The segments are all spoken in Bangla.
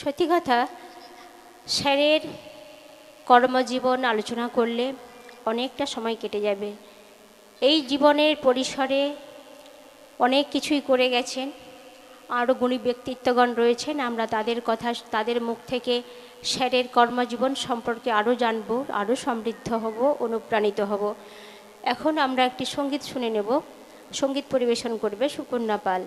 সত্যি কথা, স্যারের কর্মজীবন আলোচনা করলে অনেকটা সময় কেটে যাবে। এই জীবনের পরিসরে অনেক কিছুই করে গেছেন, আরও গুণী ব্যক্তিত্বগণ রয়েছেন। আমরা তাদের কথা, তাদের মুখ থেকে স্যারের কর্মজীবন সম্পর্কে আরও জানব, আরও সমৃদ্ধ হব, অনুপ্রাণিত হব। এখন আমরা একটি সঙ্গীত শুনে নেব। সঙ্গীত পরিবেশন করবে সুকন্যা পাল।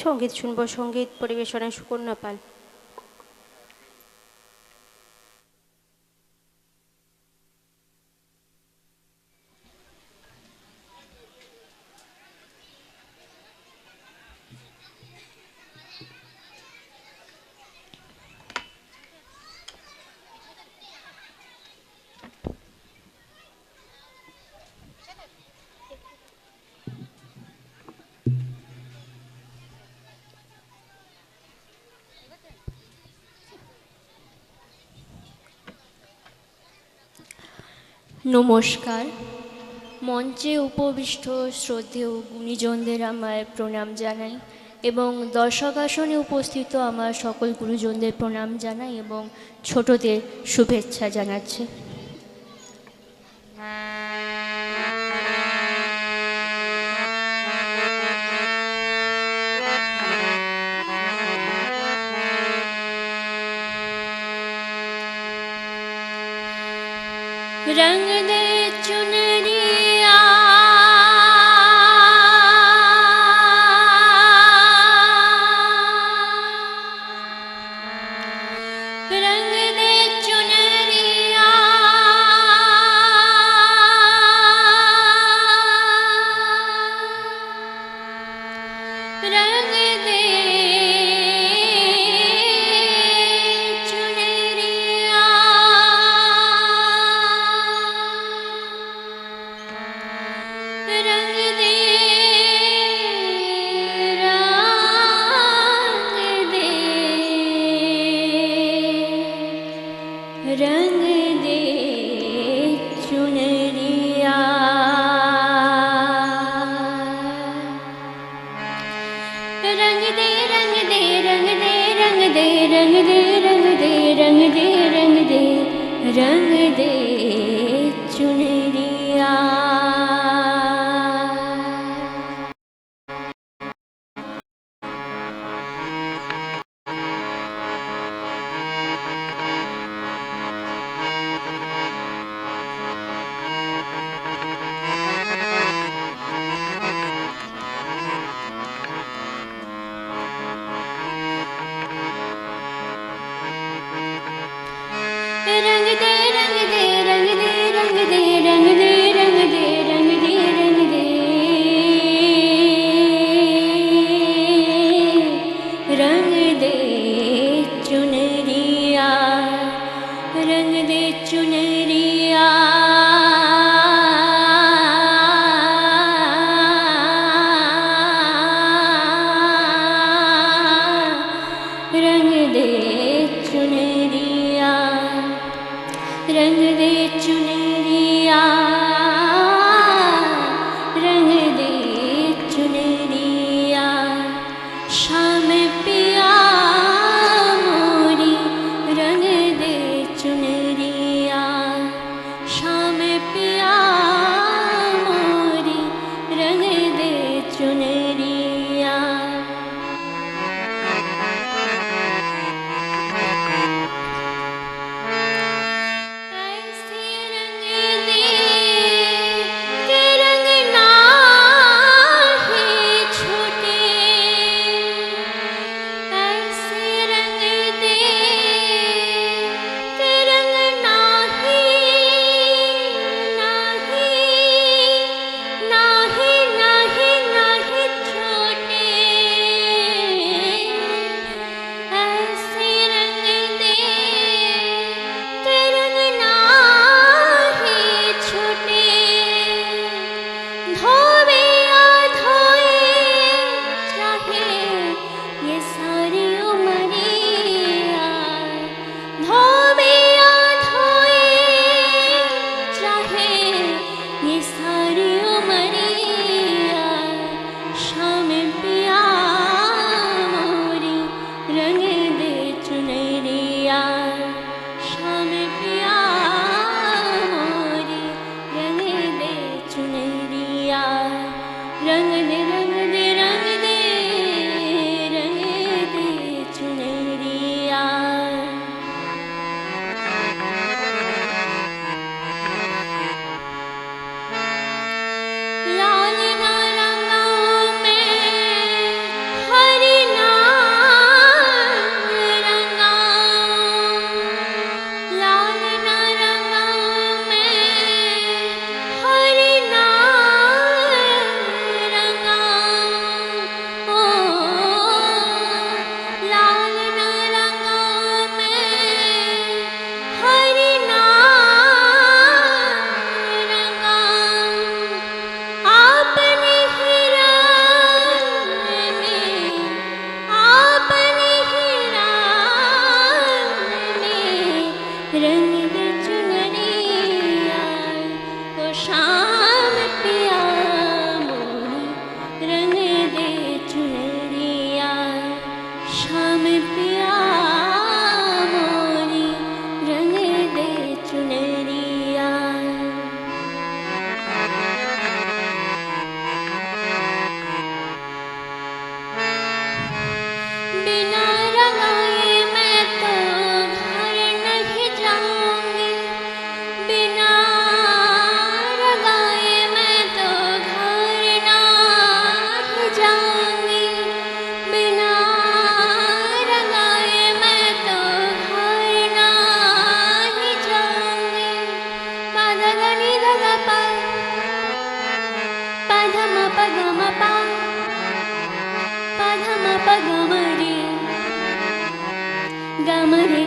সঙ্গীত শুনবো, সঙ্গীত পরিবেশনায় সুকন্যা পাল। নমস্কার। মঞ্চে উপবিষ্ট শ্রদ্ধেয় গুণীজনদের আমার প্রণাম জানাই এবং দর্শক আসনে উপস্থিত আমার সকল গুরুজনদের প্রণাম জানাই এবং ছোটদের শুভেচ্ছা জানাচ্ছি। रंग दे चुनरिया रंग दे चुनरिया रंग दे रंग दे चुनरिया रंग दे रंग दे रंग दे रंग दे रंग दे रंग दे रंग दे रंग दे रंग दे चुनरिया रंग दे रंग दे रंग दे रंग दे रंग दे रंग दे रंग दे रंग दे रंग दे चुनरिया रंग दे चुनरिया रंग दे चुनरिया रंग दे चुनरिया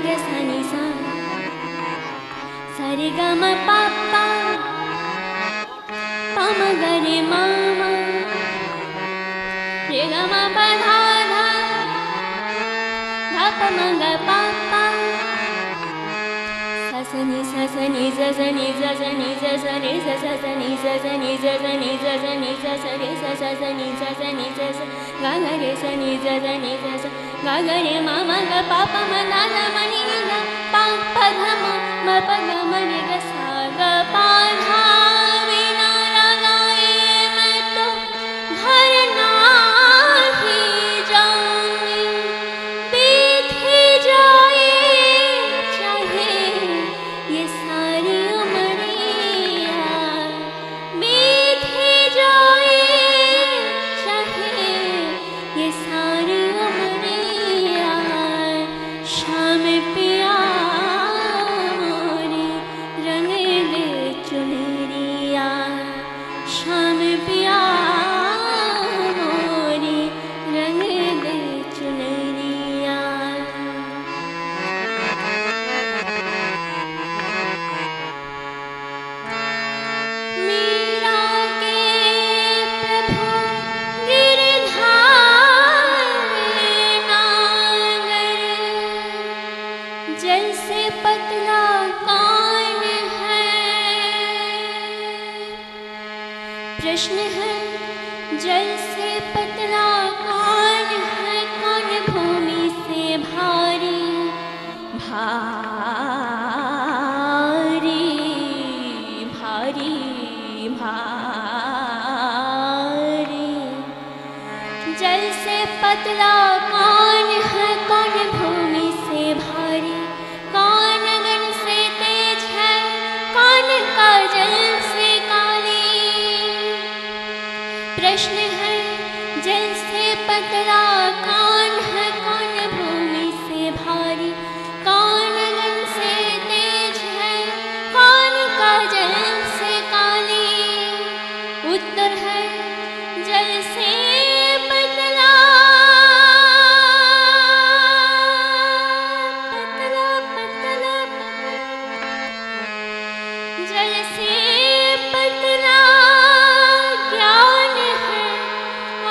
ग सा नि सा सा रे ग म प प प म ग रे म म रे ग म प धा धा धा प म ग प प सा सा नि सा सा नि सा सा नि सा सा नि सा सा रे सा सा सा नि सा सा नि सा सा नि सा सा नि सा सा रे सा सा सा नि सा सा नि सा सा गा गा रे सा नि सा सा नि सा सा गा गा रे म म ग प प म धा धा म नि नि धा प प ध म प ग म रे ग सा ग प धा बिना लगाए मैं तो घर नाही जाऊंगी बीती जाए चाहे ये सारी उमरिया बीती जाए चाहे ये सारी उमरिया शाम पिया मोरी रंग दे चुनरिया शाम पिया मोरी रंग दे चुनरिया मीरा के प्रभु गिरधारी नागर जल से पतला कौन है प्रश्न है जल से पतला कौन है कौन भूमि से भारी भारी भारी भारी जल से पतला कौन है कौन भूमि से भारी कौन गगन से तेज है कौन काजल से काली प्रश्न है जल से पतला कौन है कौन भूमि से भारी कौन गगन से तेज है कौन काजल से काली उत्तर है जल से पतला पतला पतला जल से पतला ज्ञान है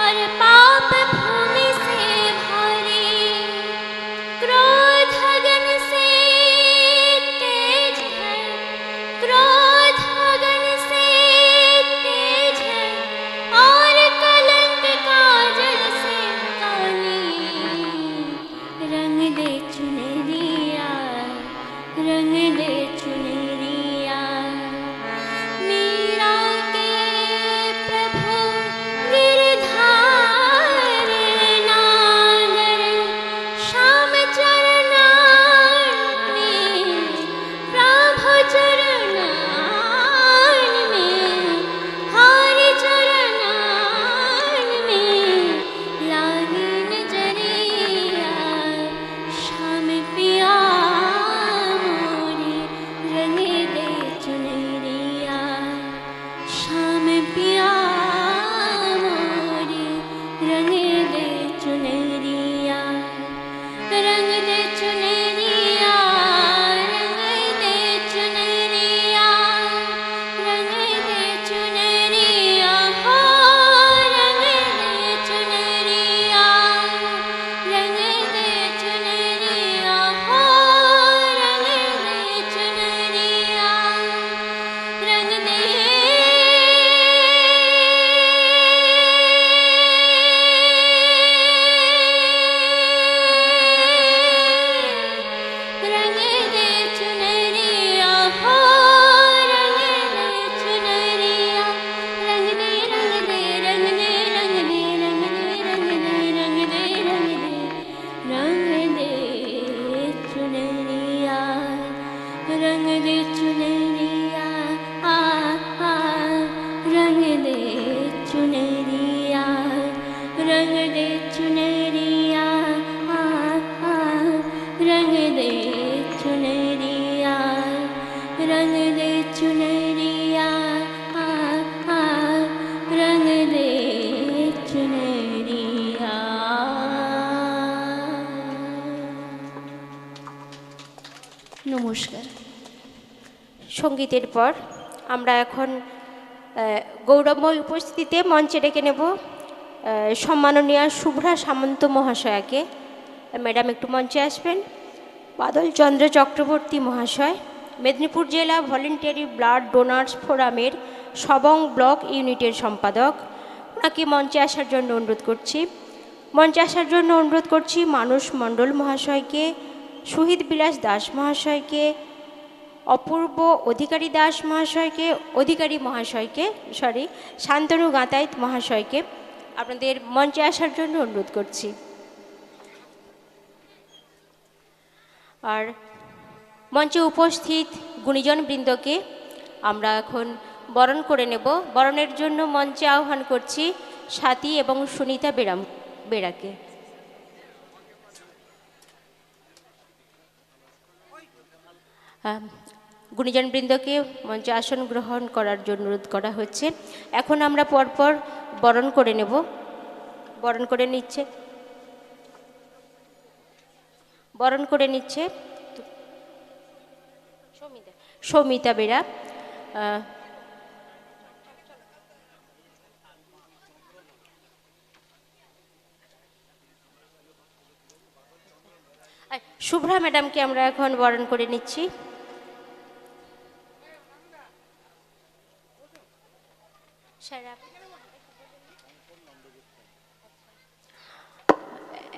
और पाप भूमि से भारी क्रोध गगन से तेज है क्रोध गगन से तेज है और कलंक काजल से काली रंग दे चुनरिया रंग दे चुनरिया मीरा के प्रभु गिरधारी नागर श्याम चरणान में प्रभु चरणान में हरि चरणान में लागी नजरिया श्याम पिया मोरी रंग दे चुनरिया श्याम पिया मोरी रंग दे चुनरिया रंग दे चुनरिया रंग दे चुनरिया रंग दे चुनरिया हो रंग दे चुनरिया रंग दे चुनरिया हो रंग दे चुनरिया रंग दे रंग दे चुनरिया हो रंग दे चुनरिया रंग दे रंग दे रंग दे रंग दे रंग दे रंग दे रंग दे रंग दे चुनरिया रंग दे चुनरिया आ रंग दे चुनरिया रंग दे चुनरिया आ रंग दे चुनरिया रंग दे चुनरिया आ रंग दे चुनरिया নমস্কার। সঙ্গীতের পর আমরা এখন গৌরবময় উপস্থিতিতে মঞ্চে ডেকে নেব সম্মাননীয় শুভ্রা সামন্ত মহাশয়াকে। ম্যাডাম একটু মঞ্চে আসবেন। বাদল চন্দ্র চক্রবর্তী মহাশয়, মেদিনীপুর জেলা ভলেন্টারি ব্লাড ডোনার্স ফোরামের সবং ব্লক ইউনিটের সম্পাদক, ওনাকে মঞ্চে আসার জন্য অনুরোধ করছি। মঞ্চে আসার জন্য অনুরোধ করছি মানস মণ্ডল মহাশয়কে, শহীদ বিলাস দাস মহাশয়কে, অপূর্ব অধিকারী দাস মহাশয়কে, শান্তনু গাঁতাইত মহাশয়কে আপনাদের মঞ্চে আসার জন্য অনুরোধ করছি। আর মঞ্চে উপস্থিত গুণীজন বৃন্দকে আমরা এখন বরণ করে নেব। বরণের জন্য মঞ্চে আহ্বান করছি স্বাতী এবং সুনিতা বেরাকে। গুণীজনবৃন্দকে মঞ্চে আসন গ্রহণ করার জন্য অনুরোধ করা হচ্ছে। এখন আমরা পরপর বরণ করে নেব। বরণ করে নিচ্ছে সৌমিতা বেরা, শুভ্রা ম্যাডামকে আমরা এখন বরণ করে নিচ্ছি।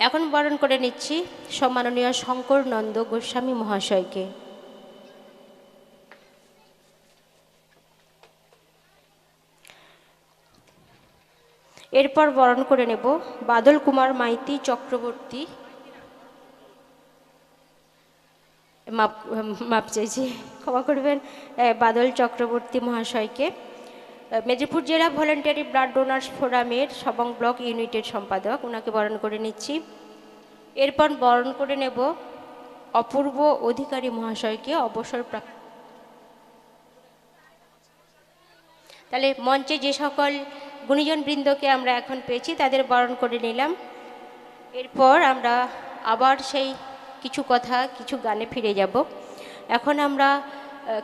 এখন বরণ করে নিচ্ছি সম্মাননীয় শঙ্কর নন্দ গোস্বামী মহাশয়কে। এরপর বরণ করে নেব বাদল কুমার মাইতি চক্রবর্তী, মাপ চাইছি, ক্ষমা করবেন, বাদল চক্রবর্তী মহাশয়কে, মেদিনীপুর জেলা ভলেন্টারি ব্লাড ডোনার্স ফোরামের সবং ব্লক ইউনিটের সম্পাদক, ওনাকে বরণ করে নিচ্ছি। এরপর বরণ করে নেব অপূর্ব অধিকারী মহাশয়কে, অবসরপ্রাপ্ত। তাহলে মঞ্চে যে সকল গুণীজন বৃন্দকে আমরা এখন পেয়েছি তাদের বরণ করে নিলাম। এরপর আমরা আবার সেই কিছু কথা কিছু গানে ফিরে যাব। এখন আমরা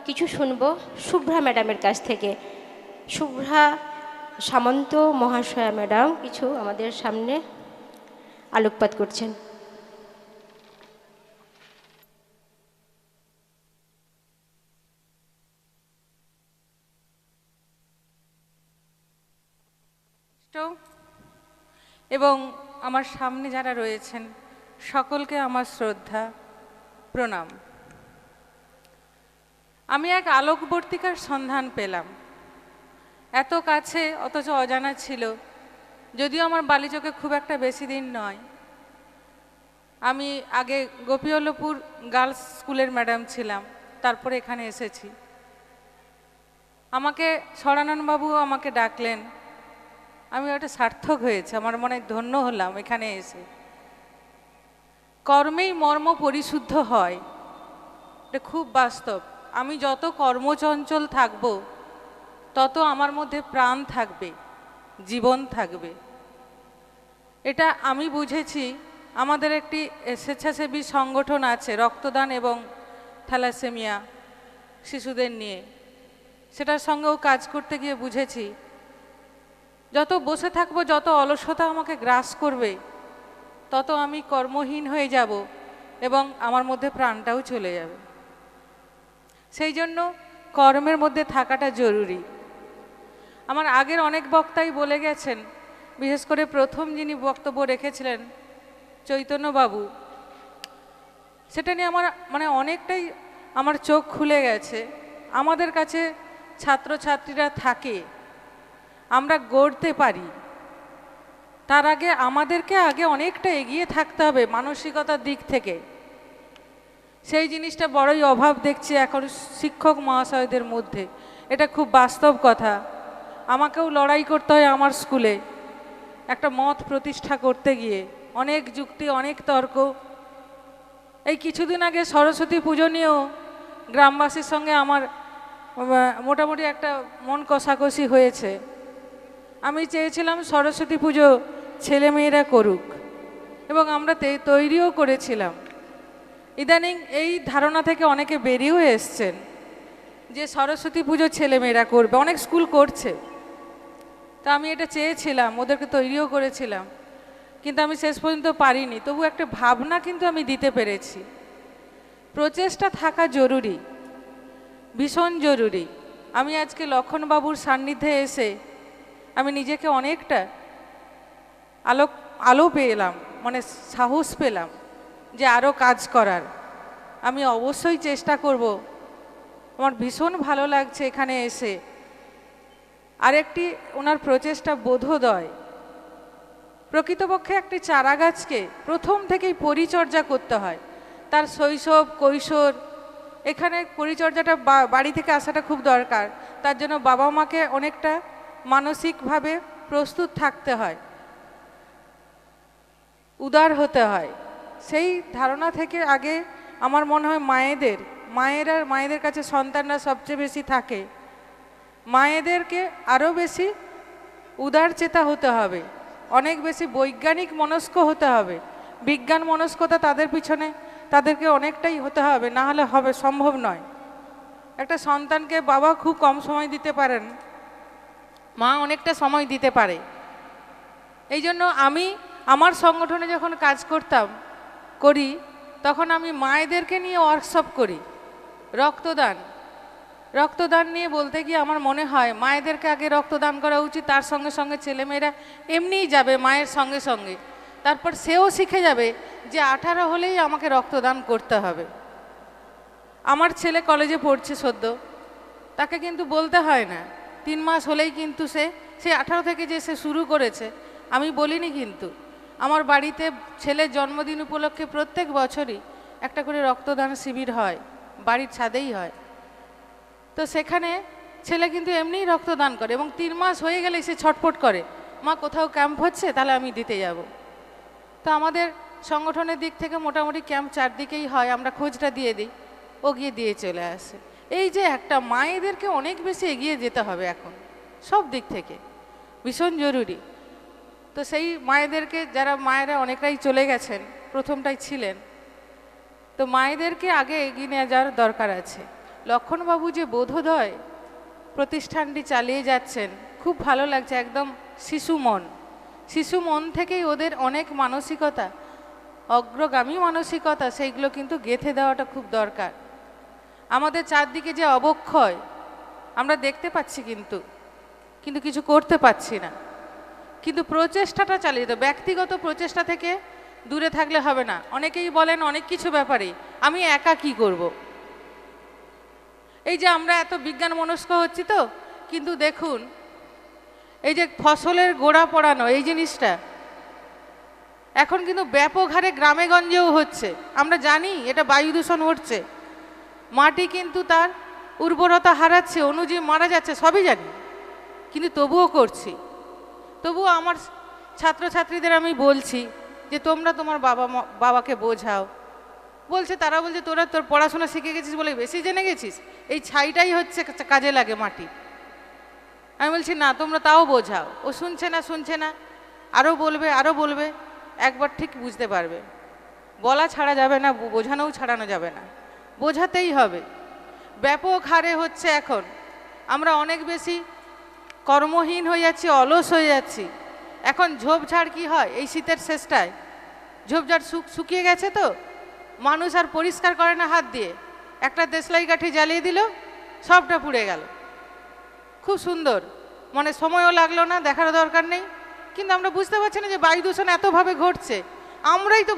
কিছু শুনব শুভ্রা ম্যাডামের কাছ থেকে। শুভ্রা সামন্ত মহাশয়া ম্যাডাম কিছু আমাদের সামনে আলোকপাত করছেন। এবং আমার সামনে যারা রয়েছেন সকলকে আমার শ্রদ্ধা, প্রণাম। আমি এক আলোকবর্তিকার সন্ধান পেলাম। এত কাছে অথচ অজানা ছিল, যদিও আমার বালিচকে খুব একটা বেশি দিন নয়। আমি আগে গোপীবল্লভপুর গার্লস স্কুলের ম্যাডাম ছিলাম, তারপরে এখানে এসেছি। আমাকে সরাননবাবু আমাকে ডাকলেন, আমি ওটা সার্থক হয়েছে, আমার মনে ধন্য হলাম এখানে এসে। কর্মেই মর্ম পরিশুদ্ধ হয়, এটা খুব বাস্তব। আমি যত কর্মচঞ্চল থাকব তত আমার মধ্যে প্রাণ থাকবে, জীবন থাকবে। এটা আমি বুঝেছি। আমাদের একটি স্বেচ্ছাসেবী সংগঠন আছে রক্তদান এবং থ্যালাসেমিয়া শিশুদের নিয়ে, সেটার সঙ্গেও কাজ করতে গিয়ে বুঝেছি যত বসে থাকবো, যত অলসতা আমাকে গ্রাস করবে, তত আমি কর্মহীন হয়ে যাব এবং আমার মধ্যে প্রাণটাও চলে যাবে। সেই জন্য কর্মের মধ্যে থাকাটা জরুরি। আমার আগের অনেক বক্তাই বলে গেছেন, বিশেষ করে প্রথম যিনি বক্তব্য রেখেছিলেন চৈতন্যবাবু, সেটা নিয়ে আমার অনেকটাই আমার চোখ খুলে গেছে। আমাদের কাছে ছাত্রছাত্রীরা থাকে, আমরা গড়তে পারি, তার আগে আমাদেরকে অনেকটা এগিয়ে থাকতে হবে মানসিকতার দিক থেকে। সেই জিনিসটা বড়ই অভাব দেখছি এখন শিক্ষক মহাশয়দের মধ্যে। এটা খুব বাস্তব কথা। আমাকেও লড়াই করতে হয় আমার স্কুলে একটা মত প্রতিষ্ঠা করতে গিয়ে, অনেক যুক্তি, অনেক তর্ক। এই কিছুদিন আগে সরস্বতী পুজো নিয়েও গ্রামবাসীর সঙ্গে আমার মোটামুটি একটা মন কষাকষি হয়েছে। আমি চেয়েছিলাম সরস্বতী পুজো ছেলেমেয়েরা করুক এবং আমরা তৈরিও করেছিলাম। ইদানিং এই ধারণা থেকে অনেকে বেরিয়েও এসছেন যে সরস্বতী পুজো ছেলেমেয়েরা করবে, অনেক স্কুল করছে। তা আমি এটা চেয়েছিলাম, ওদেরকে তৈরিও করেছিলাম, কিন্তু আমি শেষ পর্যন্ত পারিনি। তবু একটা ভাবনা কিন্তু আমি দিতে পেরেছি। প্রচেষ্টা থাকা জরুরি, ভীষণ জরুরি। আমি আজকে লক্ষণবাবুর সান্নিধ্যে এসে আমি নিজেকে অনেকটা আলো পেলাম, মানে সাহস পেলাম যে আরও কাজ করার। আমি অবশ্যই চেষ্টা করব। আমার ভীষণ ভালো লাগছে এখানে এসে। আরেকটি ওনার প্রচেষ্টা বোধোদয়। প্রকৃতপক্ষে একটি চারা গাছকে প্রথম থেকেই পরিচর্যা করতে হয়, তার শৈশব কৈশোর। এখানে পরিচর্যাটা বাড়ি থেকে আসাটা খুব দরকার। তার জন্য বাবা মাকে অনেকটা মানসিকভাবে প্রস্তুত থাকতে হয়, উদার হতে হয়। সেই ধারণা থেকে আগে আমার মনে হয় মায়েদের কাছে সন্তানরা সবচেয়ে বেশি থাকে। মায়েদেরকে আরও বেশি উদার চেতা হতে হবে, অনেক বেশি বৈজ্ঞানিক মনস্ক হতে হবে। বিজ্ঞান মনস্কতা তাদের পিছনে তাদেরকে অনেকটাই হতে হবে, না হলে সম্ভব নয়। একটা সন্তানকে বাবা খুব কম সময় দিতে পারেন, মা অনেকটা সময় দিতে পারে। এই জন্য আমি আমার সংগঠনে যখন কাজ করি তখন আমি মায়েদেরকে নিয়ে ওয়ার্কশপ করি। রক্তদান নিয়ে বলতে গিয়ে আমার মনে হয় মায়েদেরকে আগে রক্তদান করা উচিত, তার সঙ্গে সঙ্গে ছেলেমেয়েরা এমনিই যাবে মায়ের সঙ্গে সঙ্গে। তারপর সেও শিখে যাবে যে 18 হলেই আমাকে রক্তদান করতে হবে। আমার ছেলে কলেজে পড়ছে সদ্য, তাকে কিন্তু বলতে হয় না, 3 মাস হলেই কিন্তু সে 18 থেকে যে সে শুরু করেছে, আমি বলিনি। কিন্তু আমার বাড়িতে ছেলের জন্মদিন উপলক্ষে প্রত্যেক বছরই একটা করে রক্তদান শিবির হয়, বাড়ির ছাদেই হয়। তো সেখানে ছেলে কিন্তু এমনিই রক্তদান করে এবং 3 মাস হয়ে গেলেই সে ছটফট করে, মা কোথাও ক্যাম্প হচ্ছে, তাহলে আমি দিতে যাব। তো আমাদের সংগঠনের দিক থেকে মোটামুটি ক্যাম্প চারদিকেই হয়, আমরা খোঁজটা দিয়ে দিই, ও গিয়ে দিয়ে চলে আসে। এই যে একটা মায়েদেরকে অনেক বেশি এগিয়ে যেতে হবে এখন সব দিক থেকে, ভীষণ জরুরি। তো সেই মায়েদেরকে, যারা মায়েরা অনেকটাই চলে গেছেন, প্রথমটাই ছিলেন, তো মায়েদেরকে আগে এগিয়ে নিয়ে যাওয়ার দরকার আছে। লক্ষণবাবু যে বোধোদয় প্রতিষ্ঠানটি চালিয়ে যাচ্ছেন, খুব ভালো লাগছে। একদম শিশু মন থেকেই ওদের অনেক মানসিকতা, অগ্রগামী মানসিকতা, সেইগুলো কিন্তু গেঁথে দেওয়াটা খুব দরকার। আমাদের চারদিকে যে অবক্ষয় আমরা দেখতে পাচ্ছি, কিন্তু কিছু করতে পারছি না। কিন্তু প্রচেষ্টাটা চালিয়ে যেতে, ব্যক্তিগত প্রচেষ্টা থেকে দূরে থাকলে হবে না। অনেকেই বলেন অনেক কিছু ব্যাপারে আমি একা কি করব। এই যে আমরা এত বিজ্ঞান মনস্ক হচ্ছি, তো কিন্তু দেখুন এই যে ফসলের গোড়া পড়ানো এই জিনিসটা এখন কিন্তু ব্যাপক হারে গ্রামে গঞ্জেও হচ্ছে। আমরা জানি এটা বায়ু দূষণ হচ্ছে, মাটি কিন্তু তার উর্বরতা হারাচ্ছে, অণুজীব মারা যাচ্ছে, সবই জানি, কিন্তু তবুও করছি। তবুও আমার ছাত্রছাত্রীদের আমি বলছি যে তোমরা তোমার বাবাকে বোঝাও। তারা বলছে তোর পড়াশোনা শিখে গেছিস বলে বেশি জেনে গেছিস, এই ছাইটাই হচ্ছে কাজে লাগে মাটি। আমি বলছি না, তোমরা তাও বোঝাও। ও শুনছে না, আরও বলবে, একবার ঠিক বুঝতে পারবে। বলা ছাড়া যাবে না, বোঝানোও ছাড়ানো যাবে না, বোঝাতেই হবে। ব্যাপক হারে হচ্ছে এখন, আমরা অনেক বেশি কর্মহীন হয়ে যাচ্ছি, অলস হয়ে যাচ্ছি। এখন ঝোপঝাড় কি হয়, এই শীতের শেষটায় ঝোপঝাড় শুকিয়ে গেছে, তো মানুষ আর পরিষ্কার করে না হাত দিয়ে, একটা দেশলাই কাঠি জ্বালিয়ে দিল, সবটা পুড়ে গেল। খুব সুন্দর, মানে সময়ও লাগলো না, দেখারও দরকার নেই। কিন্তু আমরা বুঝতে পারছি না যে বায়ু দূষণ এতভাবে ঘটছে, আমরাই তো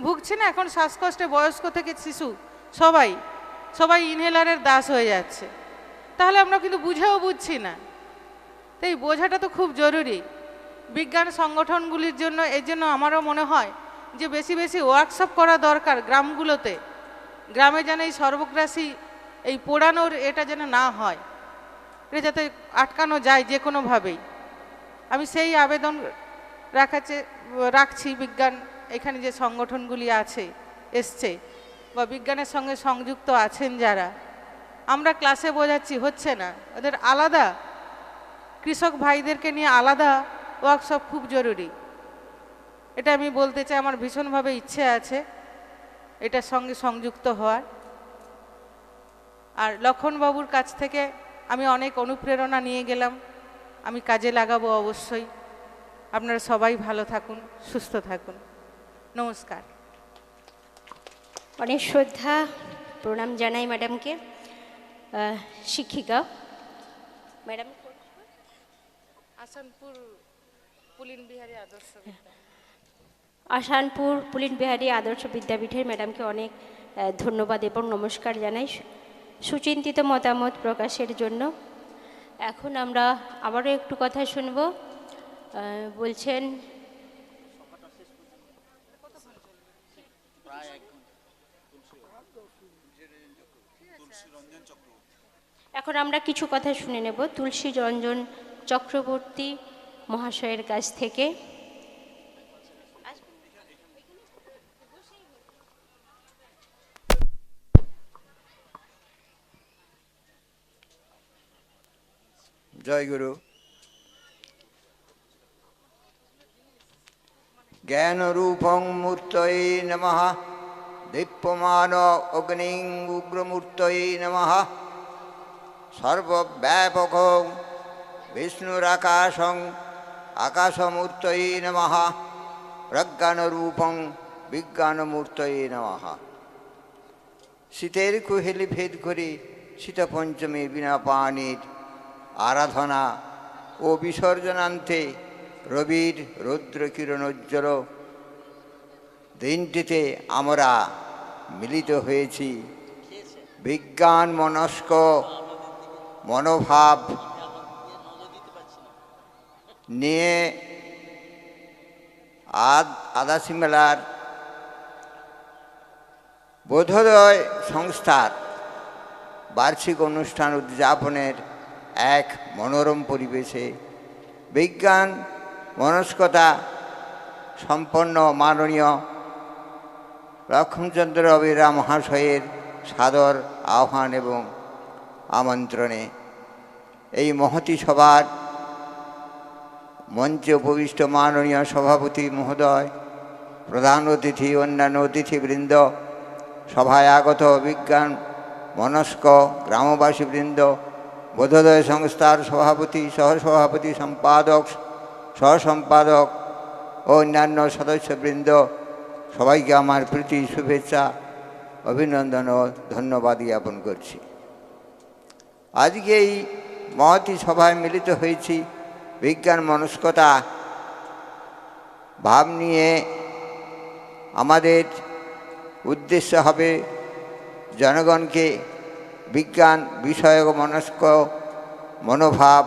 ভুগছি না। এখন শ্বাসকষ্টে বয়স্ক থেকে শিশু সবাই ইনহেলারের দাস হয়ে যাচ্ছে। তাহলে আমরা কিন্তু বুঝছি না। তো এই বোঝাটা তো খুব জরুরি বিজ্ঞান সংগঠনগুলির জন্য। এর জন্য আমারও মনে হয় যে বেশি বেশি ওয়ার্কশপ করা দরকার গ্রামগুলোতে। গ্রামে যেন এই সর্বগ্রাসী এই পোড়ানোর এটা যেন না হয়, এটা যাতে আটকানো যায় যে কোনোভাবেই। আমি সেই আবেদন রাখছি বিজ্ঞান এখানে যে সংগঠনগুলি এসছে বা বিজ্ঞানের সঙ্গে সংযুক্ত আছেন যারা, আমরা ক্লাসে বোঝাচ্ছি, হচ্ছে না, ওদের আলাদা কৃষক ভাইদেরকে নিয়ে আলাদা ওয়ার্কশপ খুব জরুরি। এটা আমি বলতে চাই, আমার ভীষণভাবে ইচ্ছে আছে। এটার সঙ্গে সংযুক্ত হওয়ার। আর লক্ষণবাবুর কাছ থেকে আমি অনেক অনুপ্রেরণা নিয়ে গেলাম, আমি কাজে লাগাবো অবশ্যই। আপনারা সবাই ভালো থাকুন, সুস্থ থাকুন। নমস্কার। অনেক শ্রদ্ধা, প্রণাম জানাই ম্যাডামকে। শিক্ষিকা ম্যাডাম, আসানপুর পুলিন বিহারী আদর্শ আসানপুর পুলিন বিহারী আদর্শ বিদ্যাপীঠের ম্যাডামকে অনেক ধন্যবাদ এবং নমস্কার জানাই সুচিন্তিত মতামত প্রকাশের জন্য। এখন আমরা আবারও একটু কথা শুনব। বলছেন এখন আমরা কিছু কথা শুনে নেব তুলসী রঞ্জন চক্রবর্তী মহাশয়ের কাছ থেকে। জয় গুরু। জ্ঞানরূপং মূর্তয়ে নমঃ, দীপ্যমান অগ্নিং উগ্রমূর্তয়ে নমঃ, সর্বব্যাপক বিষ্ণুরাকাশং আকাশমূর্তয়ে নমঃ, প্রজ্ঞানরূপং বিজ্ঞানমূর্তয়ে নমঃ। শীতের কুহেলি ভেদ করে শীতপঞ্চমী বিনা পানির আরাধনা ও বিসর্জনান্তে রবির রৌদ্রকিরণোজ্জ্বল দিনটিতে আমরা মিলিত হয়েছি বিজ্ঞান মনস্ক মনোভাব নিয়ে আদাসি মেলার বোধোদয় সংস্থার বার্ষিক অনুষ্ঠান উদযাপনের এক মনোরম পরিবেশে বিজ্ঞান মনস্কতা সম্পন্ন মাননীয় লক্ষ্মণচন্দ্র বেরা মহাশয়ের সাদর আহ্বান এবং আমন্ত্রণে এই মহতী সভার মঞ্চে উপবিষ্ট মাননীয় সভাপতি মহোদয়, প্রধান অতিথি, অন্যান্য অতিথিবৃন্দ, সভায় আগত বিজ্ঞান মনস্ক গ্রামবাসীবৃন্দ, বোধোদয় সংস্থার সভাপতি, সহসভাপতি, সম্পাদক, সহসম্পাদক ও অন্যান্য সদস্যবৃন্দ, সবাইকে আমার প্রীতি, শুভেচ্ছা, অভিনন্দন ও ধন্যবাদ জ্ঞাপন করছি। আজকে এই মহতী সভায় মিলিত হয়েছি বিজ্ঞান মনস্কতা ভাব নিয়ে। আমাদের উদ্দেশ্য হবে জনগণকে বিজ্ঞান বিষয়ক মনস্ক মনোভাব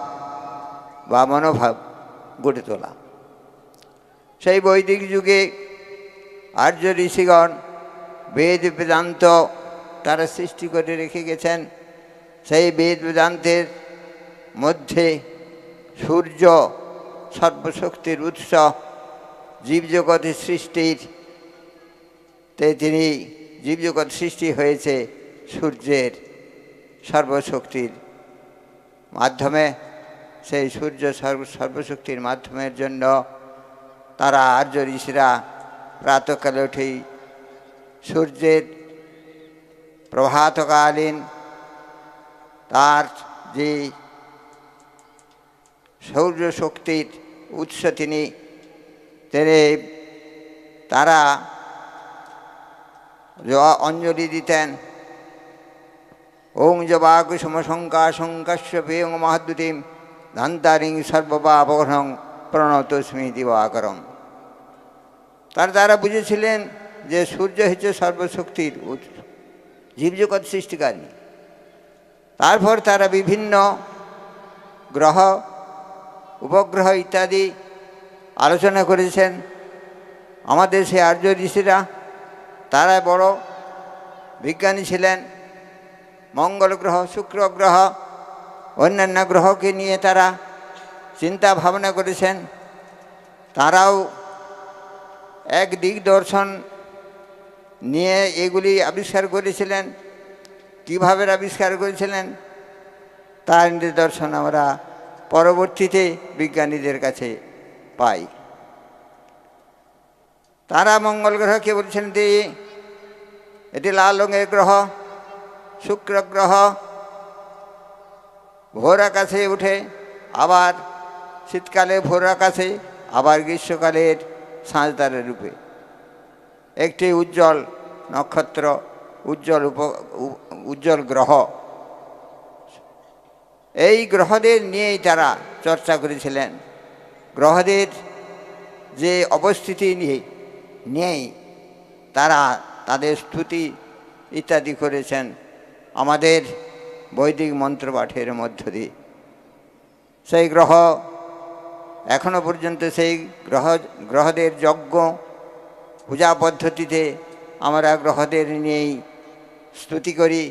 গড়ে তোলা। সেই বৈদিক যুগে আর্য ঋষিগণ বেদ বেদান্ত তারা সৃষ্টি করে রেখে গেছেন। সেই বেদ বেদান্তের মধ্যে সূর্য সর্বশক্তির উৎস, জীবজগতের সৃষ্টির তিনি জীবজগৎ সৃষ্টি হয়েছে সূর্যের সর্বশক্তির মাধ্যমে। সেই সূর্য সর্বশক্তির মাধ্যমের জন্য তারা আর্য ঋষিরা প্রাতকালে উঠেই সূর্যের প্রভাতকালীন তার যে সৌর শক্তির উৎস তিনি তারা অঞ্জলি দিতেন। ওং জবাকুসুম শঙ্কাশঙ্কাশ্য পেয়ং মহাদ্যুতিম ধান্তারিং সর্বপাপঘ্নং প্রণতস্মি দিবাকরম। তারা বুঝেছিলেন যে সূর্য হচ্ছে সর্বশক্তির উৎস, জীবজগৎ সৃষ্টিকারী। তারপর তারা বিভিন্ন গ্রহ উপগ্রহ ইত্যাদি আলোচনা করেছেন। আমাদের সেই আর্য ঋষিরা তারা বড় বিজ্ঞানী ছিলেন। মঙ্গল গ্রহ, শুক্র গ্রহ, অন্যান্য গ্রহকে নিয়ে তারা চিন্তা ভাবনা করেছেন। তারাও এক দিক দর্শন নিয়ে এগুলি আবিষ্কার করেছিলেন। কীভাবে আবিষ্কার করেছিলেন তার নিদর্শন আমরা পরবর্তীতে বিজ্ঞানীদের কাছে পাই। তারা মঙ্গল গ্রহকে বলছেন যে এটি লাল রঙের গ্রহ, শুক্র গ্রহ। ভোর আকাশে উঠে, আবার শীতকালে ভোর আকাশে, আবার গ্রীষ্মকালের সাঁঝতারের রূপে একটি উজ্জ্বল নক্ষত্র, উজ্জ্বল গ্রহ। এই গ্রহদের নিয়েই তারা চর্চা করেছিলেন। গ্রহদের যে অবস্থিতি নিয়েই তারা তাদের স্তুতি ইত্যাদি করেছেন আমাদের বৈদিক মন্ত্রপাঠের মধ্য দিয়ে। সেই গ্রহ এখনো পর্যন্ত সেই গ্রহদের যজ্ঞ পূজা পদ্ধতিতে আমরা গ্রহদের নিয়েই স্তুতি করি।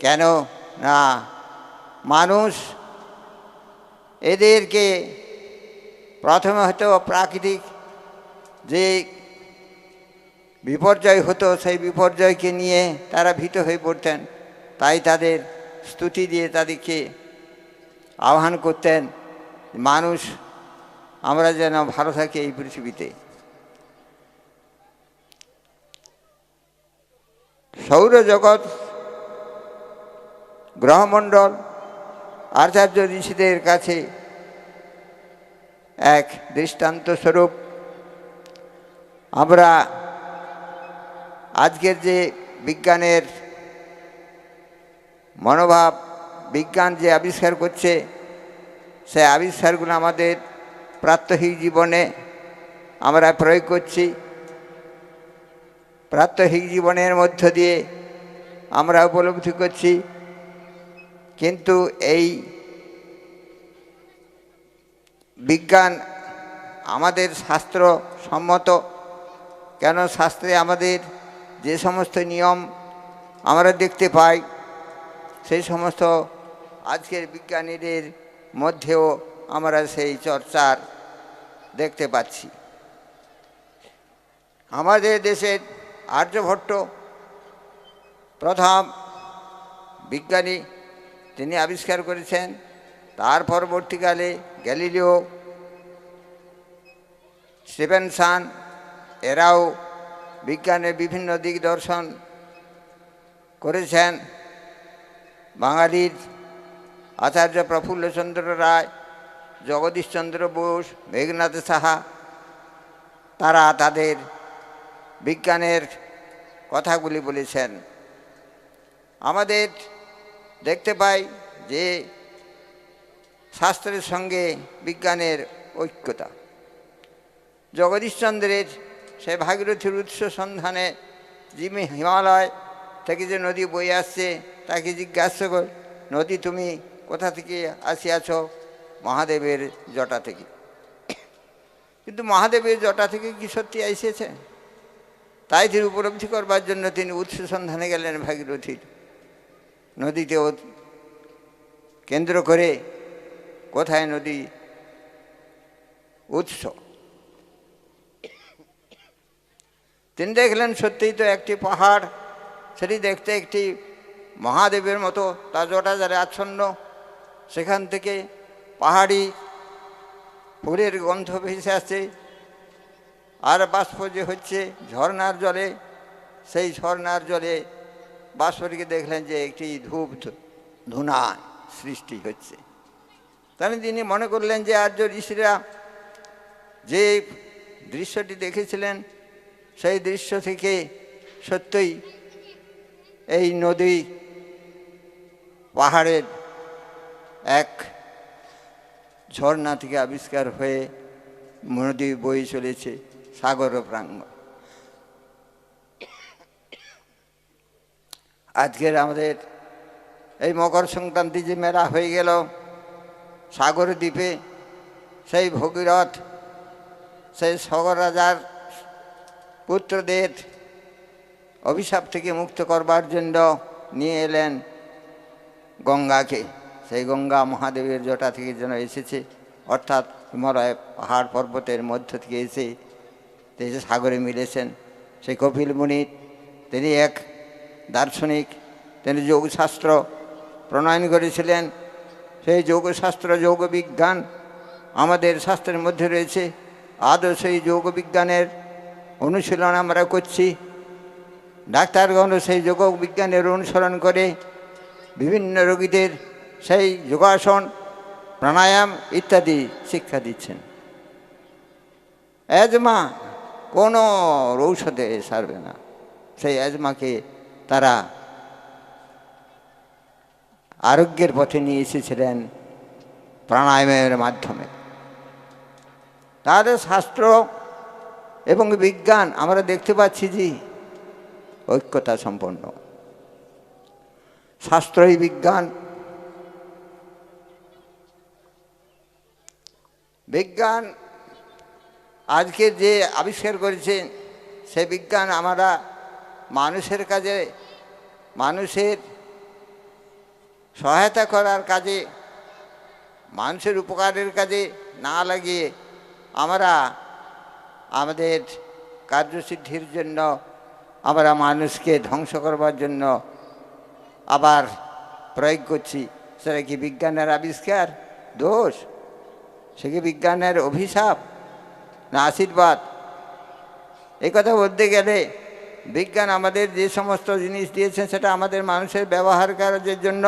কেন না মানুষ এদেরকে প্রথমে হয়তো প্রাকৃতিক যে বিপর্যয় হতো সেই বিপর্যয়কে নিয়ে তারা ভীত হয়ে পড়তেন, তাই তাদের স্তুতি দিয়ে তাদেরকে আহ্বান করতেন, মানুষ আমরা যেন ভালো থাকি এই পৃথিবীতে। সৌরজগৎ, গ্রহমণ্ডল আচার্য ঋষিদের কাছে এক দৃষ্টান্ত স্বরূপ। আমরা আজকের যে বিজ্ঞানের মনোভাব, বিজ্ঞান যে আবিষ্কার করছে, সেই আবিষ্কারগুলো আমাদের প্রাত্যহিক জীবনে আমরা প্রয়োগ করছি। প্রাত্যহিক জীবনের মধ্য দিয়ে আমরা উপলব্ধি করছি, কিন্তু এই বিজ্ঞান আমাদের শাস্ত্র সম্মত। কেন শাস্ত্রে আমাদের যে সমস্ত নিয়ম আমরা দেখতে পাই, সেই সমস্ত আজকের বিজ্ঞানীদের মধ্যেও আমরা সেই চর্চার দেখতে পাচ্ছি। আমাদের দেশের আর্যভট্ট প্রথম বিজ্ঞানী, তিনি আবিষ্কার করেছেন। তার পরবর্তীকালে গ্যালিলিও, স্টিফেনসন, এরাও বিজ্ঞানের বিভিন্ন দিক দর্শন করেছেন। বাঙালির আচার্য প্রফুল্লচন্দ্র রায়, জগদীশচন্দ্র বোস, মেঘনাথ সাহা, তারা তাদের বিজ্ঞানের কথাগুলি বলেছেন। আমাদের দেখতে পাই যে শাস্ত্রের সঙ্গে বিজ্ঞানের ঐক্যতা। জগদীশচন্দ্রের সে ভাগীরথীর উৎস সন্ধানে যিনি হিমালয় থেকে যে নদী বয়ে আসছে তাকে জিজ্ঞাসা কর, নদী তুমি কোথা থেকে আসিয়াছ? মহাদেবের জটা থেকে। কিন্তু মহাদেবের জটা থেকে কি সত্যি এসেছে? তাই তিনি উপলব্ধি করবার জন্য তিনি উৎস সন্ধানে গেলেন ভাগীরথীর নদীতে কেন্দ্র করে, কোথায় নদী উৎস। তিনি দেখলেন সত্যিই তো একটি পাহাড়, সেটি দেখতে একটি মহাদেবের মতো, তার জটা যারে আচ্ছন্ন। সেখান থেকে পাহাড়ি ফুলের গন্ধ ভেসে আসছে, আর বাষ্প যে হচ্ছে ঝর্নার জলে, সেই ঝর্নার জলে বাষ্পটিকে দেখলেন যে একটি ধূপ ধুনা সৃষ্টি হচ্ছে। তাহলে তিনি মনে করলেন যে আর্য ঋষিরা যে দৃশ্যটি দেখেছিলেন, সেই দৃশ্য থেকে সত্যই এই নদী পাহাড়ের এক ঝর্ণা থেকে আবিষ্কার হয়ে নদী বয়ে চলেছে সাগর প্রাঙ্গণ। আজকের আমাদের এই মকর সংক্রান্তি যে মেলা হয়ে গেল সাগর দ্বীপে, সেই ভগীরথ সেই সগর রাজার পুত্রদের অভিশাপ থেকে মুক্ত করবার জন্য নিয়ে এলেন গঙ্গাকে। সেই গঙ্গা মহাদেবের জটা থেকে যেন এসেছে, অর্থাৎ হিমালয় পাহাড় পর্বতের মধ্য থেকে এসে সাগরে মিলেছেন। সেই কপিল মুনি, তিনি এক দার্শনিক, তিনি যোগশাস্ত্র প্রণয়ন করেছিলেন। সেই যোগশাস্ত্র, যোগ বিজ্ঞান আমাদের শাস্ত্রের মধ্যে রয়েছে। আদৌ সেই যোগ বিজ্ঞানের অনুশীলন আমরা করছি। ডাক্তারগণ সেই যোগ বিজ্ঞানের অনুসরণ করে বিভিন্ন রোগীদের সেই যোগাসন, প্রাণায়াম ইত্যাদি শিক্ষা দিচ্ছেন। অ্যাজমা কোনো ঔষধে সারবে না, সেই অ্যাজমাকে তারা আরোগ্যের পথে নিয়ে এসেছিলেন প্রাণায়ামের মাধ্যমে। তাদের শাস্ত্র এবং বিজ্ঞান আমরা দেখতে পাচ্ছি যে ঐক্যতা সম্পন্ন। শাস্ত্রই বিজ্ঞান, বিজ্ঞান আজকে যে আবিষ্কার করেছেন সে বিজ্ঞান আমরা মানুষের কাজে, মানুষের সহায়তা করার কাজে, মানুষের উপকারের কাজে না লাগিয়ে আমরা আমাদের কার্যসিদ্ধির জন্য, আমরা মানুষকে ধ্বংস করবার জন্য আবার প্রয়োগ করছি। সেটা কি বিজ্ঞানের আবিষ্কার? দোষ? সে কি বিজ্ঞানের অভিশাপ না আশীর্বাদ? এই কথা বলতে গেলে বিজ্ঞান আমাদের যে সমস্ত জিনিস দিয়েছে সেটা আমাদের মানুষের ব্যবহার কার্যের জন্য,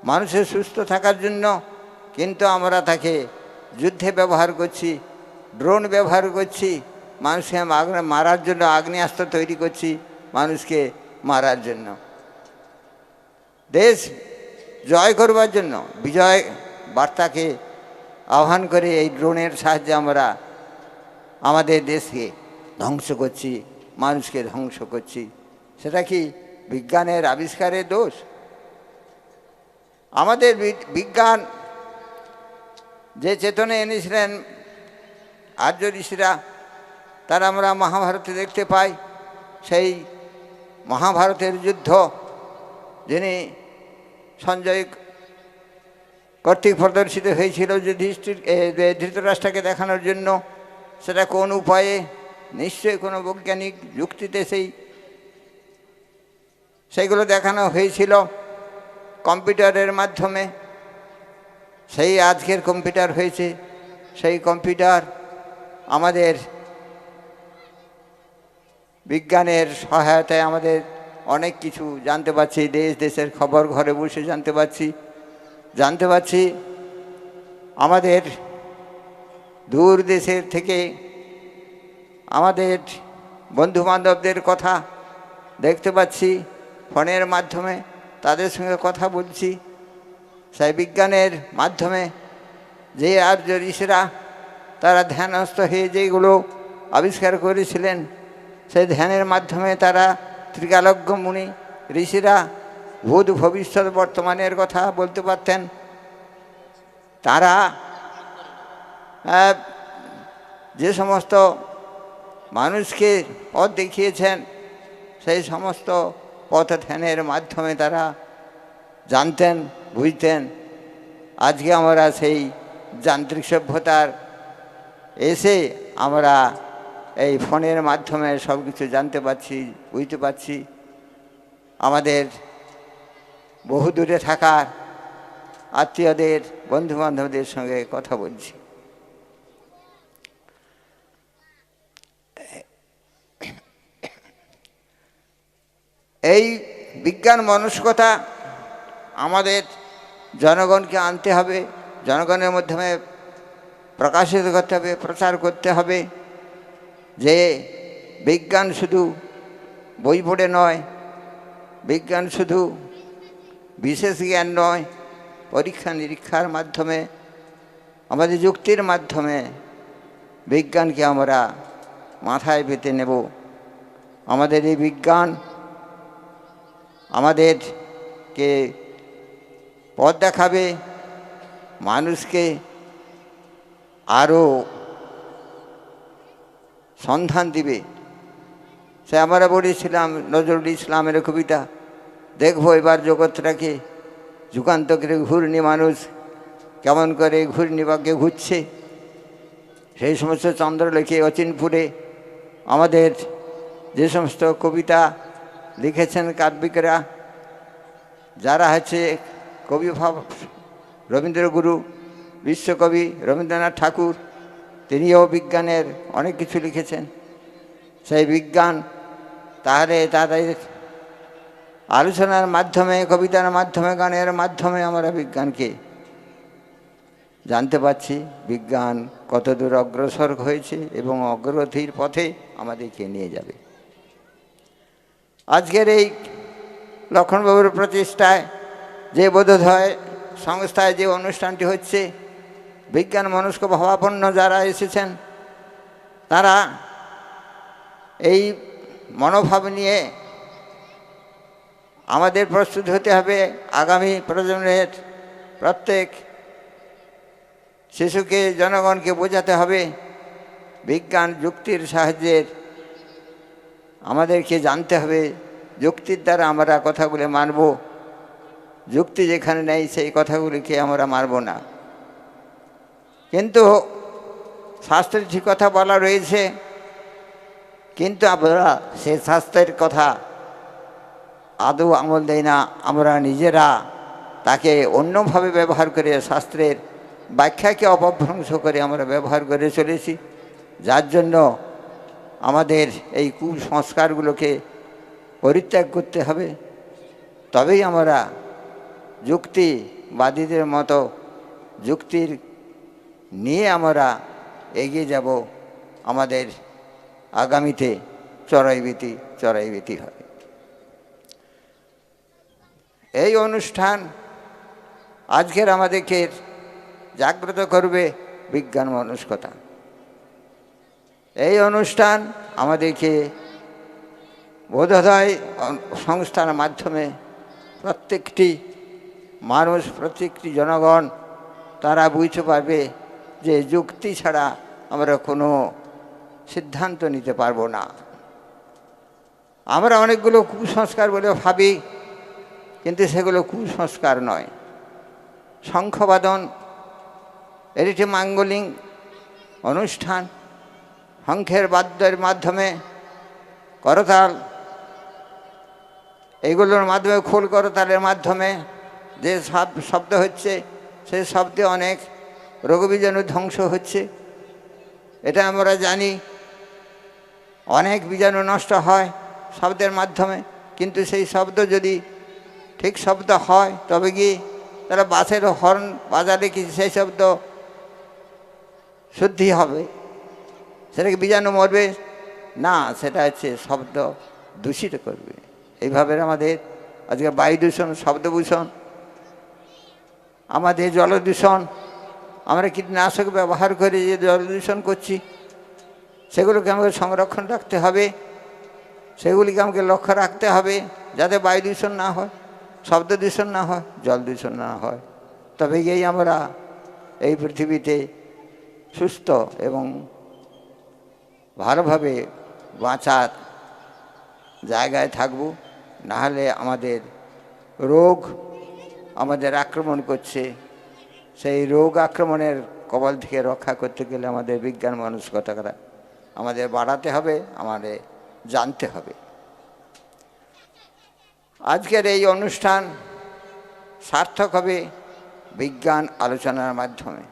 মানুষের সুস্থ থাকার জন্য, কিন্তু আমরা তাকে যুদ্ধে ব্যবহার করছি, ড্রোন ব্যবহার করছি, মানুষকে মারার জন্য আগ্নেয়াস্ত্র তৈরি করছি, মানুষকে মারার জন্য, দেশ জয় করবার জন্য বিজয় বার্তাকে আহ্বান করে এই ড্রোনের সাহায্যে আমরা আমাদের দেশকে ধ্বংস করছি, মানুষকে ধ্বংস করছি। সেটা কি বিজ্ঞানের আবিষ্কারের দোষ? আমাদের বিজ্ঞান যে চেতনা এনেছিলেন আর্য ঋষিরা, তারা আমরা মহাভারতে দেখতে পাই। সেই মহাভারতের যুদ্ধ যিনি সঞ্জয় কর্তৃক প্রদর্শিত হয়েছিল ধৃতরাষ্ট্রকে দেখানোর জন্য, সেটা কোন উপায়ে? নিশ্চয়ই কোনো বৈজ্ঞানিক যুক্তিতে সেইগুলো দেখানো হয়েছিল কম্পিউটারের মাধ্যমে। সেই আজকের কম্পিউটার হয়েছে। সেই কম্পিউটার আমাদের বিজ্ঞানের সহায়তায় আমাদের অনেক কিছু জানতে পারছি, দেশ দেশের খবর ঘরে বসে জানতে পারছি। আমাদের দূর দেশের থেকে আমাদের বন্ধুবান্ধবদের কথা দেখতে পাচ্ছি ফোনের মাধ্যমে, তাদের সঙ্গে কথা বলছি। সেই বিজ্ঞানের মাধ্যমে যে আর্য ঋষিরা তারা ধ্যানস্থ হয়ে যেগুলো আবিষ্কার করেছিলেন, সেই ধ্যানের মাধ্যমে তারা ত্রিকালজ্ঞ মুনি ঋষিরা ভূত ভবিষ্যৎ বর্তমানের কথা বলতে পারতেন। তারা যে সমস্ত মানুষকে পথ দেখিয়েছেন, সেই সমস্ত পথ ধ্যানের মাধ্যমে তারা জানতেন, বুঝতেন। আজকে আমরা সেই যান্ত্রিক সভ্যতার এসে আমরা এই ফোনের মাধ্যমে সব কিছু জানতে পারছি, বুঝতে পারছি। আমাদের বহু দূরে থাকার আত্মীয়দের, বন্ধুবান্ধবদের সঙ্গে কথা বলছি। এই বিজ্ঞান মনস্কতা আমাদের জনগণকে আনতে হবে, জনগণের মাধ্যমে প্রকাশিত করতে হবে, প্রচার করতে হবে যে বিজ্ঞান শুধু বই পড়ে নয়, বিজ্ঞান শুধু বিশেষ জ্ঞান নয়, পরীক্ষা নিরীক্ষার মাধ্যমে, আমাদের যুক্তির মাধ্যমে বিজ্ঞানকে আমরা মাথায় পেতে নেব। আমাদের এই বিজ্ঞান আমাদেরকে পথ দেখাবে, মানুষকে আরও সন্ধান দিবে। সে আমরা বলেছিলাম নজরুল ইসলামের কবিতা, দেখবো এবার জগৎটাকে যুগান্তকের ঘূর্ণি, মানুষ কেমন করে ঘূর্ণিপাকে ঘুরছে। সেই সমস্ত চন্দ্রলেখে অচিনপুরে আমাদের যে সমস্ত কবিতা লিখেছেন কাব্যিকরা, যারা হচ্ছে কবি রবীন্দ্রগুরু, বিশ্বকবি রবীন্দ্রনাথ ঠাকুর, তিনিও বিজ্ঞানের অনেক কিছু লিখেছেন। সেই বিজ্ঞান তাহলে তাদের আলোচনার মাধ্যমে, কবিতার মাধ্যমে, গানের মাধ্যমে আমরা বিজ্ঞানকে জানতে পারছি বিজ্ঞান কতদূর অগ্রসর হয়েছে এবং অগ্রগতির পথে আমাদেরকে নিয়ে যাবে। আজকের এই লক্ষ্মণবাবুর প্রচেষ্টায় যে বোধোদয় সংস্থায় যে অনুষ্ঠানটি হচ্ছে, বিজ্ঞান মনস্ক ভাবাপন্ন যারা এসেছেন তারা এই মনোভাব নিয়ে আমাদের প্রস্তুত হতে হবে। আগামী প্রজন্মের প্রত্যেক শিশুকে, জনগণকে বোঝাতে হবে বিজ্ঞান যুক্তির সাহায্যে আমাদেরকে জানতে হবে, যুক্তির দ্বারা আমরা কথাগুলি মানব, যুক্তি যেখানে নেই সেই কথাগুলিকে আমরা মানব না। কিন্তু শাস্ত্রে ঠিক কথা বলা রয়েছে, কিন্তু আমরা সেই শাস্ত্রের কথা আদৌ আমল দেই না। আমরা নিজেরা তাকে অন্যভাবে ব্যবহার করে, শাস্ত্রের ব্যাখ্যাকে অপভ্রংশ করে আমরা ব্যবহার করে চলেছি, যার জন্য আমাদের এই কুসংস্কারগুলোকে পরিত্যাগ করতে হবে। তবেই আমরা যুক্তিবাদীদের মতো যুক্তির নিয়ে আমরা এগিয়ে যাব। আমাদের আগামীতে চড়াইবীতি হবে। এই অনুষ্ঠান আজকের আমাদেরকে জাগ্রত করবে বিজ্ঞান মনস্কতা। এই অনুষ্ঠান আমাদেরকে বোধোদয় সংস্থার মাধ্যমে প্রত্যেকটি মানুষ, প্রত্যেকটি জনগণ তারা বুঝতে পারবে যে যুক্তি ছাড়া আমরা কোনো সিদ্ধান্ত নিতে পারবো না। আমরা অনেকগুলো কুসংস্কার বলে ভাবি, কিন্তু সেগুলো কুসংস্কার নয়। শঙ্খবাদন এর একটি মাঙ্গলিক অনুষ্ঠান, শঙ্খের বাদ্যের মাধ্যমে, করতাল এইগুলোর মাধ্যমে, খোল করতালের মাধ্যমে যে শব্দ হচ্ছে, সেই শব্দে অনেক রোগবীজাণু ধ্বংস হচ্ছে, এটা আমরা জানি। অনেক বীজাণু নষ্ট হয় শব্দের মাধ্যমে, কিন্তু সেই শব্দ যদি ঠিক শব্দ হয় তবে কি তারা বাসের হর্ন বাজালে কি সেই শব্দ শুদ্ধি হবে? সেটাকে বীজাণু মরবে না, সেটা হচ্ছে শব্দ দূষিত করবে। এইভাবে আমাদের আজকে বায়ু দূষণ, শব্দ দূষণ, আমাদের জল দূষণ, আমরা কীটনাশক ব্যবহার করে যে জল দূষণ করছি, সেগুলোকে আমাকে সংরক্ষণ রাখতে হবে, সেগুলিকে আমাকে লক্ষ্য রাখতে হবে যাতে বায়ু দূষণ না হয়, শব্দ দূষণ না হয়, জল দূষণ না হয়। তবে এই আমরা এই পৃথিবীতে সুস্থ এবং ভালোভাবে বাঁচার জায়গায় থাকব। নাহলে আমাদের রোগ আমাদের আক্রমণ করছে, সেই রোগ আক্রমণের কবল থেকে রক্ষা করতে গেলে আমাদের বিজ্ঞান মনস্কতা আমাদের বাড়াতে হবে, আমাদের জানতে হবে। আজকের এই অনুষ্ঠান সার্থক হবে বিজ্ঞান আলোচনার মাধ্যমে।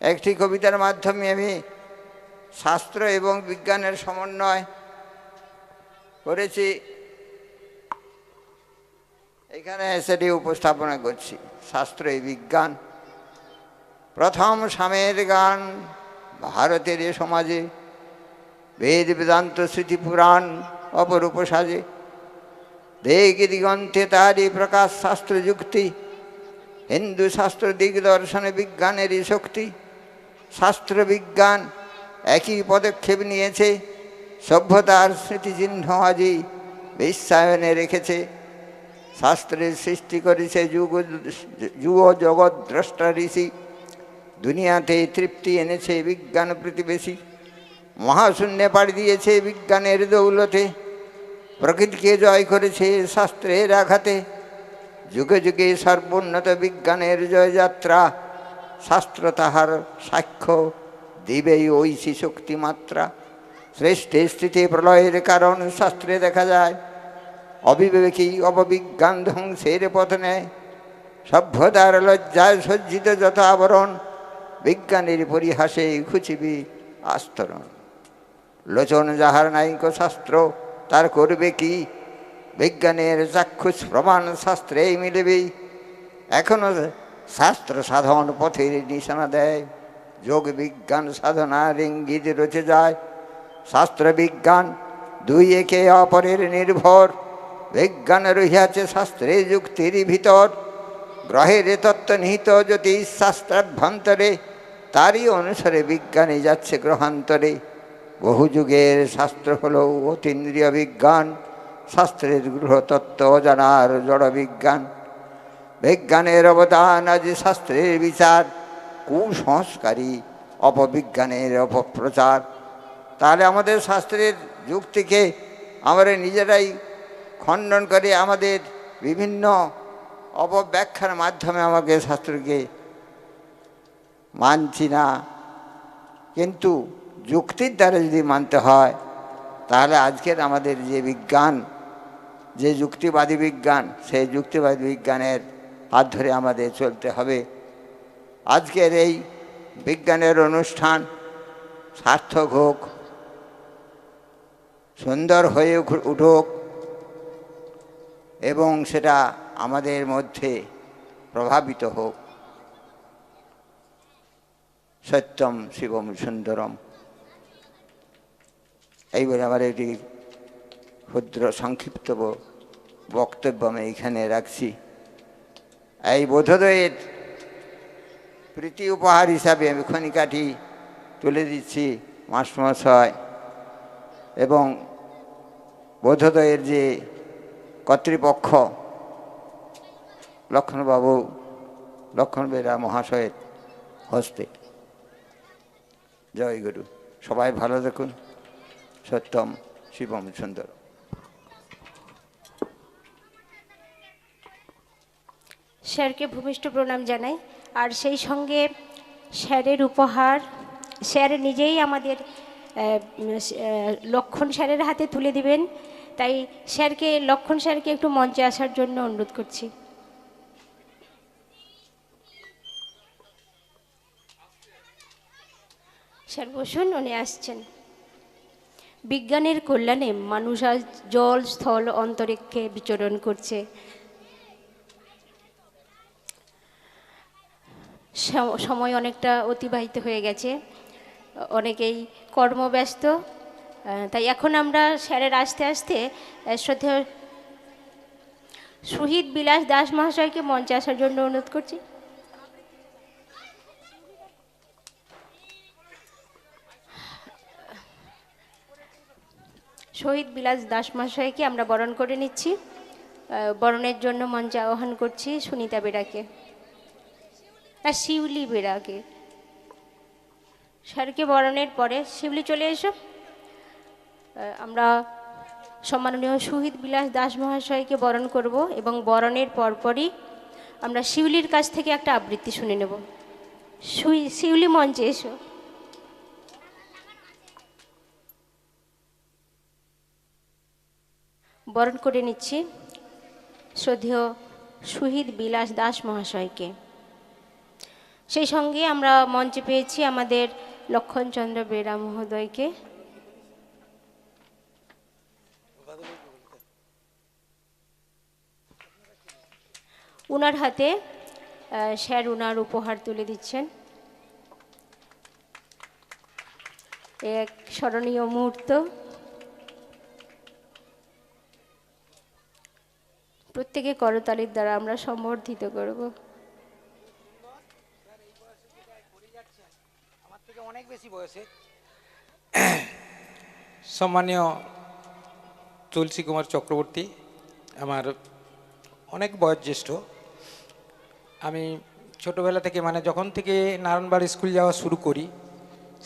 একটি কবিতার মাধ্যমে আমি শাস্ত্র এবং বিজ্ঞানের সমন্বয় করেছি, এখানে সেটি উপস্থাপনা করছি। শাস্ত্র এই বিজ্ঞান, প্রথম সামের গান ভারতের এ সমাজে, বেদ বেদান্ত স্মৃতি পুরাণ অপরূপ সাজে, দেগ দিগন্তে তারই প্রকাশ শাস্ত্র যুক্তি, হিন্দু শাস্ত্র দিগদর্শনে বিজ্ঞানেরই শক্তি। শাস্ত্র বিজ্ঞান একই পদক্ষেপ নিয়েছে, সভ্যতার স্মৃতিচিহ্ন আজই বিশ্বায়নে রেখেছে। শাস্ত্রের সৃষ্টি করেছে যুগ জগৎ দ্রষ্টা ঋষি, দুনিয়াতে তৃপ্তি এনেছে বিজ্ঞান প্রতিবেশী। মহাশূন্যে পাড়ি দিয়েছে বিজ্ঞানের দৌলতে, প্রকৃতিকে জয় করেছে শাস্ত্রের আঘাতে। যুগে যুগে সর্বোন্নত বিজ্ঞানের জয়যাত্রা, শাস্ত্র তাহার সাক্ষ্য দিবেই ঐশী শক্তিমাত্রা। শ্রেষ্ঠে স্থিতি প্রলয়ের কারণ শাস্ত্রে দেখা যায়, অবিবেকী অববিজ্ঞান ধ্বংসের পথ নেয়। সভ্যতার লজ্জায় সজ্জিত যত আবরণ, বিজ্ঞানের পরিহাসে খুঁচিবি আস্তরণ। লোচন যাহার নাইক শাস্ত্র, তার করবে কি? বিজ্ঞানের চাক্ষুষ প্রমাণ শাস্ত্রেই মিলবে। এখনো শাস্ত্র সাধন পথের নিশানা দেয়, যোগ বিজ্ঞান সাধনার ইঙ্গিত রচে যায়। শাস্ত্র বিজ্ঞান দুই একে অপরের নির্ভর, বিজ্ঞান রহিয়াছে শাস্ত্রে যুক্তির ভিতর। গ্রহের তত্ত্ব নিহিত জ্যোতিষ শাস্ত্রাভ্যন্তরে, তারই অনুসারে বিজ্ঞানী যাচ্ছে গ্রহান্তরে। বহু যুগের শাস্ত্র হল অতীন্দ্রিয় বিজ্ঞান, শাস্ত্রের গ্রহতত্ত্ব অজানার জড় বিজ্ঞান। বিজ্ঞানের অবদান আজ শাস্ত্রের বিচার, কুসংস্কারী অপবিজ্ঞানের অপপ্রচার। তাহলে আমাদের শাস্ত্রের যুক্তিকে আমরা নিজেরাই খণ্ডন করে আমাদের বিভিন্ন অপব্যাখ্যার মাধ্যমে আমাকে শাস্ত্রকে মানছি না। কিন্তু যুক্তির দ্বারা যদি মানতে হয়, তাহলে আজকের আমাদের যে বিজ্ঞান, যে যুক্তিবাদী বিজ্ঞান, সেই যুক্তিবাদী বিজ্ঞানের হাত ধরে আমাদের চলতে হবে। আজকের এই বিজ্ঞানের অনুষ্ঠান সার্থক হোক, সুন্দর হয়ে উঠুক এবং সেটা আমাদের মধ্যে প্রভাবিত হোক। সত্যম শিবম সুন্দরম, এই বলে আমার একটি ক্ষুদ্র সংক্ষিপ্ত বক্তব্য আমি এইখানে রাখছি। এই বোধোদয়ের প্রীতি উপহার হিসাবে আমি খনিকাঠি তুলে দিচ্ছি মাস্টারমশাই এবং বোধোদয়ের যে কর্তৃপক্ষ লক্ষণবাবু, লক্ষণ বেরা মহাশয়ের হস্তে। জয় গুরু। সবাই ভালো দেখুন। সত্যম শিবম সুন্দর। স্যারকে ভূমিষ্ঠ প্রণাম জানাই। আর সেই সঙ্গে স্যারের উপহার স্যার নিজেই আমাদের লক্ষণ স্যারের হাতে তুলে দিবেন। তাই স্যারকে, লক্ষণ স্যারকে একটু মঞ্চে আসার জন্য অনুরোধ করছি। স্যার বসুন, উনি আসছেন। বিজ্ঞানের কল্যাণে মানুষ আজ জল, স্থল, অন্তরিক্ষে বিচরণ করছে। সময় অনেকটা অতিবাহিত হয়ে গেছে, অনেকেই কর্মব্যস্ত। তাই এখন আমরা স্যারের আস্তে আস্তে শ্রদ্ধেয় শহীদ বিলাস দাস মহাশয়কে মঞ্চে আসার জন্য অনুরোধ করছি। শহীদ বিলাস দাস মহাশয়কে আমরা বরণ করে নিচ্ছি। বরণের জন্য মঞ্চে আহ্বান করছি সুনিতা বেরাকে আর শিউলি বেরাকে। স্যারকে বরণের পরে শিউলি চলে এসো। আমরা সম্মাননীয় শহীদ বিলাস দাস মহাশয়কে বরণ করব এবং বরণের পরপরই আমরা শিউলির কাছ থেকে একটা আবৃত্তি শুনে নেব। শিউলি মঞ্চে এসো। বরণ করে নিচ্ছি শ্রদ্ধেয় শহীদ বিলাস দাস মহাশয়কে। সেই সঙ্গে আমরা মঞ্চে পেয়েছি আমাদের লক্ষণচন্দ্র বেরা মহোদয়কে। উনার হাতে স্যার উনার উপহার তুলে দিচ্ছেন। এক স্মরণীয় মুহূর্ত। প্রত্যেকে করতালির দ্বারা আমরা সম্বর্ধিত করব। অনেক বেশি বয়সে সম্মানীয় তুলসী কুমার চক্রবর্তী আমার অনেক বয়োজ্যেষ্ঠ। আমি ছোটোবেলা থেকে, মানে যখন থেকে নারায়ণবাড়ি স্কুল যাওয়া শুরু করি,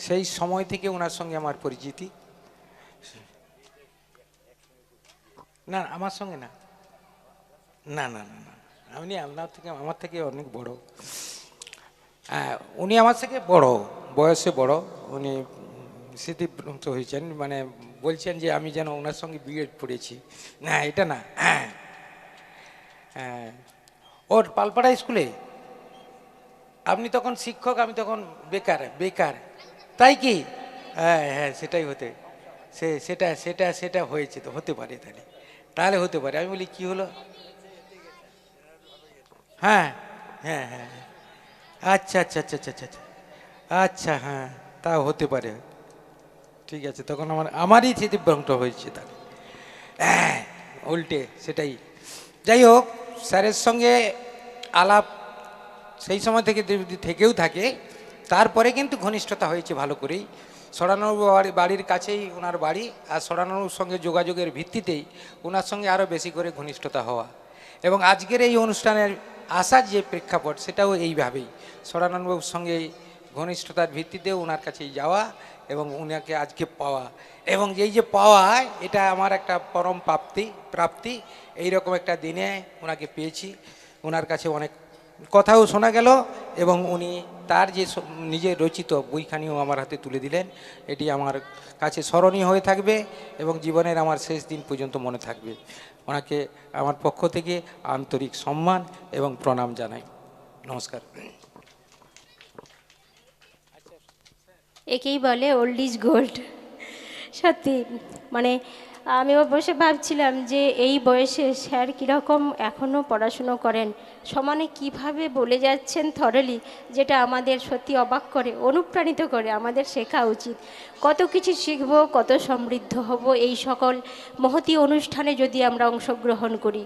সেই সময় থেকে ওনার সঙ্গে আমার পরিচিতি। না, আমার সঙ্গে না, না না না না, আপনি আমার থেকে অনেক বড়। উনি আমার থেকে বড়, বয়সে বড়। উনি স্মৃতিভ্রংশ হয়েছেন, মানে বলছেন যে আমি যেন ওনার সঙ্গে বিএড পড়েছি। না, এটা না। ওর পালপাড়া স্কুলে আপনি তখন শিক্ষক, আমি তখন বেকার। তাই কি? হ্যাঁ হ্যাঁ, সেটাই হতে। সেটা সেটা সেটা হয়েছে, তো হতে পারে তাহলে, তাহলে হতে পারে। আমি বলি কি হলো, হ্যাঁ হ্যাঁ হ্যাঁ হ্যাঁ। আচ্ছা আচ্ছা আচ্ছা আচ্ছা আচ্ছা আচ্ছা আচ্ছা, হ্যাঁ তা হতে পারে। ঠিক আছে, তখন আমারই স্মৃতিভ্রংশ হয়েছে তাহলে, হ্যাঁ উল্টে সেটাই। যাই হোক, স্যারের সঙ্গে আলাপ সেই সময় থেকে যদি থেকেও থাকে, তারপরে কিন্তু ঘনিষ্ঠতা হয়েছে ভালো করেই। সরানবাবু বাড়ির কাছেই ওনার বাড়ি, আর সরানবাবুর সঙ্গে যোগাযোগের ভিত্তিতেই ওনার সঙ্গে আরও বেশি করে ঘনিষ্ঠতা হওয়া, এবং আজকের এই অনুষ্ঠানের আসার যে প্রেক্ষাপট সেটাও এইভাবেই, সরানবাবুর সঙ্গে ঘনিষ্ঠতার ভিত্তিতে ওনার কাছেই যাওয়া এবং ওনাকে আজকে পাওয়া, এবং এই যে পাওয়া, এটা আমার একটা পরম প্রাপ্তি। এইরকম একটা দিনে ওনাকে পেয়েছি, ওনার কাছে অনেক কথাও শোনা গেল, এবং উনি তার যে নিজের রচিত বইখানিও আমার হাতে তুলে দিলেন। এটি আমার কাছে স্মরণীয় হয়ে থাকবে এবং জীবনের আমার শেষ দিন পর্যন্ত মনে থাকবে। ওনাকে আমার পক্ষ থেকে আন্তরিক সম্মান এবং প্রণাম জানাই। নমস্কার। একেই বলে ওল্ড ইজ গোল্ড। সত্যি, মানে আমিও বসে ভাবছিলাম যে এই বয়সে স্যার কীরকম এখনও পড়াশুনো করেন, সমানে কিভাবে বলে যাচ্ছেন থরলি, যেটা আমাদের সত্যি অবাক করে, অনুপ্রাণিত করে। আমাদের শেখা উচিত, কত কিছু শিখব, কত সমৃদ্ধ হব এই সকল মহতী অনুষ্ঠানে যদি আমরা অংশগ্রহণ করি।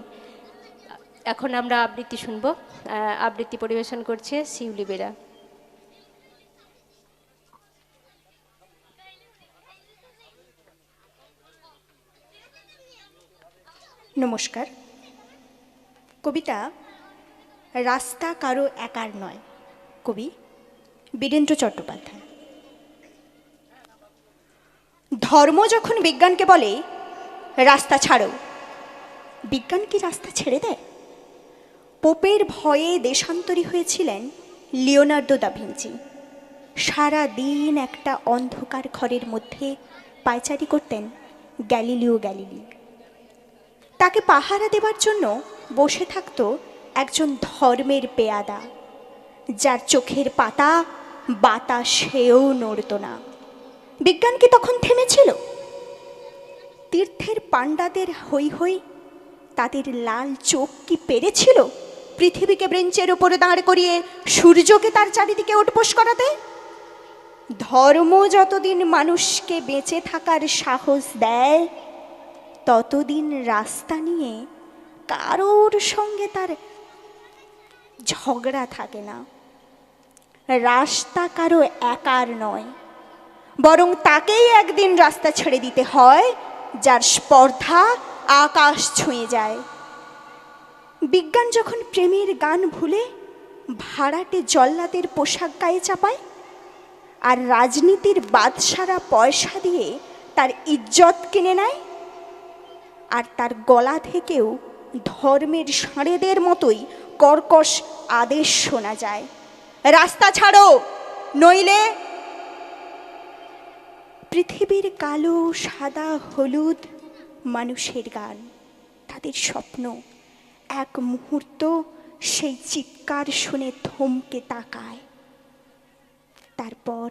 এখন আমরা আবৃত্তি শুনব। আবৃত্তি পরিবেশন করছে শিউলি বেরা। নমস্কার। কবিতা রাস্তা কারো একার নয়, কবি বীরেন্দ্র চট্টোপাধ্যায়। ধর্ম যখন বিজ্ঞানকে বলে রাস্তা ছাড়ো, বিজ্ঞান কি রাস্তা ছেড়ে দেয়? পোপের ভয়ে দেশান্তরী হয়েছিলেন লিওনার্দো দা ভিঞ্চি। সারা দিন একটা অন্ধকার ঘরের মধ্যে পায়চারি করতেন গ্যালিলিও গ্যালিলি। তাকে পাহারা দেবার জন্য বসে থাকত একজন ধর্মের পেয়াদা, যার চোখের পাতা বাতাসেও নড়ত না। বিজ্ঞান কি তখন থেমেছিল? তীর্থের পাণ্ডাদের হই হই, তাদের লাল চোখ কি পেরেছিল পৃথিবীকে ব্রেঞ্চের উপরে দাঁড় করিয়ে সূর্যকে তার চারিদিকে উঠবোস করাতে? ধর্ম যতদিন মানুষকে বেঁচে থাকার সাহস দেয়, ততদিন রাস্তা নিয়ে কারোর সঙ্গে তার ঝগড়া থাকে না। রাস্তা কারো একার নয়, বরং তাকেই একদিন রাস্তা ছেড়ে দিতে হয় যার স্পর্ধা আকাশ ছুঁয়ে যায়। বিজ্ঞান যখন প্রেমের গান ভুলে ভাড়াটে জল্লাদের পোশাক গায়ে চাপায়, আর রাজনীতির বাদশারা পয়সা দিয়ে তার ইজ্জত কিনে নেয়, আর তার গলা থেকেও ধর্মের ষাঁড়েদের মতোই কর্কশ আদেশ শোনা যায়, রাস্তা ছাড়ো, নইলে। পৃথিবীর কালো সাদা হলুদ মানুষের গান, তাদের স্বপ্ন, এক মুহূর্ত সেই চিৎকার শুনে থমকে তাকায়। তারপর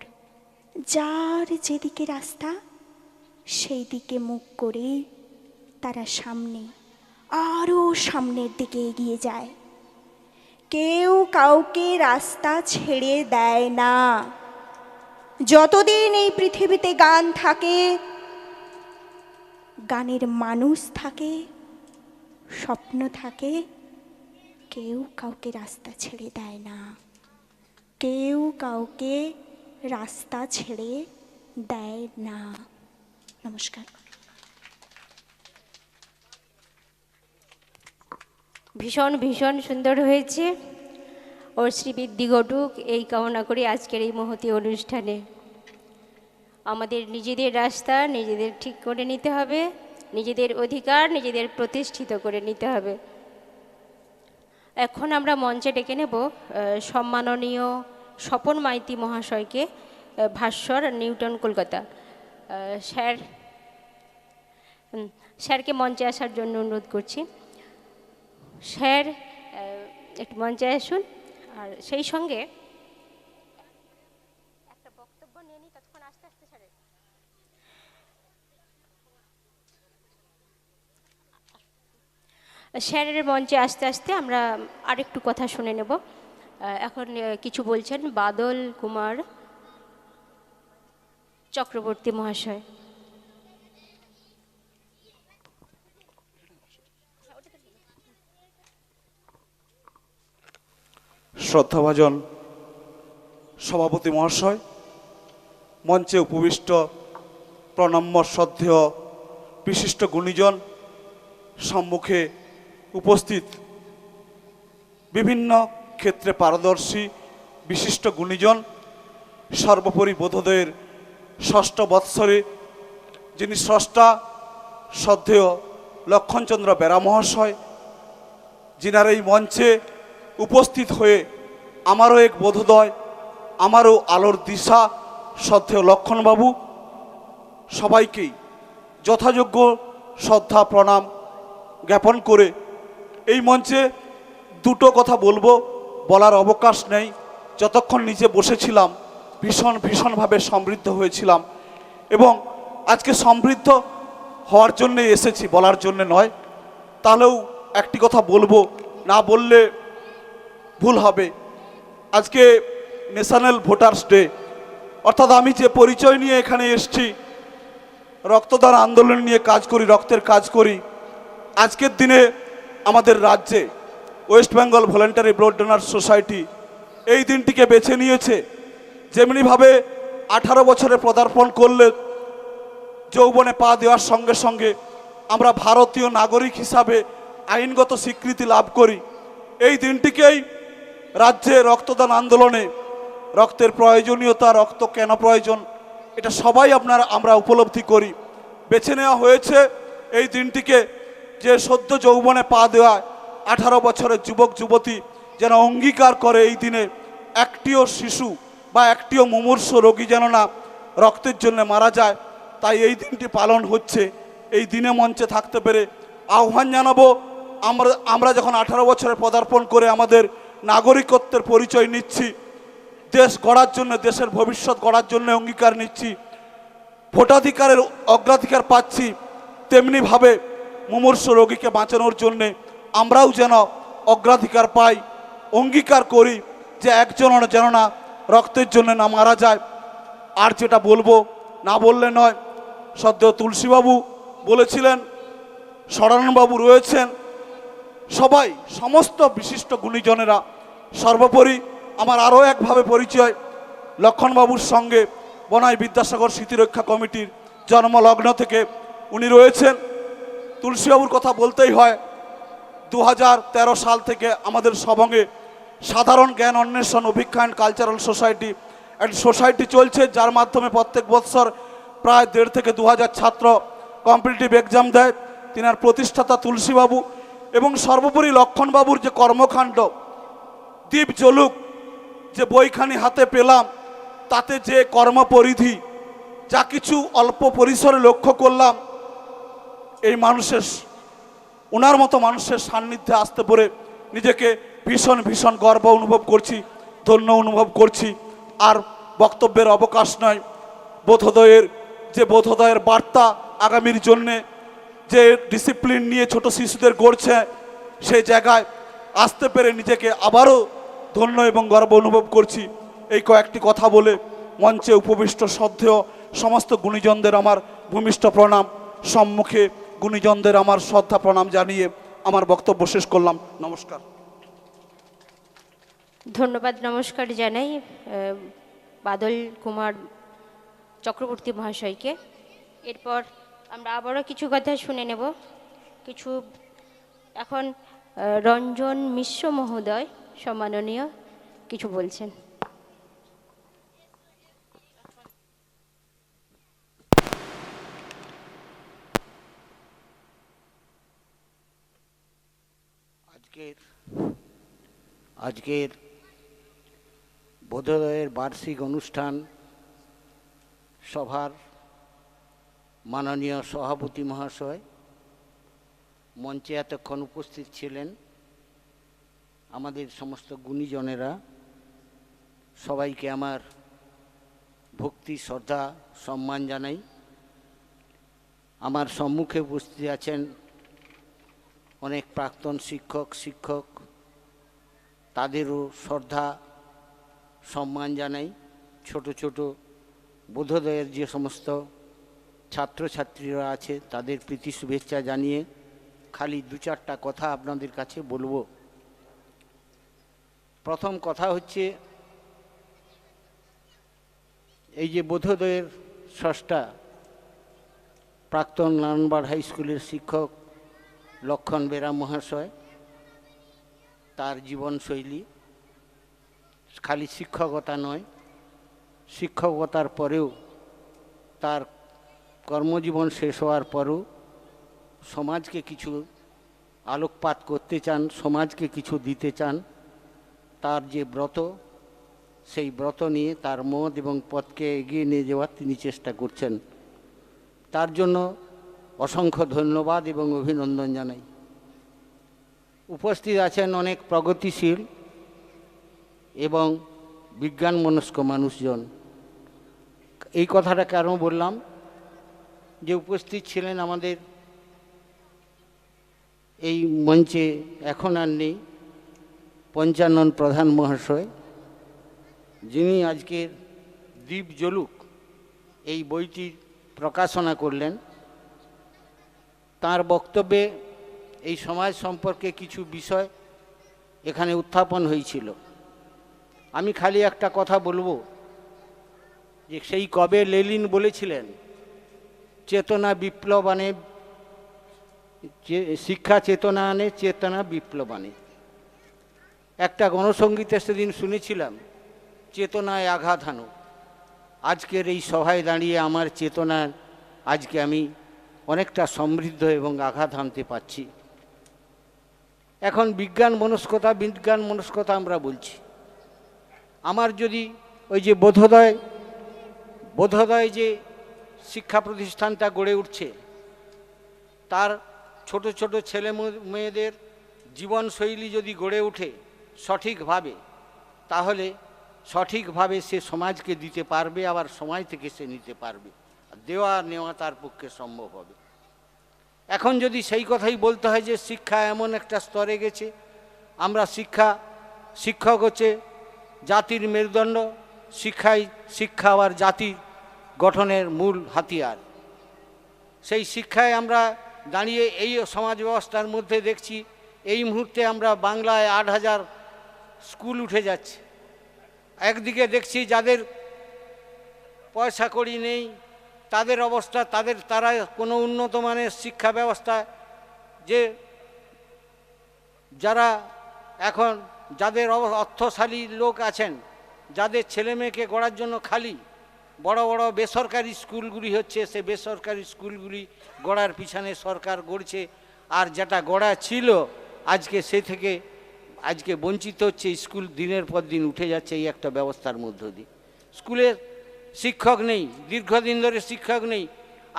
যার যেদিকে রাস্তা, সেই দিকে মুখ করে তারা সামনে, আরও সামনের দিকে এগিয়ে যায়। কেউ কাউকে রাস্তা ছেড়ে দেয় না। যতদিন এই পৃথিবীতে গান থাকে, গানের মানুষ থাকে, স্বপ্ন থাকে, কেউ কাউকে রাস্তা ছেড়ে দেয় না। কেউ কাউকে রাস্তা ছেড়ে দেয় না। নমস্কার। ভীষণ ভীষণ সুন্দর হয়েছে। ওর শ্রীবৃদ্ধি ঘটুক এই কামনা করি আজকের এই মহতী অনুষ্ঠানে। আমাদের নিজেদের রাস্তা নিজেদের ঠিক করে নিতে হবে, নিজেদের অধিকার নিজেদের প্রতিষ্ঠিত করে নিতে হবে। এখন আমরা মঞ্চে ডেকে নেব সম্মাননীয় স্বপন মাইতি মহাশয়কে, ভাস্বর, নিউটন, কলকাতা। স্যারকে মঞ্চে আসার জন্য অনুরোধ করছি। স্যার একটু মঞ্চে আসুন, আর সেই সঙ্গে একটা বক্তব্য নিয়ে নিই, ততক্ষণ আস্তে আস্তে স্যারের। স্যারের মঞ্চে আস্তে আস্তে আমরা আরেকটু কথা শুনে নেব। এখন কিছু বলছেন বাদল কুমার চক্রবর্তী মহাশয়। শ্রদ্ধাভাজন সভাপতি মহাশয়, মঞ্চে উপবিষ্ট প্রণম্য শ্রদ্ধেয় বিশিষ্ট গুণীজন, সম্মুখে উপস্থিত বিভিন্ন ক্ষেত্রে পারদর্শী বিশিষ্ট গুণীজন, সর্বোপরি বোধোদয়ের ষষ্ঠ বৎসরে যিনি স্রষ্টা শ্রদ্ধেয় লক্ষণচন্দ্র বেরা মহাশয়, যিনার এই মঞ্চে উপস্থিত হয়ে আমারও এক বোধোদয়, আমারও আলোর দিশা শ্রদ্ধেয় লক্ষণবাবু, সবাইকেই যথাযোগ্য শ্রদ্ধা প্রণাম জ্ঞাপন করে এই মঞ্চে দুটো কথা বলবো, বলার অবকাশ নেই। যতক্ষণ নিচে বসেছিলাম ভীষণভাবে সমৃদ্ধ হয়েছিলাম এবং আজকে সমৃদ্ধ হওয়ার জন্যে এসেছি, বলার জন্যে নয়। তাহলেও একটি কথা বলবো, না বললে ভুল হবে। আজকে ন্যাশনাল ভোটার্স ডে, অর্থাৎ আমি যে পরিচয় নিয়ে এখানে এসেছি, রক্তদান আন্দোলন নিয়ে কাজ করি, রক্তের কাজ করি। আজকের দিনে আমাদের রাজ্যে West Bengal voluntary blood donor society এই দিনটিকে বেছে নিয়েছে। যেমনিভাবে 18 বছরে পদার্পণ করলে যৌবনে পা দেওয়ার সঙ্গে সঙ্গে আমরা ভারতীয় নাগরিক হিসাবে আইনগত স্বীকৃতি লাভ করি, এই দিনটিকেই রাজ্যে রক্তদান আন্দোলনে রক্তের প্রয়োজনীয়তা, রক্ত কেন প্রয়োজন, এটা সবাই আমরা উপলব্ধি করি। বেছে নেওয়া হয়েছে এই দিনটিকে, যে সদ্য যৌবনে পা দেওয়া 18 বছরের যুবক যুবতী যেন অঙ্গীকার করে এই দিনে একটিও শিশু বা একটিও মুমূর্ষ রোগী যেন না রক্তের জন্য মারা যায়। তাই এই দিনটি পালন হচ্ছে। এই দিনে মঞ্চে থাকতে পেরে আহ্বান জানাবো, আমরা যখন 18 বছরে পদার্পণ করে আমাদের নাগরিকত্বের পরিচয় নিচ্ছি, দেশ গড়ার জন্য, দেশের ভবিষ্যৎ গড়ার জন্য অঙ্গীকার নিচ্ছি, ভোটাধিকারের অগ্রাধিকার পাচ্ছি, তেমনিভাবে মুমূর্ষ রোগীকে বাঁচানোর জন্যে আমরাও যেন অগ্রাধিকার পাই, অঙ্গীকার করি যে একজনও যেন না রক্তের জন্য না মারা যায়। আর যেটা বলবো, না বললে নয়, সদ্য তুলসীবাবু বলেছিলেন, সরানবাবু রয়েছেন, সবাই সমস্ত বিশিষ্ট গুণীজনেরা। সর্বোপরি আমার আরও একভাবে পরিচয় লক্ষণবাবুর সঙ্গে বনাই বিদ্যাসাগর স্মৃতিরক্ষা কমিটির জন্মলগ্ন থেকে উনি রয়েছেন। তুলসীবাবুর কথা বলতেই হয়, 2013 সাল থেকে আমাদের সবঙ্গে সাধারণ জ্ঞান অন্বেষণ অভিজ্ঞা অ্যান্ড কালচারাল সোসাইটি একটা সোসাইটি চলছে, যার মাধ্যমে প্রত্যেক বৎসর প্রায় 1,500 থেকে 2,000 ছাত্র কম্পিটিটিভ এক্সাম দেয়। তিনার প্রতিষ্ঠাতা তুলসীবাবু এবং সর্বোপরি লক্ষণবাবুর যে কর্মকাণ্ড, দ্বীপ জলুক যে বইখানি হাতে পেলাম, তাতে যে কর্মপরিধি, যা কিছু অল্প পরিসরে লক্ষ্য করলাম, এই মানুষের, ওনার মতো মানুষের সান্নিধ্যে আসতে পড়ে নিজেকে ভীষণ গর্ব অনুভব করছি, ধন্য অনুভব করছি। আর বক্তব্যের অবকাশ নয়, বোধোদয়ের বার্তা আগামীর জন্যে যে ডিসিপ্লিন নিয়ে ছোট শিশুদের গড়ছে, সেই জায়গায় আসতে পেরে নিজেকে আবারও ধন্য এবং গর্ব অনুভব করছি। এই কয়েকটি কথা বলে মঞ্চে উপবিষ্ট শ্রদ্ধেয় সমস্ত গুণীজনদের আমার ভূমিষ্ঠ প্রণাম, সম্মুখে গুণীজনদের আমার শ্রদ্ধা প্রণাম জানিয়ে আমার বক্তব্য শেষ করলাম। নমস্কার। ধন্যবাদ, নমস্কার জানাই বাদল কুমার চক্রবর্তী মহাশয়কে। এরপর আমরা আবারও কিছু কথা শুনে নেব। এখন রঞ্জন মিশ্র মহোদয় সম্মাননীয় কিছু বলছেন। আজকের বোধোদয়ের বার্ষিক অনুষ্ঠান সভার মাননীয় সভাপতি মহাশয়, মঞ্চে এতক্ষণ উপস্থিত ছিলেন আমাদের সমস্ত গুণীজনেরা, সবাইকে আমার ভক্তি শ্রদ্ধা সম্মান জানাই। আমার সম্মুখে উপস্থিত আছেন অনেক প্রাক্তন শিক্ষক তাদেরও শ্রদ্ধা সম্মান জানাই। ছোট ছোট বোধোদয়ের যে সমস্ত ছাত্রছাত্রীরা আছে তাদের প্রীতি শুভেচ্ছা জানিয়ে খালি দু চারটা কথা আপনাদের কাছে বলবো। প্রথম কথা হচ্ছে, এই যে বোধোদয়ের স্রষ্টা প্রাক্তন নারায়ণবাড় হাই স্কুলের শিক্ষক লক্ষণ বেরা মহাশয়, তার জীবনশৈলী খালি শিক্ষকতা নয়, শিক্ষকতার পরেও তার কর্মজীবন শেষ হওয়ার পরও সমাজকে কিছু আলোকপাত করতে চান, সমাজকে কিছু দিতে চান। তার যে ব্রত, সেই ব্রত নিয়ে তার মত এবং পথকে এগিয়ে নিয়ে যাওয়ার তিনি চেষ্টা করছেন। তার জন্য অসংখ্য ধন্যবাদ এবং অভিনন্দন জানাই। উপস্থিত আছেন অনেক প্রগতিশীল এবং বিজ্ঞান মনস্ক মানুষজন। এই কথাটা কেন বললাম, যে উপস্থিত ছিলেন আমাদের এই মঞ্চে, এখন আর নেই, পঞ্চানন প্রধান মহাশয়, যিনি আজকের দ্বীপ জ্বলুক এই বইটি প্রকাশনা করলেন। তার বক্তব্যে এই সমাজ সম্পর্কে কিছু বিষয় এখানে উত্থাপন হয়েছিল। আমি খালি একটা কথা বলবো, যে সেই কবে লেনিন বলেছিলেন, চেতনা বিপ্লব আনে, শিক্ষা চেতনা আনে, চেতনা বিপ্লব আনে। একটা গণসঙ্গীতে সেদিন শুনেছিলাম, চেতনায় আঘাত হানো। আজকের এই সভায় দাঁড়িয়ে আমার চেতনার আজকে আমি অনেকটা সমৃদ্ধ এবং আঘাত হানতে পারছি। এখন বিজ্ঞান মনস্কতা আমরা বলছি। আমার যদি ওই যে বোধোদয় যে শিক্ষা প্রতিষ্ঠানটা গড়ে উঠছে, তার ছোট ছোট ছেলে মেয়েদের জীবনশৈলী যদি গড়ে ওঠে সঠিকভাবে, তাহলে সঠিকভাবে সে সমাজকে দিতে পারবে, আবার সমাজ থেকে সে নিতে পারবে। দেওয়া নেওয়া তার পক্ষে সম্ভব হবে। এখন যদি সেই কথাই বলতে হয় যে শিক্ষা এমন একটা স্তরে গেছে, আমরা শিক্ষক হচ্ছে জাতির মেরুদণ্ড, শিক্ষা আবার জাতির গঠনের মূল হাতিয়ার। সেই শিক্ষায় আমরা দাঁড়িয়ে এই সমাজ ব্যবস্থার মধ্যে দেখছি এই মুহূর্তে আমরা বাংলায় 8,000 স্কুল উঠে যাচ্ছে। একদিকে দেখছি যাদের পয়সা কড়ি নেই, তাদের অবস্থা, তারা কোনো উন্নত মানের শিক্ষা ব্যবস্থা, যে যারা এখন যাদের অর্থশালী লোক আছেন, যাদের ছেলে মেয়েকে গড়ার জন্য খালি বড় বড় বেসরকারি স্কুলগুলি হচ্ছে, সে বেসরকারি স্কুলগুলি গড়ার পিছনে সরকার গড়ছে। আর যেটা গড়া ছিল আজকে সে থেকে আজকে বঞ্চিত হচ্ছে। স্কুল দিনের পর দিন উঠে যাচ্ছে এই একটা ব্যবস্থার মধ্য দিয়ে। স্কুলে শিক্ষক নেই, দীর্ঘদিন ধরে শিক্ষক নেই,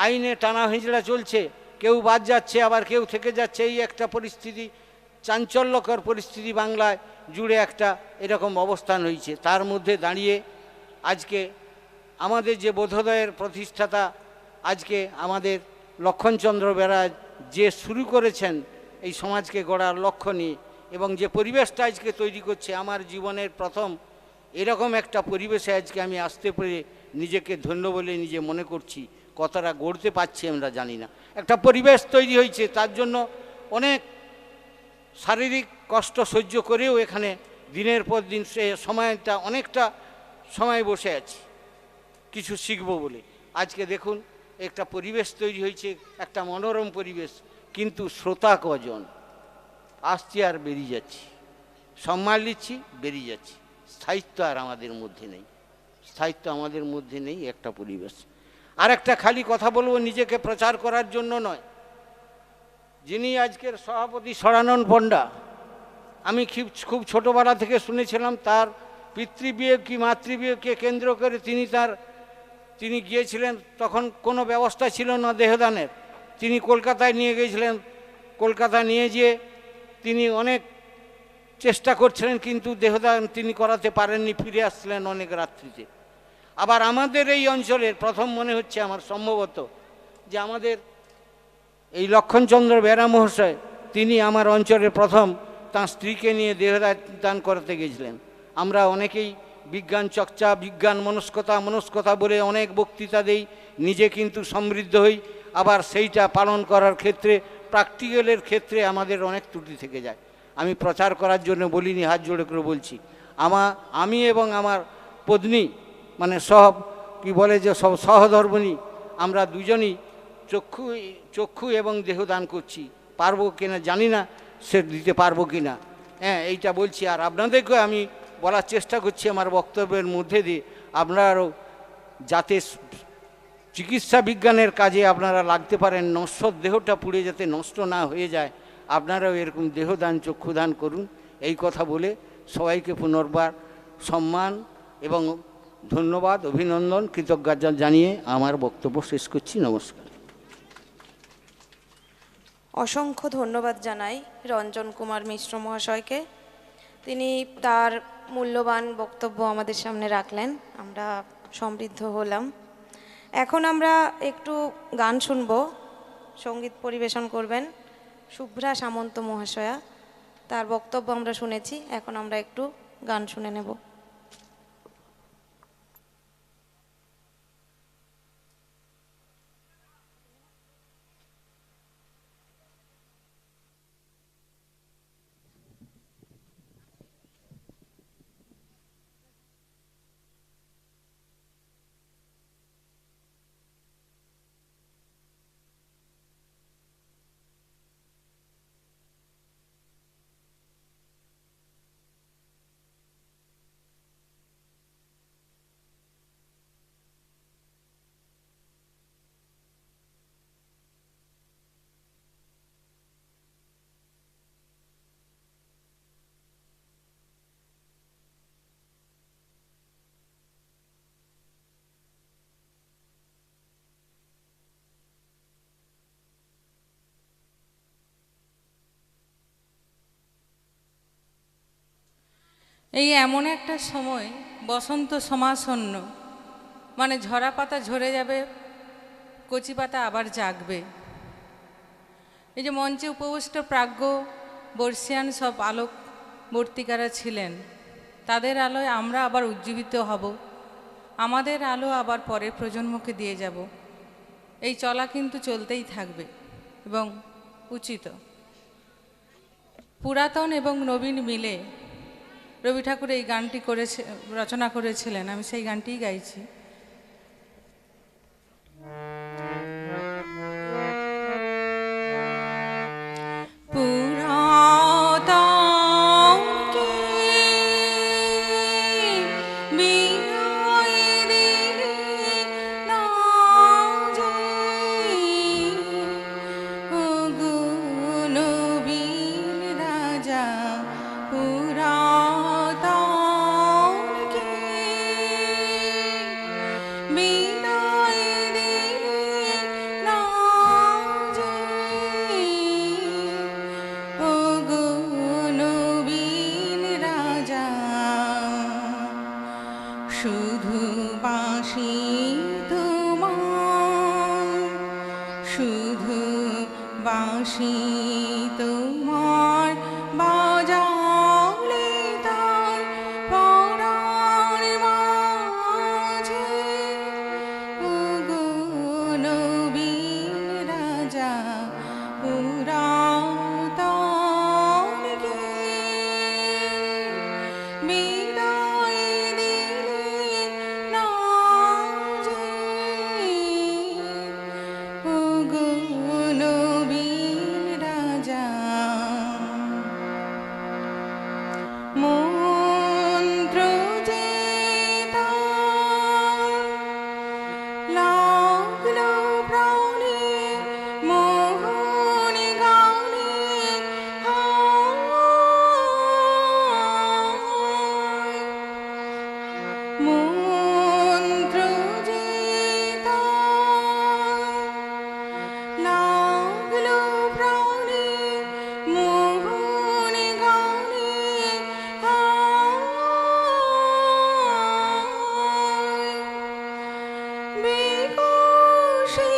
আইনে টানা হিঁচড়া চলছে, কেউ বাদ যাচ্ছে আবার কেউ থেকে যাচ্ছে। এই একটা পরিস্থিতি, চাঞ্চল্যকর পরিস্থিতি বাংলায় জুড়ে একটা এরকম অবস্থান হয়েছে। তার মধ্যে দাঁড়িয়ে আজকে আমাদের যে বোধোদয়ের প্রতিষ্ঠাতা, আজকে আমাদের লক্ষণচন্দ্র বেরা যে শুরু করেছেন এই সমাজকে গড়ার লক্ষ্য নিয়ে, এবং যে পরিবেশটা আজকে তৈরি করছে, আমার জীবনের প্রথম এরকম একটা পরিবেশে আজকে আমি আসতে পেরে নিজেকে ধন্য বলে নিজে মনে করছি। কতটা গড়তে পারছি আমরা জানি না। একটা পরিবেশ তৈরি হয়েছে, তার জন্য অনেক শারীরিক কষ্ট সহ্য করেও এখানে দিনের পর দিন সে সময়টা অনেকটা সময় বসে আছি কিছু শিখব বলে। আজকে দেখুন একটা পরিবেশ তৈরি হয়েছে, একটা মনোরম পরিবেশ, কিন্তু শ্রোতা কজন? আসছি আর বেরিয়ে যাচ্ছি, সম্মান নিচ্ছি, বেরিয়ে যাচ্ছি। স্থায়িত্ব আর আমাদের মধ্যে নেই, স্থায়িত্ব আমাদের মধ্যে নেই। একটা পরিবেশ। আর একটা খালি কথা বলবো, নিজেকে প্রচার করার জন্য নয়। যিনি আজকের সভাপতি সরানন পণ্ডা, আমি খুব ছোটোবেলা থেকে শুনেছিলাম তার পিতৃবিয়োগ কি মাতৃবিয়োগকে কেন্দ্র করে তিনি গিয়েছিলেন। তখন কোনো ব্যবস্থা ছিল না দেহদানের। তিনি কলকাতায় নিয়ে গিয়েছিলেন। কলকাতা নিয়ে গিয়ে তিনি অনেক চেষ্টা করছিলেন, কিন্তু দেহদান তিনি করাতে পারেননি, ফিরে আসছিলেন অনেক রাত্রিতে। আবার আমাদের এই অঞ্চলের প্রথম মনে হচ্ছে আমার সম্ভবত যে আমাদের এই লক্ষণচন্দ্র বেরা মহাশয়, তিনি আমার অঞ্চলের প্রথম তাঁর স্ত্রীকে নিয়ে দেহদান করতে গেছিলেন। আমরা অনেকেই বিজ্ঞান চর্চা, বিজ্ঞান মনস্কতা বলে অনেক বক্তৃতা দেই, নিজে কিন্তু সমৃদ্ধ হই, আবার সেইটা পালন করার ক্ষেত্রে প্র্যাকটিক্যালের ক্ষেত্রে আমাদের অনেক ত্রুটি থেকে যায়। আমি প্রচার করার জন্য বলিনি, হাত জোড়ে করে বলছি, আমি এবং আমার পত্নী মানে কি বলে যে সহধর্মিণী, আমরা দুজনই চক্ষু এবং দেহদান করছি। পারবো কিনা জানি না, সে দিতে পারবো কিনা, হ্যাঁ এইটা বলছি। আর আপনাদেরকে আমি বলার চেষ্টা করছি আমার বক্তব্যের মধ্যে দিয়ে, আপনারাও যাতে চিকিৎসা বিজ্ঞানের কাজে আপনারা লাগতে পারেন, নশ্বর দেহটা পুড়ে যাতে নষ্ট না হয়ে যায়, আপনারাও এরকম দেহদান চক্ষুদান করুন। এই কথা বলে সবাইকে পুনর্বার সম্মান এবং ধন্যবাদ, অভিনন্দন, কৃতজ্ঞতা জানিয়ে আমার বক্তব্য শেষ করছি। নমস্কার। অসংখ্য ধন্যবাদ জানাই রঞ্জন কুমার মিশ্র মহাশয়কে। তিনি তার মূল্যবান বক্তব্য আমাদের সামনে রাখলেন, আমরা সমৃদ্ধ হলাম। এখন আমরা একটু গান শুনব, সঙ্গীত পরিবেশন করবেন শুভ্রা সামন্ত মহাশয়া। তার বক্তব্য আমরা শুনেছি, এখন আমরা একটু গান শুনে নেব। এই এমন একটা সময়, বসন্ত সমাসন্ন, মানে ঝরা পাতা ঝরে যাবে, কচি পাতা আবার জাগবে। এই যে মঞ্চে উপবিষ্ট প্রাজ্ঞ বর্ষিয়ান সব আলোকবর্তিকারা ছিলেন, তাদের আলোয় আমরা আবার উজ্জীবিত হব, আমাদের আলো আবার পরের প্রজন্মকে দিয়ে যাব। এই চলা কিন্তু চলতেই থাকবে এবং উচিত। পুরাতন এবং নবীন মিলে রবি ঠাকুর এই গানটি রচনা করেছিলেন, আমি সেই গানটিই গাইছি। শুধু বাঁশি তোমার, শুধু বাঁশি তোমার বাজালে তার পরাণ মাঝে, ওগো নবীন রাজা পুরাতন কে বিদায় দিলে না যে, ওগো নবীন রাজা। মন্ত্র যে তার লাগলো প্রাণে, মোহন গানে মন্ত্র যে তার লাগলো প্রাণে, মোহন গানে বিকশিয়া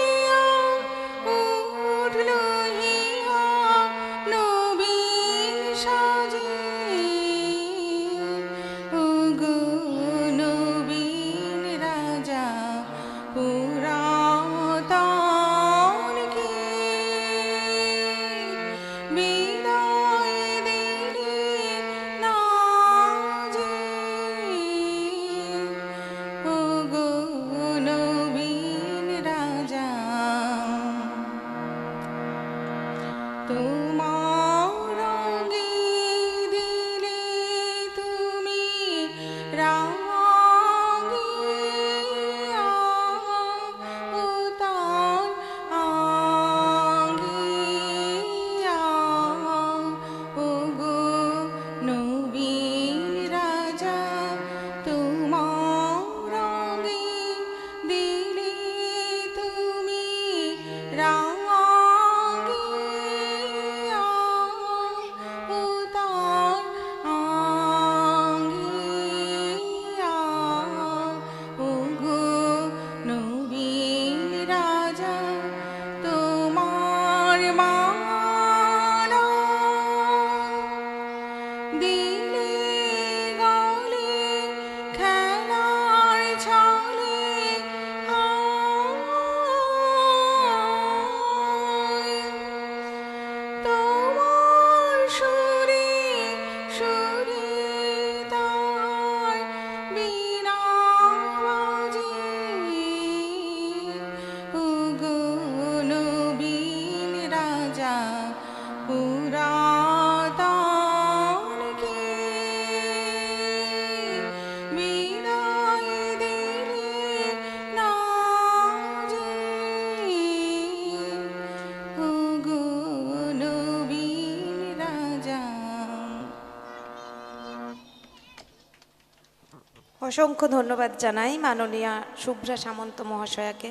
অসংখ্য ধন্যবাদ জানাই মাননীয়া শুভ্রা সামন্ত মহাশয়াকে।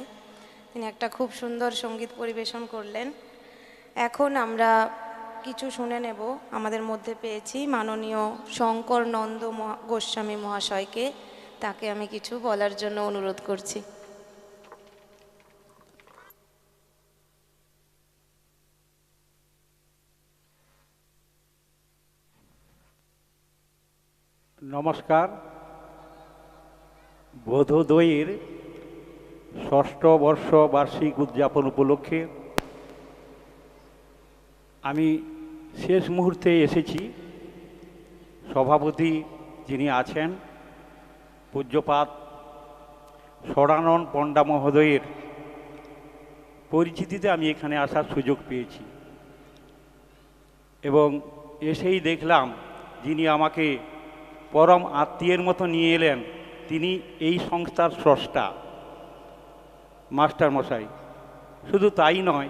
তিনি একটা খুব সুন্দর সঙ্গীত পরিবেশন করলেন। এখন আমরা কিছু শুনে নেব। আমাদের মধ্যে পেয়েছি মাননীয় শঙ্কর নন্দ গোস্বামী মহাশয়কে। তাকে আমি কিছু বলার জন্য অনুরোধ করছি। নমস্কার। বোধোদয়ের ষষ্ঠ বর্ষ বার্ষিক উদযাপন উপলক্ষে আমি শেষ মুহূর্তে এসেছি। সভাপতি যিনি আছেন পূজ্যপাত ষড়ানন পণ্ডা মহোদয়ের পরিচিতিতে আমি এখানে আসার সুযোগ পেয়েছি এবং এসেই দেখলাম যিনি আমাকে পরম আত্মীয়ের মতো নিয়ে এলেন তিনি এই সংস্থার স্রষ্টা মাস্টারমশাই। শুধু তাই নয়,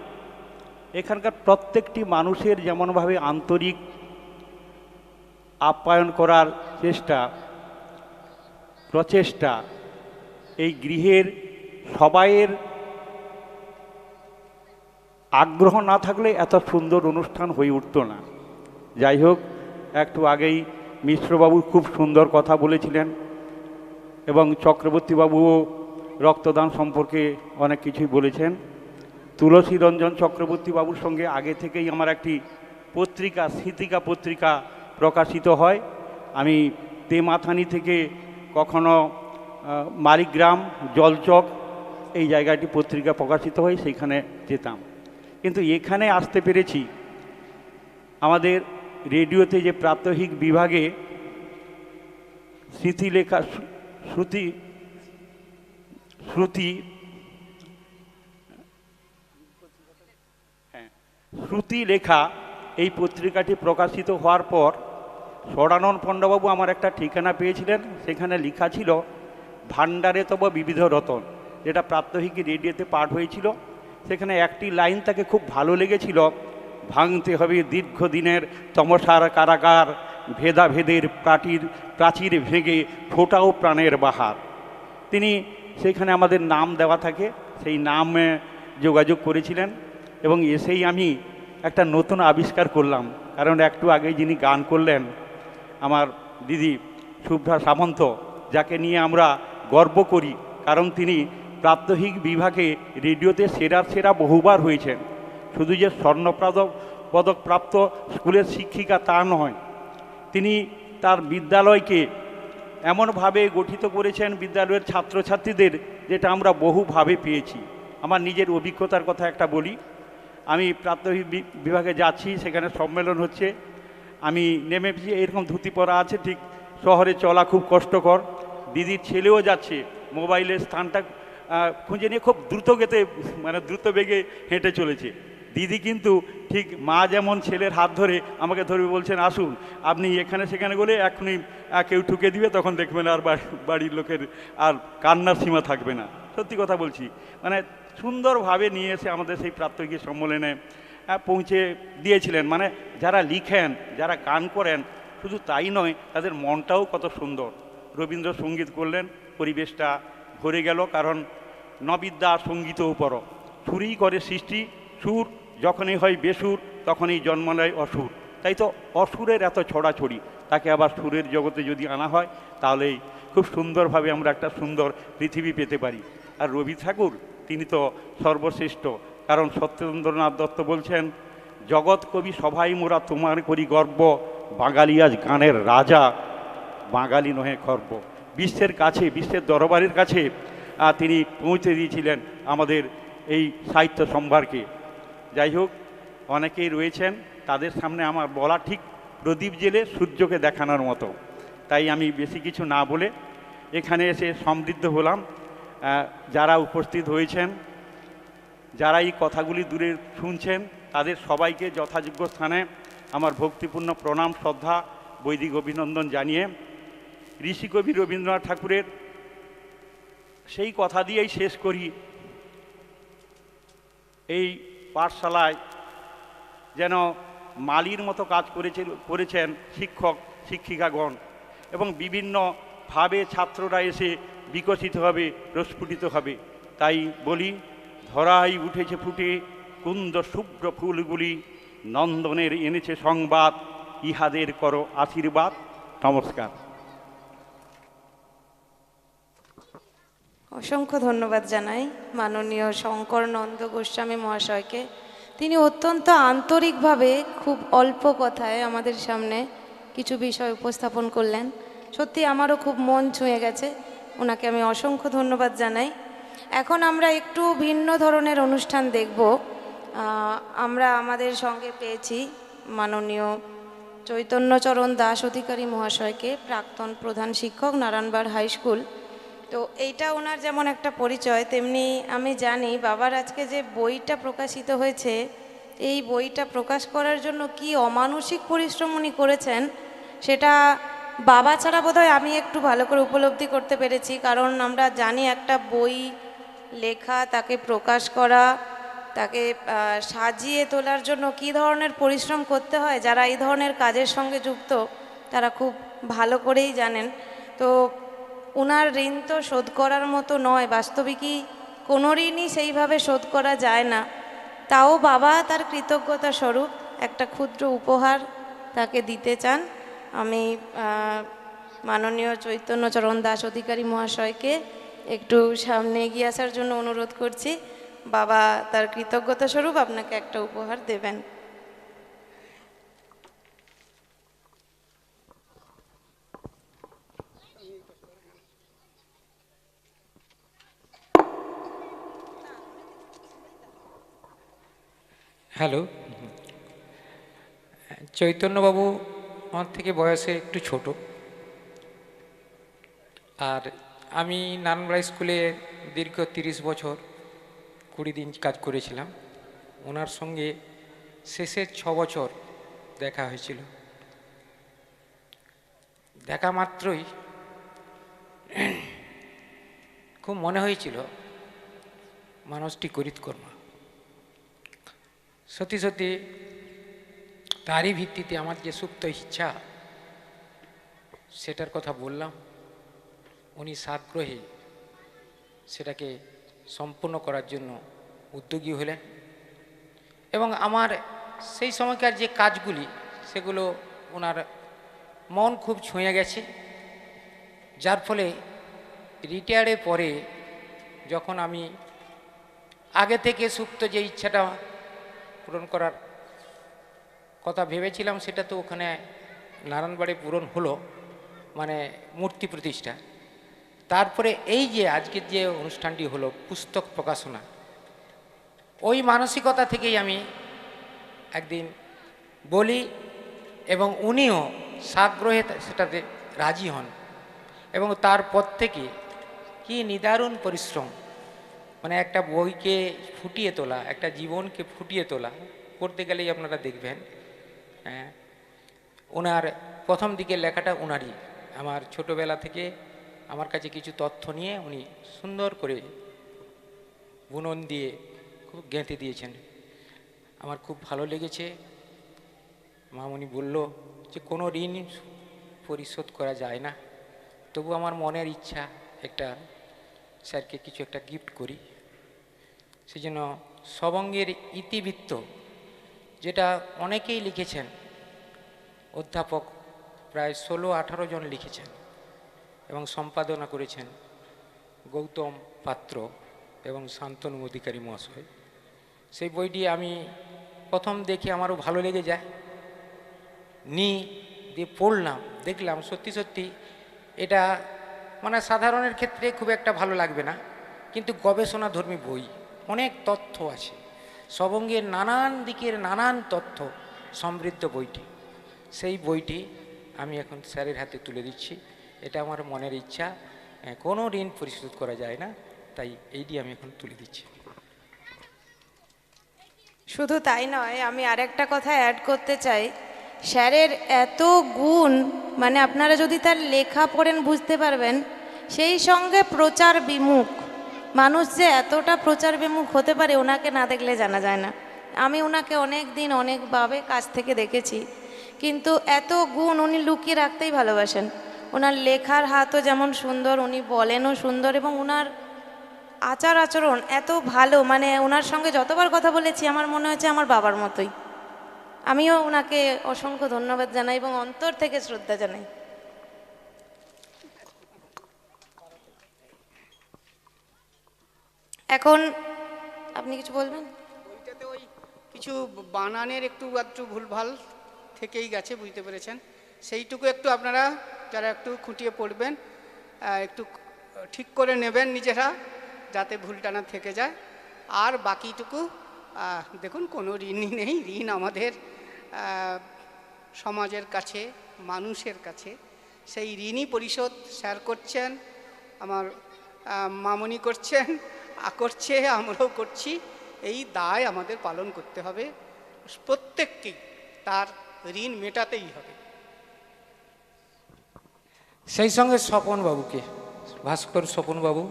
এখানকার প্রত্যেকটি মানুষের যেমনভাবে আন্তরিক আপ্যায়ন করার প্রচেষ্টা এই গৃহের সবাইয়ের আগ্রহ না থাকলে এত সুন্দর অনুষ্ঠান হয়ে উঠত না। যাই হোক, একটু আগেই মিশ্রবাবু খুব সুন্দর কথা বলেছিলেন এবং চক্রবর্তীবাবুও রক্তদান সম্পর্কে অনেক কিছুই বলেছেন। তুলসী রঞ্জন চক্রবর্তীবাবুর সঙ্গে আগে থেকেই আমার একটি পত্রিকা স্মৃতিকা পত্রিকা প্রকাশিত হয়। আমি তেমাথানি থেকে কখনো মালিগ্রাম জলচক এই জায়গাটি পত্রিকা প্রকাশিত হয়, সেইখানে যেতাম। কিন্তু এখানে আসতে পেরেছি আমাদের রেডিওতে যে প্রাত্যহিক বিভাগে স্মৃতিলেখা শ্রুতি লেখা এই পত্রিকাটি প্রকাশিত হওয়ার পর ষড়ানন পণ্ডবাবু আমার একটা ঠিকানা পেয়েছিলেন। সেখানে লেখা ছিল ভাণ্ডারে তব বিবিধ রতন, যেটা প্রাত্যহিক রেডিওতে পাঠ হয়েছিল। সেখানে একটি লাইন তাকে খুব ভালো লেগেছিল, ভাঙতে হবে দীর্ঘদিনের তমসার কারাগার, ভেদাভেদের প্রাচীর ভেঙে ফোটাও প্রাণের বাহার। তিনি সেখানে আমাদের নাম দেওয়া থাকে, সেই নামে যোগাযোগ করেছিলেন এবং এসেই আমি একটা নতুন আবিষ্কার করলাম। কারণ একটু আগে যিনি গান করলেন আমার দিদি শুভ্রা সামন্ত, যাকে নিয়ে আমরা গর্ব করি, কারণ তিনি প্রাত্যহিক বিভাগে রেডিওতে সেরা বহুবার হয়েছেন। শুধু যে পদক প্রাপ্ত স্কুলের শিক্ষিকা তা নয়, তিনি তার বিদ্যালয়কে এমনভাবে গঠিত করেছেন বিদ্যালয়ের ছাত্রছাত্রীদের, যেটা আমরা বহুভাবে পেয়েছি। আমার নিজের অভিজ্ঞতার কথা একটা বলি। আমি প্রাত্যহিক বিভাগে যাচ্ছি, সেখানে সম্মেলন হচ্ছে, আমি নেমেছি, এরকম ধুতি পরা আছে, ঠিক শহরে চলা খুব কষ্টকর। দিদির ছেলেও যাচ্ছে, মোবাইলের স্থানটা খুঁজে নিয়ে খুব দ্রুত বেগে হেঁটে চলেছে। দিদি কিন্তু ঠিক মা যেমন ছেলের হাত ধরে আমাকে ধরে বলছেন, আসুন, আপনি এখানে সেখানে বলে এখনই কেউ ঠুকে দিবে, তখন দেখবেন আর বাড়ির লোকের আর কান্নার সীমা থাকবে না। সত্যি কথা বলছি, সুন্দরভাবে নিয়ে এসে আমাদের সেই প্রাত্যহিক সম্মেলনে পৌঁছে দিয়েছিলেন। যারা লিখেন, যারা গান করেন, শুধু তাই নয়, তাদের মনটাও কত সুন্দর। রবীন্দ্রসঙ্গীত করলেন, পরিবেশটা ভরে গেল। কারণ নবিদ্যা সঙ্গীত উপর সুরই করে সৃষ্টি, সুর যখনই হয় বেসুর তখনই জন্ম নেয় অসুর। তাই তো অসুরের এত ছড়াছড়ি, তাকে আবার সুরের জগতে যদি আনা হয় তাহলেই খুব সুন্দরভাবে আমরা একটা সুন্দর পৃথিবী পেতে পারি। আর রবি ঠাকুর তিনি তো সর্বশ্রেষ্ঠ, কারণ সত্যেন্দ্রনাথ দত্ত বলছেন, জগৎ কবি সভাই মোরা তোমার করি গর্ব, বাঙালি আজ গানের রাজা, বাঙালি নহে খর্ব। বিশ্বের কাছে, বিশ্বের দরবারের কাছে তিনি পৌঁছে দিয়েছিলেন আমাদের এই সাহিত্য সম্ভারকে। যাই হোক, অনেকেই রয়েছেন, তাদের সামনে আমার বলা ঠিক প্রদীপ জেলে সূর্যকে দেখানোর মতো। তাই আমি বেশি কিছু না বলে এখানে এসে সমৃদ্ধ হলাম। যারা উপস্থিত হয়েছেন, যারা এই কথাগুলি দূরে শুনছেন, তাদের সবাইকে যথাযোগ্য স্থানে আমার ভক্তিপূর্ণ প্রণাম, শ্রদ্ধা, বৈদিক অভিনন্দন জানিয়ে ঋষিকবি রবীন্দ্রনাথ ঠাকুরের সেই কথা দিয়েই শেষ করি। এই পাঠশালায় যেন মালির মতো কাজ করেছেন শিক্ষক শিক্ষিকাগণ এবং বিভিন্ন ভাবে ছাত্ররা এসে বিকশিত হবে, প্রস্ফুটিত হবে। তাই বলি, ধরাই উঠেছে ফুটে কুন্দ শুভ্র ফুলগুলি, নন্দনের এনেছে সংবাদ, ইহাদের করো আশীর্বাদ। নমস্কার। অসংখ্য ধন্যবাদ জানাই মাননীয় শঙ্কর নন্দ গোস্বামী মহাশয়কে। তিনি অত্যন্ত আন্তরিকভাবে খুব অল্প কথায় আমাদের সামনে কিছু বিষয় উপস্থাপন করলেন। সত্যি আমারও খুব মন ছুঁয়ে গেছে, ওনাকে আমি অসংখ্য ধন্যবাদ জানাই। এখন আমরা একটু ভিন্ন ধরনের অনুষ্ঠান দেখব। আমরা আমাদের সঙ্গে পেয়েছি মাননীয় চৈতন্যচরণ দাস অধিকারী মহাশয়কে, প্রাক্তন প্রধান শিক্ষক, নারায়ণবাড় হাই স্কুল। তো এইটা ওনার যেমন একটা পরিচয়, তেমনি আমি জানি বাবার আজকে যে বইটা প্রকাশিত হয়েছে, এই বইটা প্রকাশ করার জন্য কি অমানসিক পরিশ্রম উনি করেছেন সেটা বাবা ছাড়া বোধহয় আমি একটু ভালো করে উপলব্ধি করতে পেরেছি। কারণ আমরা জানি একটা বই লেখা, তাকে প্রকাশ করা, তাকে সাজিয়ে তোলার জন্য কী ধরনের পরিশ্রম করতে হয়, যারা এই ধরনের কাজের সঙ্গে যুক্ত তারা খুব ভালো করেই জানেন। তো ওনার ঋণ তো শোধ করার মতো নয়, বাস্তবিকই কোনো ঋণই সেইভাবে শোধ করা যায় না। তাও বাবা তার কৃতজ্ঞতা স্বরূপ একটা ক্ষুদ্র উপহার তাকে দিতে চান। আমি মাননীয় চৈতন্যচরণ দাস অধিকারী মহাশয়কে একটু সামনে এগিয়ে আসার জন্য অনুরোধ করছি। বাবা তার কৃতজ্ঞতা স্বরূপ আপনাকে একটা উপহার দেবেন। হ্যালো, চৈতন্যবাবু আমার থেকে বয়সে একটু ছোট, আর আমি নারায়ণবাড়ি স্কুলে দীর্ঘ 30 বছর 20 দিন কাজ করেছিলাম। ওনার সঙ্গে শেষের 6 বছর দেখা হয়েছিল। দেখা মাত্রই খুব মনে হয়েছিল মানুষটি করিতকর্মা। সত্যি সত্যি তারই ভিত্তিতে আমার যে সুপ্ত ইচ্ছা সেটার কথা বললাম, উনি সাগ্রহে সেটাকে সম্পূর্ণ করার জন্য উদ্যোগী হলেন। এবং আমার সেই সময়কার যে কাজগুলি সেগুলো ওনার মন খুব ছুঁয়ে গেছে, যার ফলে রিটায়ার্ডের পরে যখন আমি আগে থেকে সুপ্ত যে ইচ্ছাটা পূরণ করার কথা ভেবেছিলাম, সেটা তো ওখানে নারায়ণবাড়ি পূরণ হলো, মানে মূর্তি প্রতিষ্ঠা। তারপরে এই যে আজকের যে অনুষ্ঠানটি হলো পুস্তক প্রকাশনা, ওই মানসিকতা থেকেই আমি একদিন বলি এবং উনিও সাগ্রহে সেটাতে রাজি হন। এবং তারপর থেকে কি নিদারুণ পরিশ্রম, মানে একটা বইকে ফুটিয়ে তোলা, একটা জীবনকে ফুটিয়ে তোলা, করতে গেলেই আপনারা দেখবেন ওনার প্রথম দিকের লেখাটা ওনারই। আমার ছোটোবেলা থেকে আমার কাছে কিছু তথ্য নিয়ে উনি সুন্দর করে বুনন দিয়ে খুব গেঁথে দিয়েছেন। আমার খুব ভালো লেগেছে। মামুনি বলল যে কোনো ঋণ পরিশোধ করা যায় না, তবু আমার মনের ইচ্ছা একটা স্যারকে কিছু একটা গিফট করি। সেজন্য সবঙ্গের ইতিবৃত্ত, যেটা অনেকেই লিখেছেন, অধ্যাপক প্রায় 16-18 জন লিখেছেন এবং সম্পাদনা করেছেন গৌতম পাত্র এবং শান্তনু অধিকারী মহাশয়। সেই বইটি আমি প্রথম দেখে আমারও ভালো লেগে যায়, দিয়ে পড়লাম, দেখলাম সত্যি সত্যি এটা মানে সাধারণের ক্ষেত্রে খুব একটা ভালো লাগবে না, কিন্তু গবেষণাধর্মী বই, অনেক তথ্য আছে, সবঙ্গের নানান দিকের নানান তথ্য সমৃদ্ধ বইটি। সেই বইটি আমি এখন স্যারের হাতে তুলে দিচ্ছি। এটা আমার মনের ইচ্ছা, কোনো ঋণ পরিশোধ করা যায় না, তাই এইটি আমি এখন তুলে দিচ্ছি। শুধু তাই নয়, আমি আরেকটা কথা অ্যাড করতে চাই। স্যারের এত গুণ, মানে আপনারা যদি তার লেখা পড়েন বুঝতে পারবেন। সেই সঙ্গে প্রচার বিমুখ, মানুষ যে এতটা প্রচার বিমুখ হতে পারে ওনাকে না দেখলে জানা যায় না। আমি ওনাকে অনেক দিন অনেকভাবে কাছ থেকে দেখেছি, কিন্তু এত গুণ উনি লুকিয়ে রাখতেই ভালোবাসেন। ওনার লেখার হাতও যেমন সুন্দর, উনি বলেনও সুন্দর, এবং ওনার আচার আচরণ এত ভালো, মানে ওনার সঙ্গে যতবার কথা বলেছি আমার মনে হচ্ছে আমার বাবার মতোই। আমিও ওনাকে অসংখ্য ধন্যবাদ জানাই এবং অন্তর থেকে শ্রদ্ধা জানাই। এখন আপনি কিছু বলবেন? ওইটাতে ওই কিছু বানানের একটু ভুলভাল থেকেই গেছে, বুঝতে পেরেছেন? সেইটুকু একটু আপনারা যারা একটু খুঁটিয়ে পড়বেন একটু ঠিক করে নেবেন নিজেরা, যাতে ভুলটা না থেকে যায়। আর বাকিটুকু দেখুন, কোনো ঋণই নেই। ঋণ আমাদের সমাজের কাছে, মানুষের কাছে। সেই ঋণই পরিশোধ স্যার করছেন, আমার মামনি করছেন, করছে, আমরাও করছি। এই দায় আমাদের পালন করতে হবে, প্রত্যেককেই তার ঋণ মেটাতেই হবে। সেই সঙ্গে স্বপনবাবুকে, ভাস্কর স্বপনবাবু,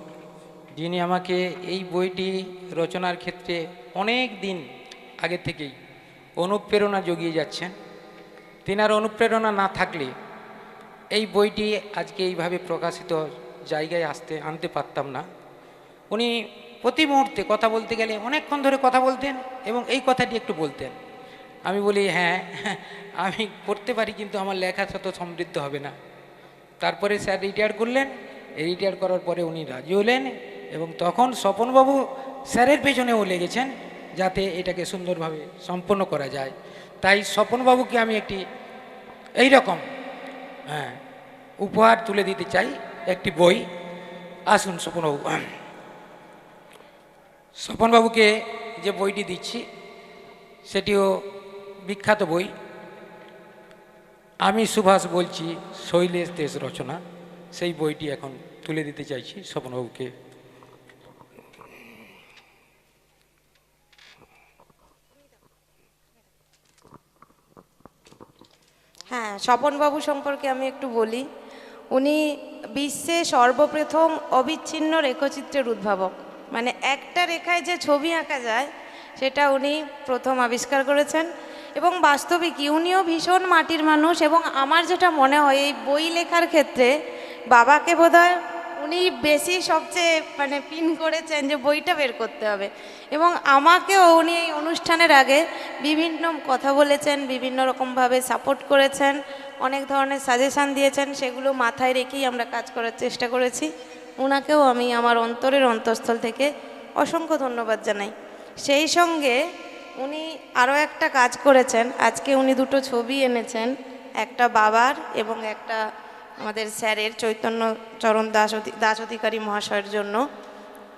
যিনি আমাকে এই বইটি রচনার ক্ষেত্রে অনেক দিন আগে থেকেই অনুপ্রেরণা জুগিয়ে যাচ্ছেন। তেনার অনুপ্রেরণা না থাকলে এই বইটি আজকে এইভাবে প্রকাশিত জায়গায় আনতে পারতাম না। উনি প্রতি মুহূর্তে কথা বলতে গেলে অনেকক্ষণ ধরে কথা বলতেন এবং এই কথাটি একটু বলতেন। আমি বলি হ্যাঁ আমি করতে পারি, কিন্তু আমার লেখা তত সমৃদ্ধ হবে না। তারপরে স্যার রিটায়ার করলেন, রিটায়ার করার পরে উনি রাজি হলেন এবং তখন স্বপনবাবু স্যারের পেছনেও লেগেছেন যাতে এটাকে সুন্দরভাবে সম্পন্ন করা যায়। তাই স্বপনবাবুকে আমি একটি এই রকম উপহার তুলে দিতে চাই, একটি বই। আসুন স্বপনবাবু। স্বপনবাবুকে যে বইটি দিচ্ছি সেটিও বিখ্যাত বই, আমি সুভাষ বলছি, শৈলেশ দেশ রচনা। সেই বইটি এখন তুলে দিতে চাইছি স্বপনবাবুকে। হ্যাঁ, স্বপনবাবু সম্পর্কে আমি একটু বলি। উনি বিশ্বে সর্বপ্রথম অবিচ্ছিন্ন রেখাচিত্রের উদ্ভাবক, মানে একটা রেখায় যে ছবি আঁকা যায় সেটা উনি প্রথম আবিষ্কার করেছেন। এবং বাস্তবিকই উনিও ভীষণ মাটির মানুষ, এবং আমার যেটা মনে হয় এই বই লেখার ক্ষেত্রে বাবাকে বোধহয় উনি বেশি সবচেয়ে মানে পিন করেছেন যে বইটা বের করতে হবে। এবং আমাকেও উনি এই অনুষ্ঠানের আগে বিভিন্ন কথা বলেছেন, বিভিন্ন রকমভাবে সাপোর্ট করেছেন, অনেক ধরনের সাজেশান দিয়েছেন, সেগুলো মাথায় রেখেই আমরা কাজ করার চেষ্টা করেছি। ওনাকেও আমি আমার অন্তরের অন্তঃস্থল থেকে অসংখ্য ধন্যবাদ জানাই। সেই সঙ্গে উনি আরও একটা কাজ করেছেন, আজকে উনি দুটো ছবি এনেছেন, একটা বাবার এবং একটা আমাদের স্যারের চৈতন্য চরণ দাস অধিকারী মহাশয়ের জন্য।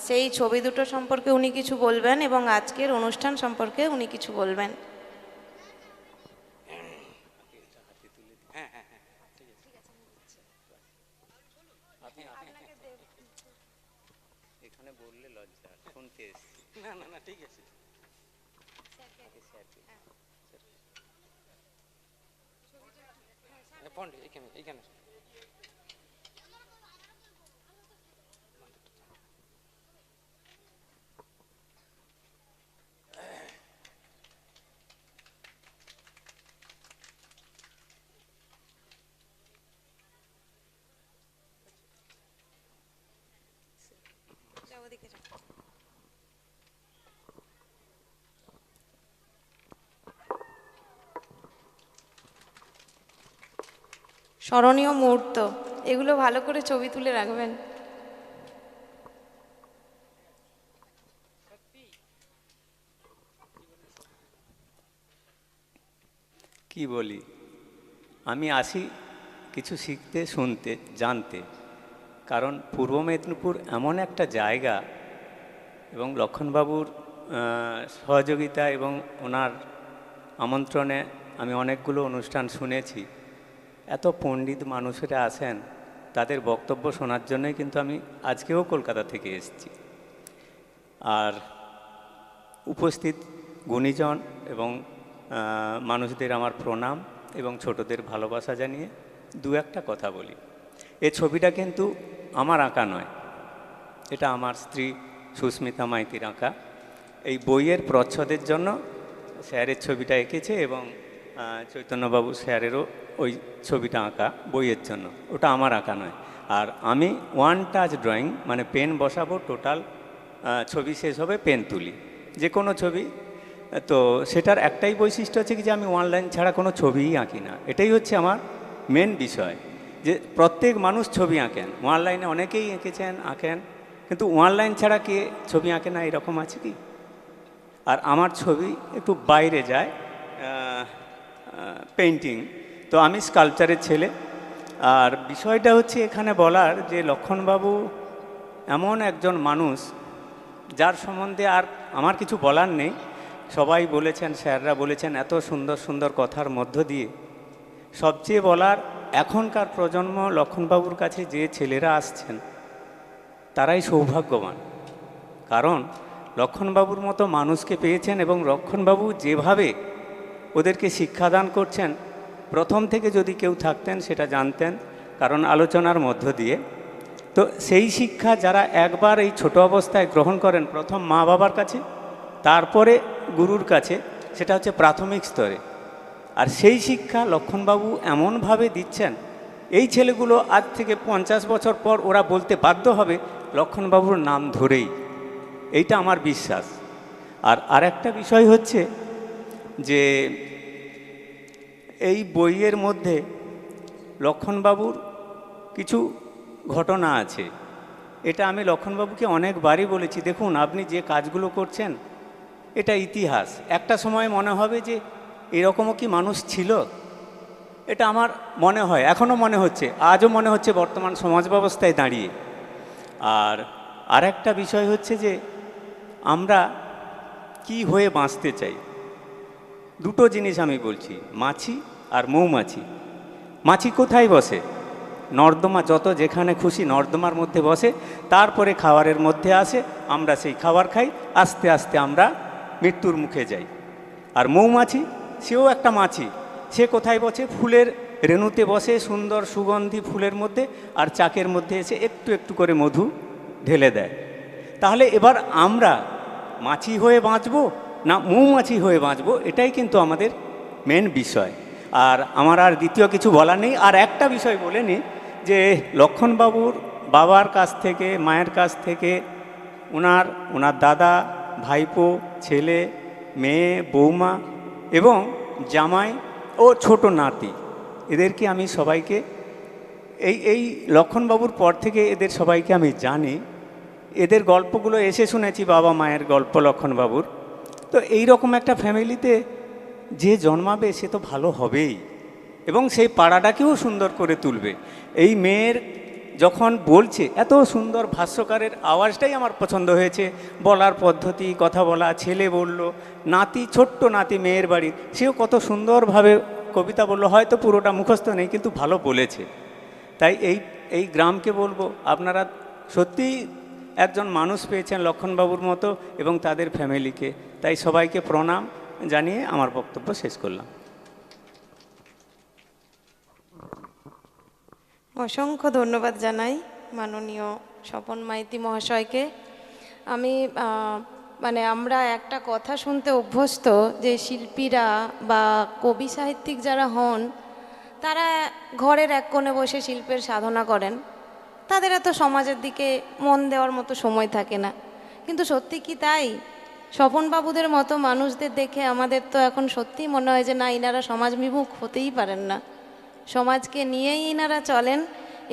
সেই ছবি দুটো সম্পর্কে উনি কিছু বলবেন এবং আজকের অনুষ্ঠান সম্পর্কে উনি কিছু বলবেন। এখানে বললে লজ্জা, শুনতে এসেছি। না না না, ঠিক আছে। এইখানে স্মরণীয় মুহূর্ত, এগুলো ভালো করে ছবি তুলে রাখবেন। কি বলি, আমি আসি কিছু শিখতে, শুনতে, জানতে। কারণ পূর্ব মেদিনীপুর এমন একটা জায়গা এবং লক্ষণবাবুর সহযোগিতা এবং ওনার আমন্ত্রণে আমি অনেকগুলো অনুষ্ঠান শুনেছি। এত পণ্ডিত মানুষেরা আসেন, তাদের বক্তব্য শোনার জন্যই কিন্তু আমি আজকেও কলকাতা থেকে এসেছি। আর উপস্থিত গুণীজন এবং মানুষদের আমার প্রণাম এবং ছোটদের ভালোবাসা জানিয়ে দু একটা কথা বলি। এই ছবিটা কিন্তু আমার আঁকা নয়, এটা আমার স্ত্রী সুস্মিতা মাইতির আঁকা। এই বইয়ের প্রচ্ছদের জন্য স্যারের ছবিটা এঁকেছে এবং চৈতন্যবাবু স্যারেরও ওই ছবিটা আঁকা বইয়ের জন্য, ওটা আমার আঁকা নয়। আর আমি ওয়ান টাচ ড্রয়িং, মানে পেন বসাবো, টোটাল ছবি শেষ হবে পেন তুলি, যে কোনো ছবি। তো সেটার একটাই বৈশিষ্ট্য হচ্ছে কি যে আমি অনলাইন ছাড়া কোনো ছবিই আঁকি না। এটাই হচ্ছে আমার মেন বিষয়, যে প্রত্যেক মানুষ ছবি আঁকেন, অনলাইনে অনেকেই এঁকেছেন আঁকেন, কিন্তু অনলাইন ছাড়া কে ছবি আঁকে না, এরকম আছে কি? আর আমার ছবি একটু বাইরে যায়, পেইন্টিং। তো আমি স্কাল্পচারের ছেলে। আর বিষয়টা হচ্ছে এখানে বলার যে লক্ষ্মণবাবু এমন একজন মানুষ যার সম্বন্ধে আর আমার কিছু বলার নেই। সবাই বলেছেন, স্যাররা বলেছেন এত সুন্দর সুন্দর কথার মধ্য দিয়ে। সবচেয়ে বলার, এখনকার প্রজন্ম লক্ষ্মণবাবুর কাছে যে ছেলেরা আসছেন তারাই সৌভাগ্যবান, কারণ লক্ষ্মণবাবুর মতো মানুষকে পেয়েছেন এবং লক্ষ্মণবাবু যেভাবে ওদেরকে শিক্ষাদান করছেন, প্রথম থেকে যদি কেউ থাকতেন সেটা জানতেন, কারণ আলোচনার মধ্য দিয়ে। তো সেই শিক্ষা যারা একবার এই ছোট অবস্থায় গ্রহণ করেন, প্রথম মা বাবার কাছে, তারপরে গুরুর কাছে, সেটা হচ্ছে প্রাথমিক স্তরে। আর সেই শিক্ষা লক্ষ্মণবাবু এমনভাবে দিচ্ছেন, এই ছেলেগুলো আজ থেকে 50 বছর পর ওরা বলতে বাধ্য হবে লক্ষ্মণবাবুর নাম ধরেই, এইটা আমার বিশ্বাস। আর আরেকটা বিষয় হচ্ছে যে এই বইয়ের মধ্যে লক্ষ্মণবাবুর কিছু ঘটনা আছে। এটা আমি লক্ষ্মণবাবুকে অনেকবারই বলেছি, দেখুন আপনি যে কাজগুলো করছেন এটা ইতিহাস। একটা সময় মনে হবে যে এরকমও কি মানুষ ছিল, এটা আমার মনে হয়, এখনও মনে হচ্ছে, আজও মনে হচ্ছে বর্তমান সমাজ ব্যবস্থায় দাঁড়িয়ে। আর আরেকটা বিষয় হচ্ছে যে আমরা কি হয়ে বাঁচতে চাই। দুটো জিনিস আমি বলছি, মাছি আর মৌমাছি। মাছি কোথায় বসে? নর্দমা, যত যেখানে খুশি নর্দমার মধ্যে বসে, তারপরে খাবারের মধ্যে আসে, আমরা সেই খাবার খাই, আস্তে আস্তে আমরা মৃত্যুর মুখে যাই। আর মৌমাছি, সেও একটা মাছি, সে কোথায় বসে? ফুলের রেণুতে বসে, সুন্দর সুগন্ধি ফুলের মধ্যে, আর চাকের মধ্যে এসে একটু একটু করে মধু ঢেলে দেয়। তাহলে এবার আমরা মাছি হয়ে বাঁচবো না মৌমাছি হয়ে বাঁচবো, এটাই কিন্তু আমাদের মেন বিষয়। আর আমার আর দ্বিতীয় কিছু বলার নেই। আর একটা বিষয় বলে নিই, যে লক্ষ্মণবাবুর বাবার কাছ থেকে, মায়ের কাছ থেকে, ওনার দাদা, ভাইপো, ছেলে, মেয়ে, বৌমা এবং জামাই ও ছোট নাতি, এদেরকে আমি সবাইকে, এই লক্ষ্মণবাবুর পর থেকে এদের সবাইকে আমি জানি। এদের গল্পগুলো এসে শুনেছি, বাবা মায়ের গল্প লক্ষ্মণবাবুর। তো এই রকম একটা ফ্যামিলিতে যে জন্মাবে সে তো ভালো হবেই, এবং সেই পাড়াটাকেও সুন্দর করে তুলবে। এই মেয়ের যখন বলছে, এত সুন্দর ভাষ্যকারের আওয়াজটাই আমার পছন্দ হয়েছে, বলার পদ্ধতি, কথা বলা। ছেলে বলল, নাতি, ছোট্ট নাতি মেয়ের বাড়ির, সেও কত সুন্দরভাবে কবিতা বললো, হয়তো পুরোটা মুখস্থ নেই কিন্তু ভালো বলেছে। তাই এই গ্রামকে বলবো, আপনারা সত্যিই একজন মানুষ পেয়েছেন লক্ষ্মণবাবুর মতো, এবং তাদের ফ্যামিলিকে। তাই সবাইকে প্রণাম জানিয়ে আমার বক্তব্য শেষ করলাম। অসংখ্য ধন্যবাদ জানাই মাননীয় স্বপন মাইতি মহাশয়কে। আমি আমরা একটা কথা শুনতে অভ্যস্ত যে শিল্পীরা বা কবি সাহিত্যিক যারা হন, তারা ঘরের এক কোণে বসে শিল্পের সাধনা করেন, তাদের এত সমাজের দিকে মন দেওয়ার মতো সময় থাকে না। কিন্তু সত্যি কি তাই? স্বপনবাবুদের মতো মানুষদের দেখে আমাদের তো এখন সত্যিই মনে হয় যে না, ইনারা সমাজবিমুখ হতেই পারেন না। সমাজকে নিয়েই ইনারা চলেন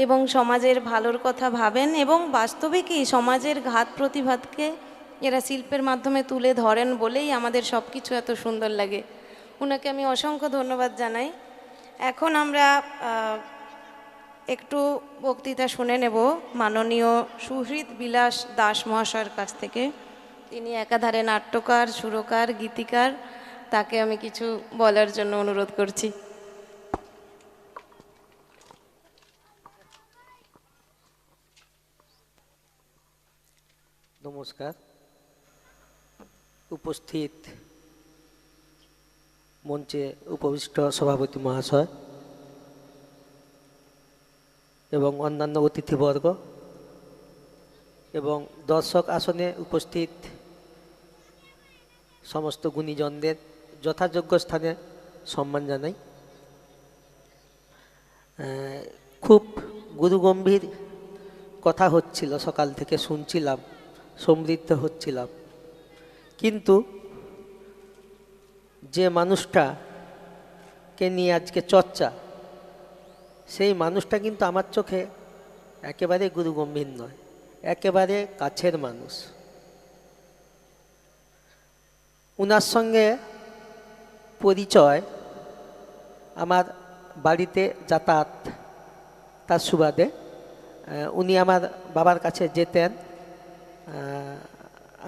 এবং সমাজের ভালোর কথা ভাবেন, এবং বাস্তবিকই সমাজের ঘাত প্রতিঘাতকে এরা শিল্পের মাধ্যমে তুলে ধরেন বলেই আমাদের সব কিছু এত সুন্দর লাগে। ওনাকে আমি অসংখ্য ধন্যবাদ জানাই। এখন আমরা একটু বক্তৃতা শুনে নেব মাননীয় সুহৃদ বিলাস দাস মহাশয়ের কাছ থেকে। তিনি একাধারে নাট্যকার, সুরকার, গীতিকার। তাকে আমি কিছু বলার জন্য অনুরোধ করছি। নমস্কার। উপস্থিত মঞ্চে উপবিষ্ট সভাপতি মহাশয় এবং অন্যান্য অতিথিবর্গ এবং দর্শক আসনে উপস্থিত সমস্ত গুণীজনদের যথাযোগ্য স্থানে সম্মান জানাই। খুব গুরুগম্ভীর কথা হচ্ছিল, সকাল থেকে শুনছিলাম, সমৃদ্ধ হচ্ছিলাম, কিন্তু যে মানুষটাকে নিয়ে আজকে চর্চা, সেই মানুষটা কিন্তু আমার চোখে একেবারে গুরুগম্ভীর নয়, একেবারে কাছের মানুষ। উনার সঙ্গে পরিচয় আমার বাড়িতে যাতায়াত তার সুবাদে। উনি আমার বাবার কাছে যেতেন।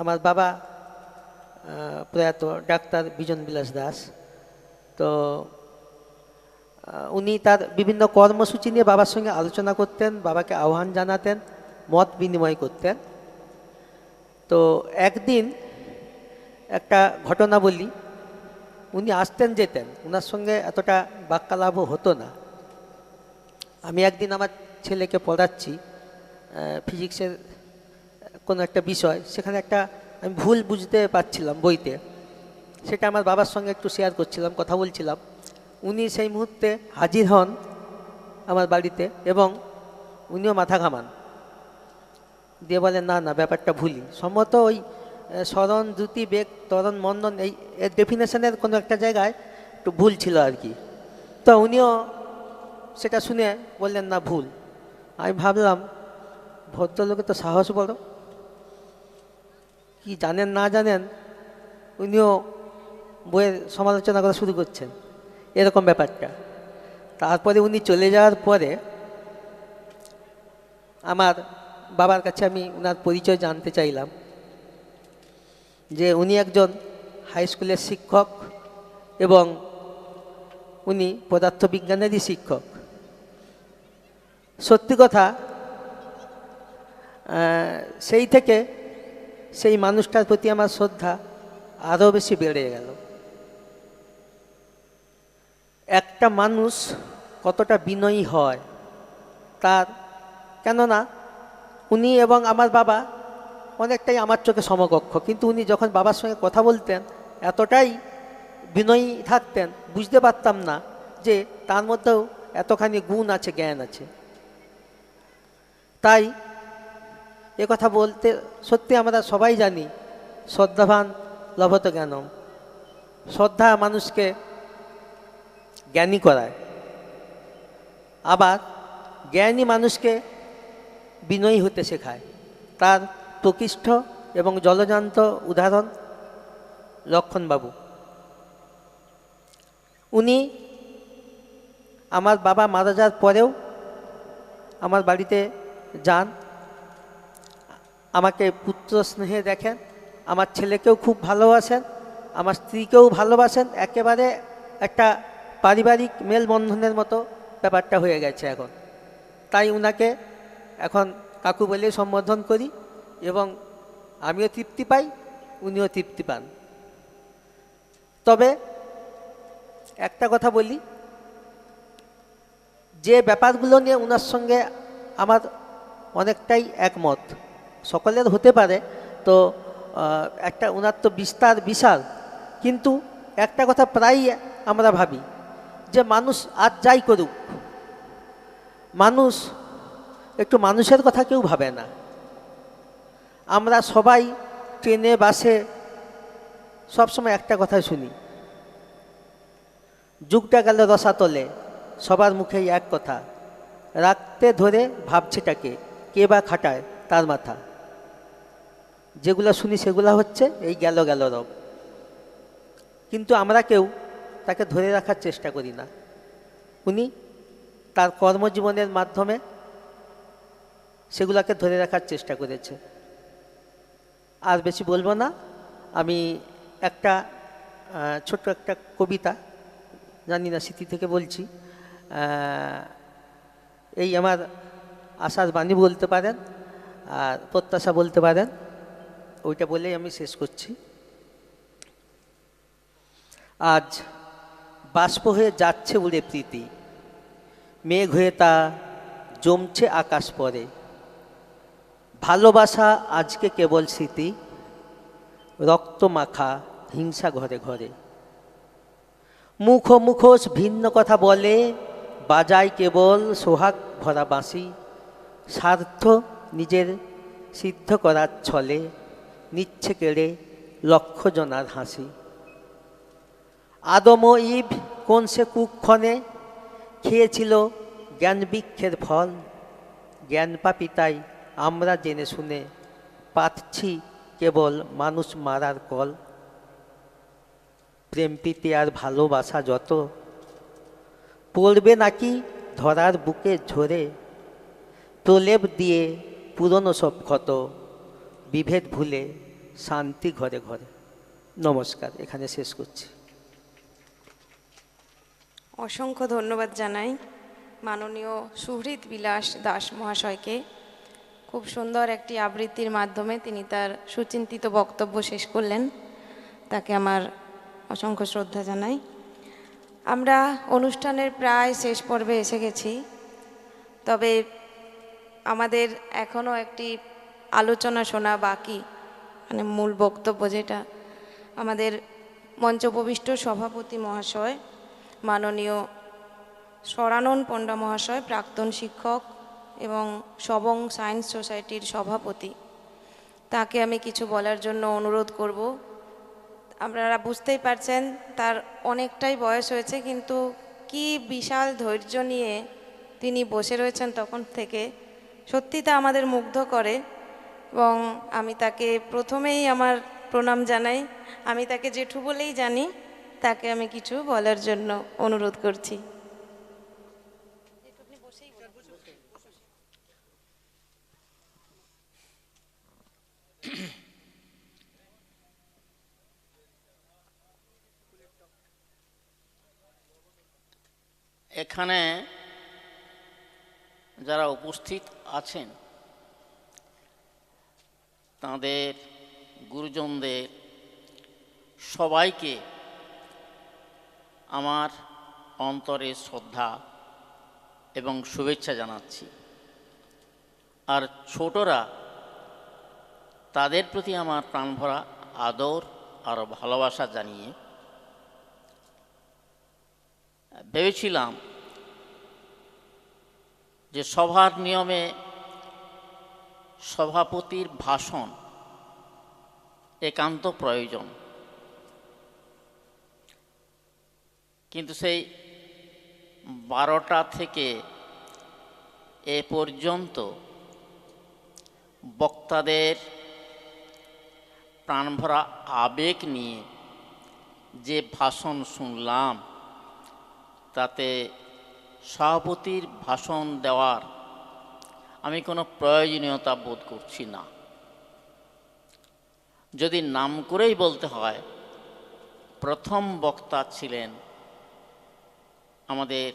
আমার বাবা প্রয়াত ডাক্তার বিজন বিলাস দাস। তো উনি তার বিভিন্ন কর্মসূচি নিয়ে বাবার সঙ্গে আলোচনা করতেন, বাবাকে আহ্বান জানাতেন, মত বিনিময় করতেন। তো একদিন একটা ঘটনা বলি, উনি আসতেন যেতেন, ওনার সঙ্গে এতটা বাক্যালাপও হতো না। আমি একদিন আমার ছেলেকে পড়াচ্ছি ফিজিক্সের কোনো একটা বিষয়, সেখানে একটা আমি ভুল বুঝতে পারছিলাম বইতে, সেটা আমার বাবার সঙ্গে একটু শেয়ার করছিলাম, কথা বলছিলাম। উনি সেই মুহূর্তে হাজির হন আমার বাড়িতে এবং উনিও মাথা ঘামান, দিয়ে বলেন না না ব্যাপারটা ভুলই, সম্ভবত ওই স্মরণ, দ্রুতি, বেগ, ত্বরণ, মন্দন, এই এর ডেফিনেশনের কোনো একটা জায়গায় একটু ভুল ছিল আর কি। তো উনিও সেটা শুনে বললেন না ভুল। আমি ভাবলাম ভদ্রলোকের তো সাহস বড়, কি জানেন না জানেন উনিও বইয়ের সমালোচনা করা শুরু করছেন, এরকম ব্যাপারটা। তারপরে উনি চলে যাওয়ার পরে আমার বাবার কাছে আমি ওনার পরিচয় জানতে চাইলাম, যে উনি একজন হাই স্কুলের শিক্ষক এবং উনি পদার্থবিজ্ঞানেরই শিক্ষক। সত্যি কথা, সেই থেকে সেই মানুষটার প্রতি আমার শ্রদ্ধা আরও বেশি বেড়ে গেল। একটা মানুষ কতটা বিনয়ী হয় তার, কেননা উনি এবং আমার বাবা অনেকটাই আমার চোখে সমকক্ষ, কিন্তু উনি যখন বাবার সঙ্গে কথা বলতেন এতটাই বিনয়ী থাকতেন, বুঝতে পারতাম না যে তার মধ্যেও এতখানি গুণ আছে, জ্ঞান আছে। তাই এ কথা বলতে সত্যি আমরা সবাই জানি, শ্রদ্ধাবান লভত জ্ঞানম। শ্রদ্ধা মানুষকে জ্ঞানী করায়, আবার জ্ঞানী মানুষকে বিনয়ী হতে শেখায়। তার প্রকৃষ্ট এবং জলজান্ত উদাহরণ লক্ষণবাবু। উনি আমার বাবা মারা যাওয়ার পরেও আমার বাড়িতে যান, আমাকে পুত্র স্নেহে দেখেন, আমার ছেলেকেও খুব ভালোবাসেন, আমার স্ত্রীকেও ভালোবাসেন, একেবারে একটা পারিবারিক মেলবন্ধনের মতো ব্যাপারটা হয়ে গেছে এখন। তাই উনাকে এখন কাকু বলে সম্বোধন করি এবং আমিও তৃপ্তি পাই, উনিও তৃপ্তি পান। তবে একটা কথা বলি, যে ব্যাপারগুলো নিয়ে ওনার সঙ্গে আমার অনেকটাই একমত, সকলের হতে পারে, তো একটা ওনার তো বিস্তার বিশাল, কিন্তু একটা কথা প্রায়ই আমরা ভাবি যে মানুষ আজ যাই করুক, মানুষ একটু মানুষের কথা কেউ ভাবে না। আমরা সবাই ট্রেনে বাসে সবসময় একটা কথাই শুনি, যুগটা গেল রসাতলে, সবার মুখেই এক কথা, রাখতে ধরে ভাবছেটাকে, কে বা খাটায় তার মাথা। যেগুলো শুনি সেগুলো হচ্ছে এই গেল গেল রব, কিন্তু আমরা কেউ তাকে ধরে রাখার চেষ্টা করি না। উনি তার কর্মজীবনের মাধ্যমে সেগুলোকে ধরে রাখার চেষ্টা করেছে। আর বেশি বলবো না, আমি একটা ছোট্ট একটা কবিতা, জানি না স্মৃতি থেকে বলছি, এই আমার আশার বাণী বলতে পারেন আর প্রত্যাশা বলতে পারেন, ওইটা বলেই আমি শেষ করছি। আজ বাষ্প হয়ে যাচ্ছে উড়ে প্রীতি, মেঘ হয়ে তা জমছে আকাশ পরে, ভালোবাসা আজকে কেবল স্মৃতি, রক্ত মাখা হিংসা ঘরে ঘরে। মুখোশ ভিন্ন কথা বলে, বাজায় কেবল সোহাগ ভরা বাঁশি। স্বার্থ নিজের সিদ্ধ করার ছলে নিচ্ছে কেড়ে লক্ষ জনার হাসি। আদম ও ইভ কোন সে কুক্ষণে খেয়েছিল জ্ঞান বৃক্ষের ফল। জ্ঞান পাপী তাই আমরা জেনে শুনে পাচ্ছি কেবল মানুষ মারার কল। প্রেম প্রীতি আর ভালোবাসা যত পড়বে নাকি ধরার বুকে ঝরে। প্রলেপ দিয়ে পুরনো সব ক্ষত, বিভেদ ভুলে শান্তি ঘরে ঘরে। নমস্কার, এখানে শেষ করছি। অসংখ্য ধন্যবাদ জানাই মাননীয় সুহৃদ বিলাস দাস মহাশয়কে। খুব সুন্দর একটি আবৃত্তির মাধ্যমে তিনি তার সুচিন্তিত বক্তব্য শেষ করলেন, তাকে আমার অসংখ্য শ্রদ্ধা জানাই। আমরা অনুষ্ঠানের প্রায় শেষ পর্বে এসে গেছি, তবে আমাদের এখনও একটি আলোচনা শোনা বাকি, মানে মূল বক্তব্য যেটা আমাদের মঞ্চোপবিষ্ট সভাপতি মহাশয় মাননীয় স্বরানন পণ্ডা মহাশয়, প্রাক্তন শিক্ষক এবং সবং সায়েন্স সোসাইটির সভাপতি, তাকে আমি কিছু বলার জন্য অনুরোধ করব। আপনারা বুঝতেই পারছেন তার অনেকটাই বয়স হয়েছে, কিন্তু কি বিশাল ধৈর্য নিয়ে তিনি বসে রয়েছেন তখন থেকে, সত্যি তা আমাদের মুগ্ধ করে। এবং আমি তাকে প্রথমেই আমার প্রণাম জানাই। আমি তাকে জেঠু বলেই জানি, তাকে আমি কিছু বলার জন্য অনুরোধ করছি। এখানে যারা উপস্থিত আছেন তাদের গুরুজনদের সবাইকে আমার অন্তরের শ্রদ্ধা এবং শুভেচ্ছা জানাচ্ছি। আর ছোটরা, তাদের প্রতি আমার প্রাণভরা আদর আর ভালোবাসা জানিয়ে ভেবেছিলাম যে সভার নিয়মে সভাপতির ভাষণ একান্ত প্রয়োজন, কিন্তু সেই 12টা থেকে এ পর্যন্ত বক্তাদের প্রাণভরা আবেগ নিয়ে যে ভাষণ শুনলাম, তাতে সভাপতির ভাষণ দেওয়ার আমি কোনো প্রয়োজনীয়তা বোধ করছি না। যদি নাম করেই বলতে হয়, প্রথম বক্তা ছিলেন আমাদের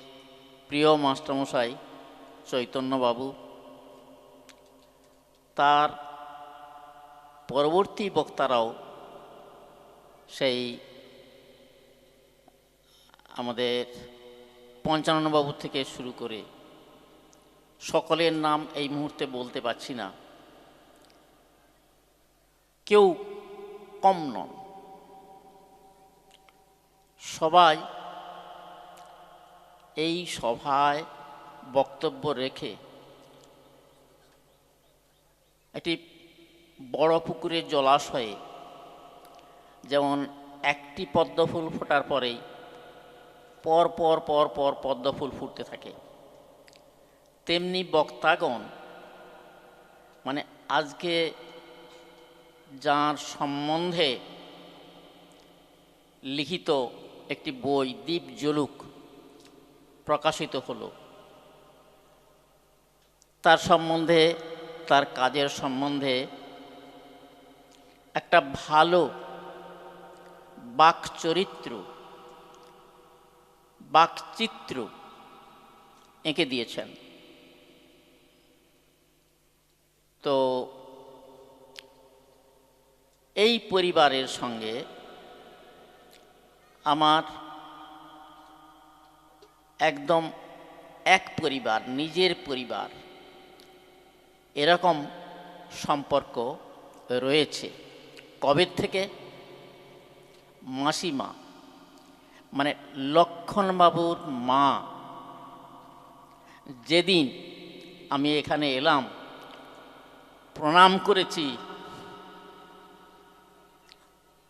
প্রিয় মাস্টারমশাই চৈতন্যবাবু। তার পরবর্তী বক্তারাও সেই আমাদের পঞ্চাননবাবু থেকে শুরু করে সকলের নাম এই মুহূর্তে বলতে পারছি না, কেউ কম নন। সবাই এই সভায় বক্তব্য রেখে একটি বড় পুকুরের জলাশয়ে যেমন একটি পদ্মফুল ফোটার পরেই পর পর পর পর পদ্মফুল ফুটতে থাকে, তেমনি বক্তাগণ, মানে আজকে যার সম্বন্ধে লিখিত একটি বই দ্বীপ জলুক প্রকাশিত হলো, তার সম্বন্ধে, তার কাজের সম্বন্ধে একটা ভালো বাকচরিত্র, বাকচিত্র এঁকে দিয়েছেন। তো এই পরিবারের সঙ্গে আমার একদম এক পরিবার, নিজের পরিবার, এরকম সম্পর্ক রয়েছে। কবে থেকে? মাসিমা মানে লক্ষণবাবুর মা যেদিন আমি এখানে এলাম, প্রণাম করেছি,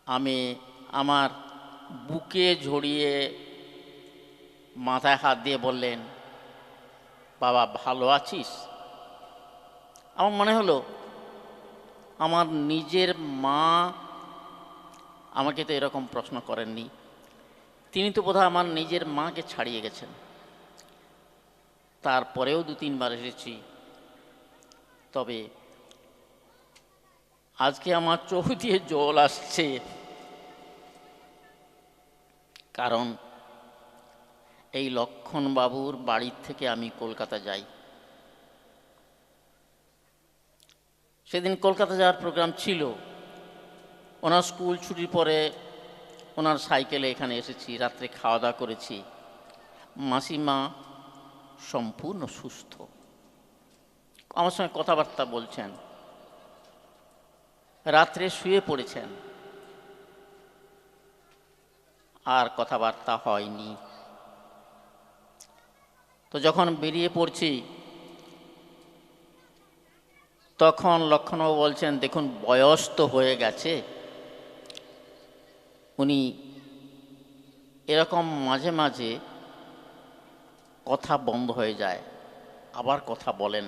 আমি আমার বুকে ঝরিয়ে মাথায় হাত দিয়ে বললেন, বাবা ভালো আছিস? আমার মনে হলো আমার নিজের মা আমাকে তো এরকম প্রশ্ন করেননি, তিনি তো বোধহয় আমার নিজের মাকে ছাড়িয়ে গেছেন। তারপরেও 2-3 বার এসেছি, তবে আজকে আমার চোখ দিয়ে জল আসছে, কারণ এই লক্ষণবাবুর বাড়ির থেকে আমি কলকাতা যাই। সেদিন কলকাতা যাওয়ার প্রোগ্রাম ছিল, ওনার স্কুল ছুটির পরে ওনার সাইকেলে এখানে এসেছি, রাত্রে খাওয়া দাওয়া করেছি। মাসিমা সম্পূর্ণ সুস্থ, আমার সঙ্গে কথাবার্তা বলছেন, রাত্রে শুয়ে পড়েছেন, আর কথাবার্তা হয়নি। তো যখন বেরিয়ে পড়ছি তখন লক্ষণবাবু বলছেন, দেখুন বয়স তো হয়ে গেছে, উনি এরকম মাঝে মাঝে কথা বন্ধ হয়ে যায়, আবার কথা বলেন।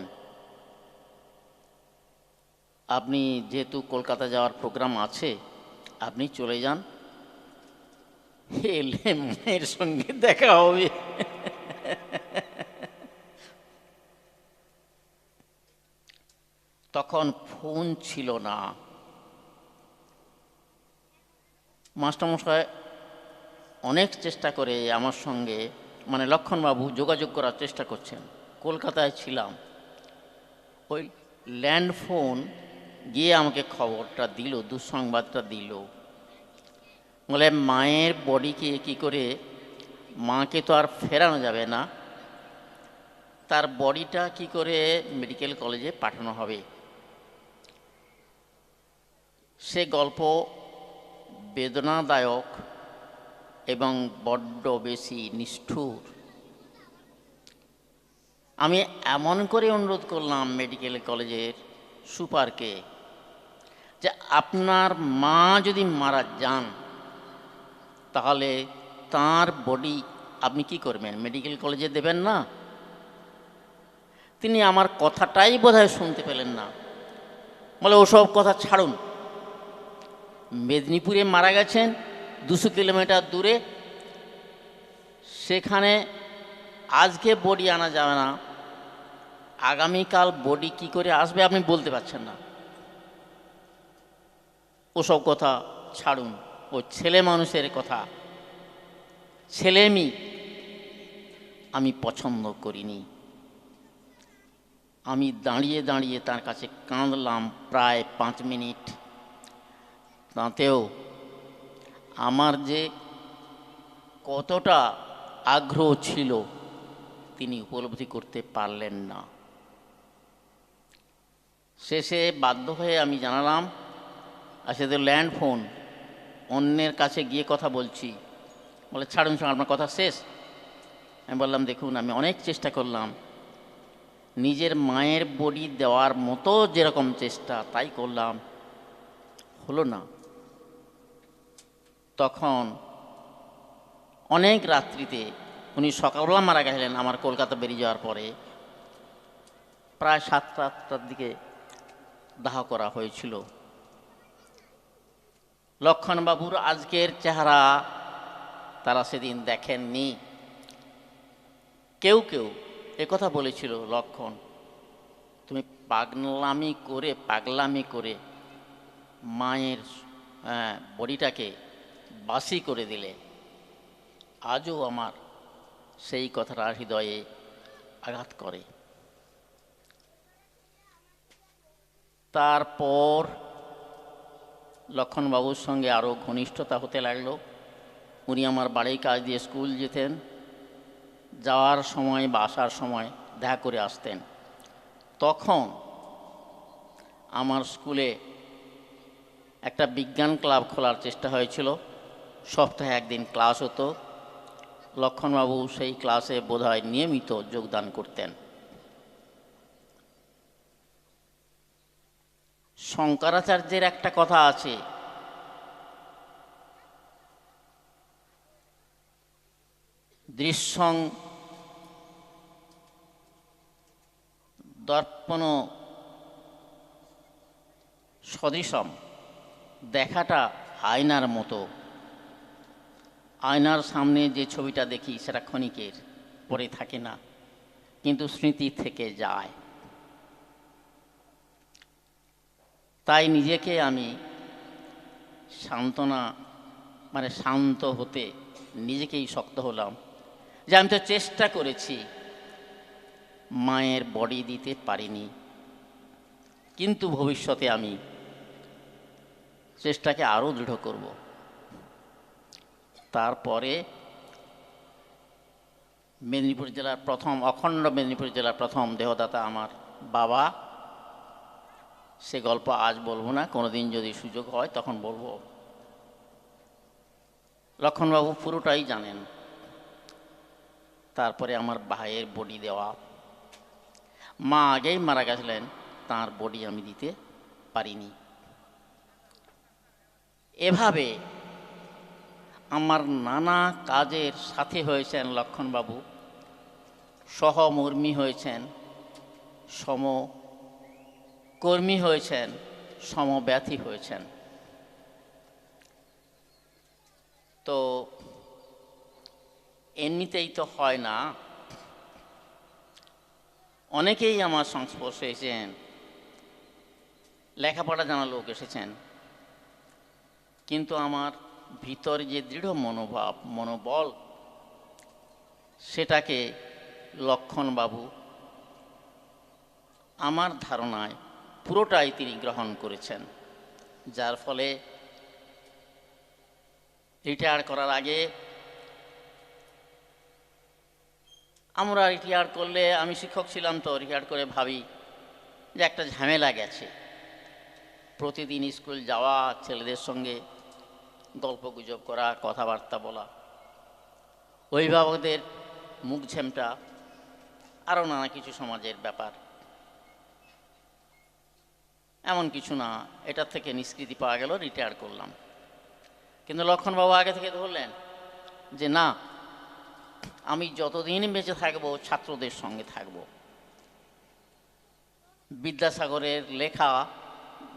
আপনি যেহেতু কলকাতা যাওয়ার প্রোগ্রাম আছে, আপনি চলে যান, এলে মায়ের সঙ্গে দেখা হবে। তখন ফোন ছিল না। মাস্টারমশাই অনেক চেষ্টা করে আমার সঙ্গে, মানে লক্ষণবাবু যোগাযোগ করার চেষ্টা করছেন। কলকাতায় ছিলাম, ওই ল্যান্ড ফোন গিয়ে আমাকে খবরটা দিল, দুঃসংবাদটা দিল, বলে মায়ের বডিকে কি করে, মাকে তো আর ফেরানো যাবে না, তার বডিটা কি করে মেডিকেল কলেজে পাঠানো হবে। সে গল্প বেদনাদায়ক এবং বড্ড বেশি নিষ্ঠুর। আমি এমন করে অনুরোধ করলাম মেডিকেল কলেজের সুপারকে, যে আপনার মা যদি মারা যান তাহলে তার বডি আপনি কি করবেন, মেডিকেল কলেজে দেবেন না? তিনি আমার কথাটাই বোধহয় শুনতে পেলেন না, বলে ওসব কথা ছাড়ুন, মেদিনীপুরে মারা গেছেন 200 কিলোমিটার দূরে, সেখানে আজকে বডি আনা যাবে না, আগামীকাল বডি কি করে আসবে আপনি বলতে পারছেন না, ওসব কথা ছাড়ুন, ও ছেলে মানুষের কথা, ছেলেমি আমি পছন্দ করিনি। আমি দাঁড়িয়ে দাঁড়িয়ে তার কাছে কাঁদলাম প্রায় 5 মিনিট। তাতেও আমার যে কতটা আগ্রহ ছিল তিনি উপলব্ধি করতে পারলেন না। শেষে বাধ্য হয়ে আমি জানালাম, আসলে তো ল্যান্ড ফোন, অন্যের কাছে গিয়ে কথা বলছি। বলে ছাড়ুন, আপনার কথা শেষ। আমি বললাম, দেখুন আমি অনেক চেষ্টা করলাম, নিজের মায়ের বডি দেওয়ার মতো যেরকম চেষ্টা তাই করলাম, হলো না। তখন অনেক রাত্রিতে, উনি সকালবেলা মারা গেলেন আমার কলকাতা বেরিয়ে যাওয়ার পরে, প্রায় 7-8টার দিকে দাহ করা হয়েছিল। লক্ষণবাবুর আজকের চেহারা তারা সেদিন দেখেননি। কেউ কেউ একথা বলেছিল, লক্ষণ তুমি পাগলামি করে মায়ের বডিটাকে বাসি করে দিলে। আজও আমার সেই কথাটা হৃদয়ে আঘাত করে। তারপর লক্ষণবাবুর সঙ্গে আরও ঘনিষ্ঠতা হতে লাগলো। উনি আমার বাড়ির কাজ দিয়ে স্কুল যেতেন, যাওয়ার সময় বা আসার সময় দেখা করে আসতেন। তখন আমার স্কুলে একটা বিজ্ঞান ক্লাব খোলার চেষ্টা হয়েছিল, সপ্তাহে 1 দিন ক্লাস হতো, লক্ষণবাবু সেই ক্লাসে বোধহয় নিয়মিত যোগদান করতেন। শঙ্করাচার্যের একটা কথা আছে, দৃশ্যং দর্পণ সদৃশম, দেখাটা আয়নার মতো। আয়নার সামনে যে ছবিটা দেখি সেটা ক্ষণিকের, পরে থাকে না, কিন্তু স্মৃতি থেকে যায়। তাই নিজেকে আমি সান্ত্বনা মানে শান্ত হতে নিজেকেই শক্ত হলাম যে আমি তো চেষ্টা করেছি, মায়ের বডি দিতে পারিনি, কিন্তু ভবিষ্যতে আমি চেষ্টাকে আরও দৃঢ় করব। তারপরে মেদিনীপুর জেলার প্রথম, অখণ্ড মেদিনীপুর জেলার প্রথম দেহদাতা আমার বাবা। সে গল্প আজ বলবো না, কোনোদিন যদি সুযোগ হয় তখন বলবো। লক্ষণবাবু পুরোটাই জানেন। তারপরে আমার ভাইয়ের বডি দেওয়া, মা আগেই মারা গেছিলেন, তার বডি আমি দিতে পারিনি। এভাবে আমার নানা কাজের সাথী হয়েছেন লক্ষণবাবু, সহমর্মী হয়েছেন, সমকর্মী হয়েছেন, সমব্যথী হয়েছেন। তো এমনিতেই তো হয় না, অনেকেই আমার সংস্পর্শে এসেছেন, লেখাপড়া জানা লোক এসেছেন, কিন্তু আমার ভিতরে যে দৃঢ় মনোবল, সেটাকে লক্ষণবাবু আমার ধারণায় পুরোটাই তিনি গ্রহণ করেছেন, যার ফলে রিটায়ার করার আগে আমরা রিটায়ার করলে, আমি শিক্ষক ছিলাম তো, রিটায়ার করে ভাবি যে একটা ঝামেলা গেছে। প্রতিদিন স্কুল যাওয়া, ছেলেদের সঙ্গে গল্প গুজব করা, কথাবার্তা বলা, অভিভাবকদের মুখ ঝেমটা, আরও নানা কিছু সমাজের ব্যাপার। এমন কিছু না, এটার থেকে নিষ্কৃতি পাওয়া গেল, রিটায়ার করলাম। কিন্তু লক্ষণবাবু আগে থেকে ধরলেন যে না, আমি যতদিন বেঁচে থাকবো ছাত্রদের সঙ্গে থাকব। বিদ্যাসাগরের লেখা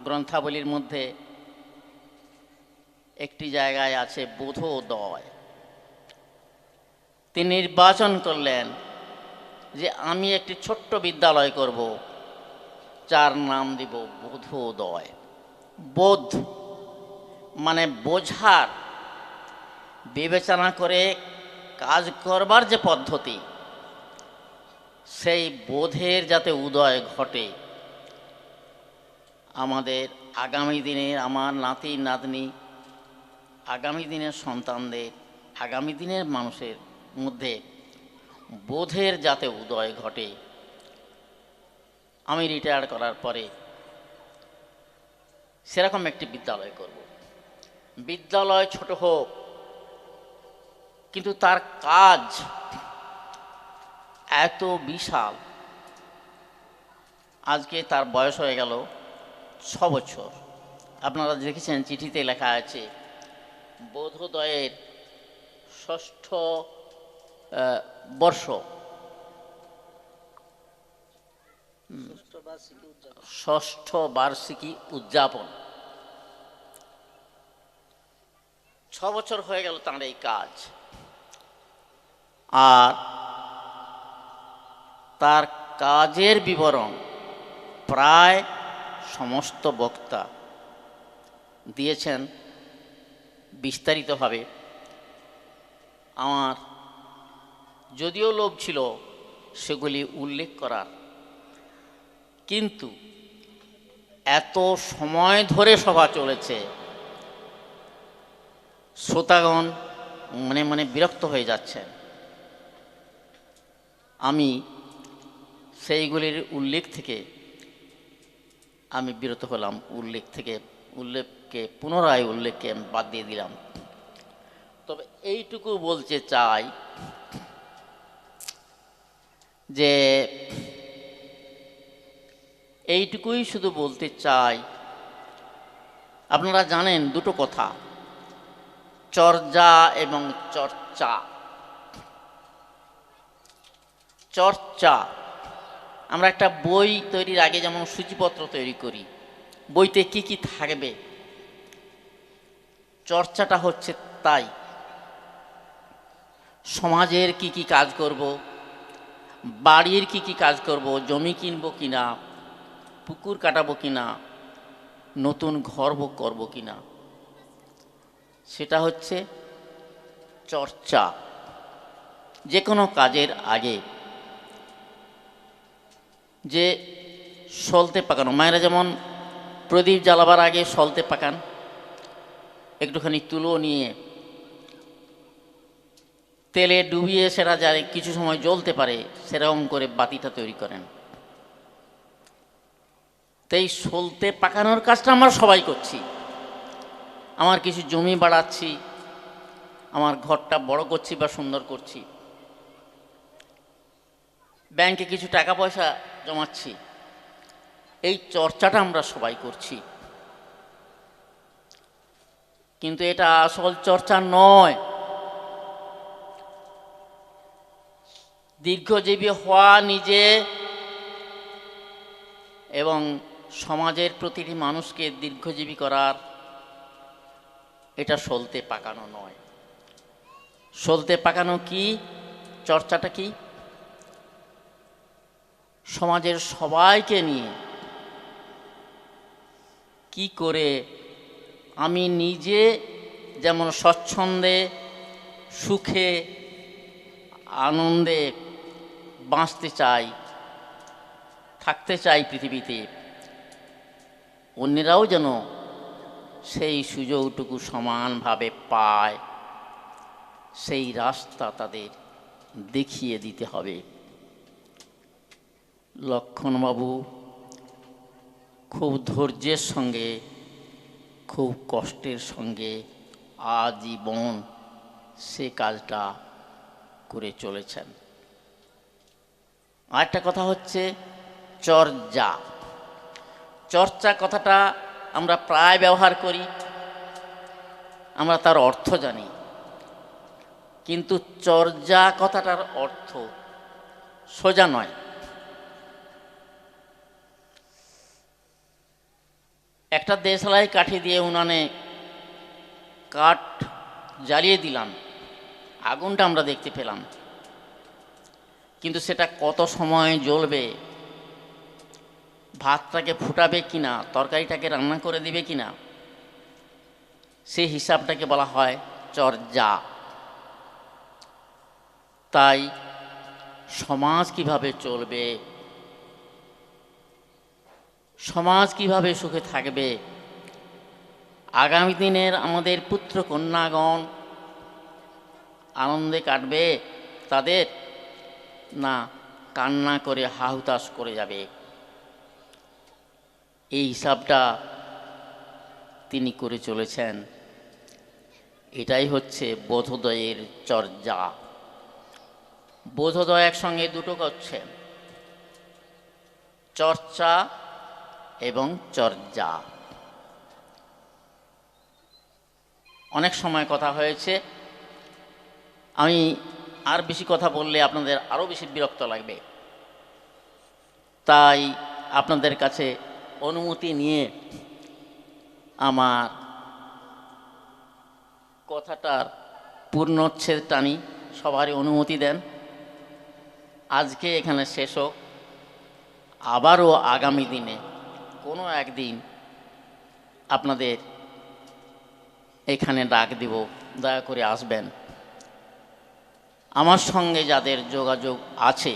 গ্রন্থাবলীর মধ্যে একটি জায়গায় আছে বোধোদয়। তিনি নির্বাচন করলেন যে আমি একটি ছোট্ট বিদ্যালয় করব, যার নাম দিব বোধোদয়। বোধ মানে বোঝার, বিবেচনা করে কাজ করবার যে পদ্ধতি, সেই বোধের যাতে উদয় ঘটে আমাদের আগামী দিনের, আমার নাতি নাতনি, আগামী দিনের সন্তানদের, আগামী দিনের মানুষের মধ্যে বোধের যাতে উদয় ঘটে। আমি রিটায়ার করার পরে সেরকম একটি বিদ্যালয় করব। বিদ্যালয় ছোট হোক, কিন্তু তার কাজ এত বিশাল। আজকে তার বয়স হয়ে গেল 6 বছর। আপনারা দেখেছেন চিঠিতে লেখা আছে বোধোদয়ের 6ষ্ঠ বর্ষ, 6ষ্ঠ বার্ষিকী উদযাপন। 6 বছর হয়ে গেল তাঁর এই কাজ। আর তার কাজের বিবরণ প্রায় সমস্ত বক্তা দিয়েছেন বিস্তারিতভাবে। আমার যদিও লোভ ছিল সেগুলি উল্লেখ করার, কিন্তু এত সময় ধরে সভা চলেছে, শ্রোতাগণ মনে মনে বিরক্ত হয়ে যাচ্ছেন। আমি সেইগুলির উল্লেখ থেকে আমি বিরত হলাম, উল্লেখকে পুনরায় উল্লেখকে বাদ দিয়ে দিলাম। তবে এইটুকু বলতে চাই যে এইটুকুই শুধু বলতে চাই, আপনারা জানেন দুটো কথা, চর্যা এবং চর্চা। চর্চা, আমরা একটা বই তৈরির আগে যেমন সূচিপত্র তৈরি করি, বইতে কি কি থাকবে, চর্চাটা হচ্ছে তাই। সমাজের কি কি কাজ করব, বাড়ির কি কি কাজ করব, জমি কিনবো কিনা, পুকুর কাটাবো কিনা, নতুন ঘর করব কিনা, সেটা হচ্ছে চর্চা। যে কোনো কাজের আগে যে সলতে পাকানো, মায়েরা যেমন প্রদীপ জ্বালাবার আগে সলতে পাকান, একটুখানি তুলো নিয়ে তেলে ডুবিয়ে সেটা যাতে কিছু সময় জ্বলতে পারে সেরকম করে বাতিটা তৈরি করেন। তো এই সলতে পাকানোর কাজটা আমরা সবাই করছি। আমার কিছু জমি বাড়াচ্ছি, আমার ঘরটা বড় করছি বা সুন্দর করছি, ব্যাংকে কিছু টাকা পয়সা জমাচ্ছি, এই চর্চাটা আমরা সবাই করছি। কিন্তু এটা আসল চর্চা নয়। দীর্ঘজীবী হওয়া নিজে এবং সমাজের প্রতিটি মানুষকে দীর্ঘজীবী করার, এটা সলতে পাকানো নয়। সলতে পাকানো কি, চর্চাটা কি? সমাজের সবাইকে নিয়ে কি করে আমি নিজে যেমন স্বচ্ছন্দে সুখে আনন্দে বাঁচতে চাই, থাকতে চাই পৃথিবীতে, অন্যরাও যেন সেই সুযোগটুকু সমানভাবে পায়, সেই রাস্তা তাদের দেখিয়ে দিতে হবে। লক্ষ্মণবাবু খুব ধৈর্যের সঙ্গে, খুব কষ্টের সঙ্গে আজীবন সে কাজটা করে চলেছেন। আরেকটা কথা হচ্ছে চর্যা। চর্চা কথাটা আমরা প্রায় ব্যবহার করি, আমরা তার অর্থ জানি, কিন্তু চর্যা কথাটার অর্থ সোজা নয়। একটা দেশলাই কাঠি দিয়ে উনানে কাঠ জ্বালিয়ে দিলাম, আগুনটা আমরা দেখতে পেলাম, কিন্তু সেটা কত সময় জ্বলবে, ভাতটাকে ফুটাবে কিনা, তরকারিটাকে রান্না করে দিবে কিনা, সেই হিসাবটাকে বলা হয় চর্যা। তাই সমাজ কিভাবে চলবে, সমাজ কিভাবে সুখে থাকবে, আগামী দিনের আমাদের পুত্র কন্যাগণ আনন্দে কাটবে তাদের, না কান্না করে হাহুতাশ করে যাবে, এই হিসাবটা তিনি করে চলেছেন। এটাই হচ্ছে বোধোদয়ের চর্যা। বোধোদয় একসঙ্গে দুটো করছে, চর্চা এবং চর্যা। অনেক সময় কথা হয়েছে, আমি আর বেশি কথা বললে আপনাদের আরও বেশি বিরক্ত লাগবে, তাই আপনাদের কাছে অনুমতি নিয়ে আমার কথাটার পূর্ণচ্ছেদ টানি, সবারই অনুমতি দেন। আজকে এখানে শেষ হোক, আবারও আগামী দিনে কোনো একদিন আপনাদের এখানে ডাক দিব, দয়া করে আসবেন। আমার সঙ্গে যাদের যোগাযোগ আছে,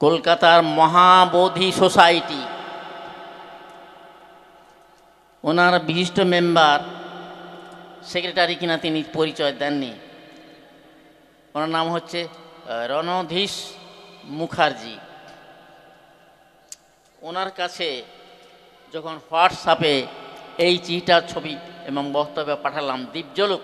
কলকাতার মহাবোধি সোসাইটি, ওনার বিশিষ্ট মেম্বার, সেক্রেটারি কিনা তিনি পরিচয় দেননি, ওনার নাম হচ্ছে রণধীশ মুখার্জি। ওনার কাছে যখন হোয়াটসঅ্যাপে এই চিঠিটার ছবি এবং বক্তব্য পাঠালাম, দীপজলক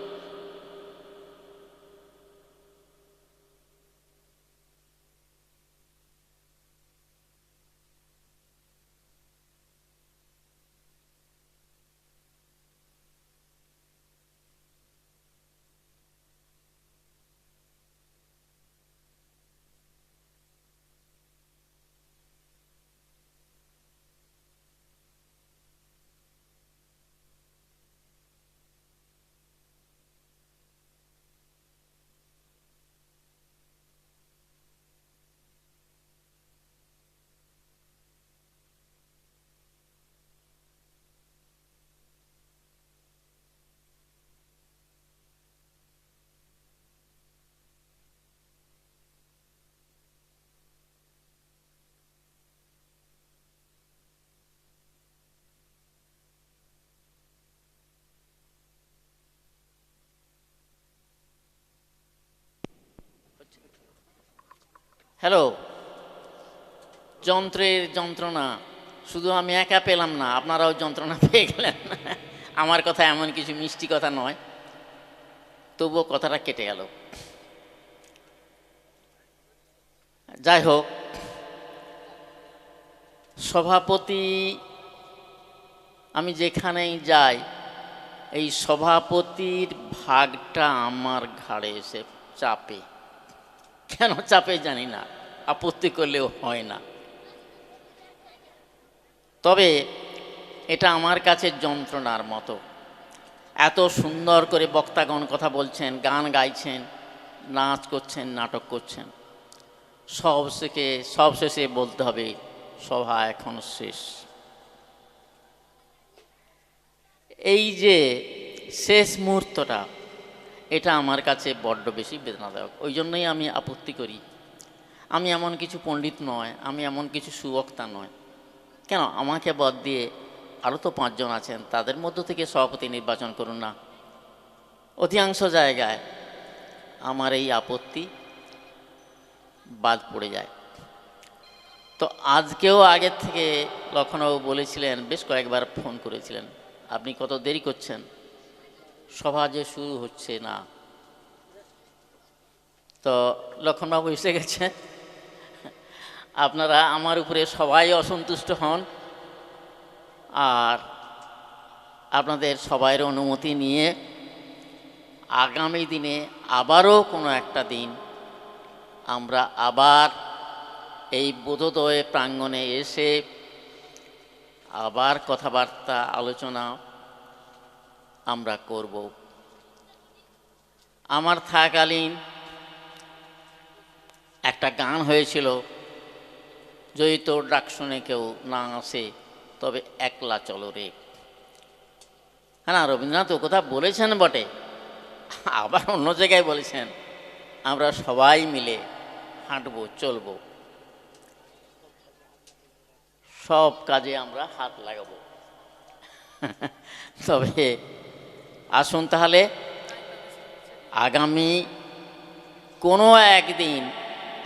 হ্যালো, যন্ত্রের যন্ত্রণা শুধু আমি একা পেলাম না, আপনারাও যন্ত্রণা পেয়ে গেলেন। আমার কথা এমন কিছু মিষ্টি কথা নয়, তবুও কথাটা কেটে গেল। যাই হোক, সভাপতি আমি যেখানেই যাই, এই সভাপতির ভাগটা আমার ঘাড়ে এসে চাপে। কেন চাপে জানি না, আপত্তি করলেও হয় না। তবে এটা আমার কাছে যন্ত্রণার মতো। এত সুন্দর করে বক্তাগণ কথা বলছেন, গান গাইছেন, নাচ করছেন, নাটক করছেন, সবশেষে বলতে হবে সভা এখন শেষ। এই যে শেষ মুহূর্তটা, এটা আমার কাছে বড্ড বেশি বেদনাদায়ক। ওই জন্যই আমি আপত্তি করি। আমি এমন কিছু পণ্ডিত নয়, আমি এমন কিছু সুবক্তা নয়। কেন আমাকে বাদ দিয়ে আরও তো 5 জন আছেন, তাদের মধ্য থেকে সভাপতি নির্বাচন করুন না। অধিকাংশ জায়গায় আমার এই আপত্তি বাদ পড়ে যায়। তো আজকেও আগের থেকে লক্ষণবাবু বলেছিলেন, বেশ কয়েকবার ফোন করেছিলেন, আপনি কত দেরি করছেন, সভা যে শুরু হচ্ছে না। তো লক্ষণবাবু এসে গেছেন। আপনারা আমার উপরে সবাই অসন্তুষ্ট হন, আর আপনাদের সবাইয়ের অনুমতি নিয়ে আগামী দিনে আবারও কোনো একটা দিন আমরা আবার এই বোধোদয় প্রাঙ্গণে এসে আবার কথাবার্তা আলোচনা আমরা করব। আমার থাকালীন একটা গান হয়েছিল, যদি তোর ডাক শুনে কেউ না আসে তবে একলা চলো রে। হ্যাঁ না, রবীন্দ্রনাথ ও কথা বলেছেন বটে, আবার অন্য জায়গায় বলেছেন আমরা সবাই মিলে হাঁটবো, চলবো, সব কাজে আমরা হাত লাগাবো। তবে আসুন তাহলে আগামী কোনো একদিন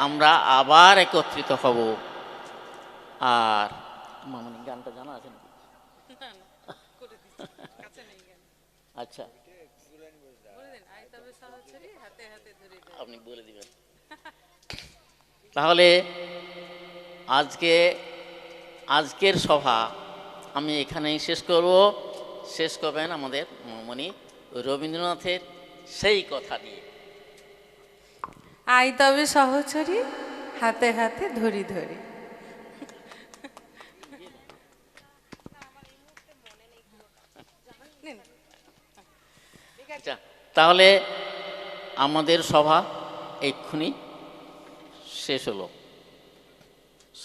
আমরা আবার একত্রিত হব। আর মামনি গানটা জানা আছে নাকি? আচ্ছা, আপনি বলে দিবেন। তাহলে আজকের সভা আমি এখানেই শেষ করব। শেষ করবেন আমাদের মামনি রবীন্দ্রনাথের সেই কথা দিয়ে, আই তবে সহচরী হাতে হাতে ধরি ধরি। আচ্ছা, তাহলে আমাদের সভা এক্ষুনি শেষ হলো।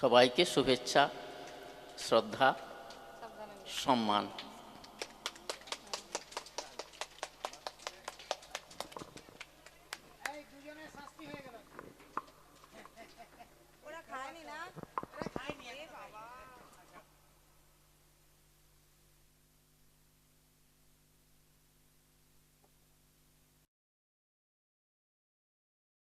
সবাইকে শুভেচ্ছা, শ্রদ্ধা, সম্মান।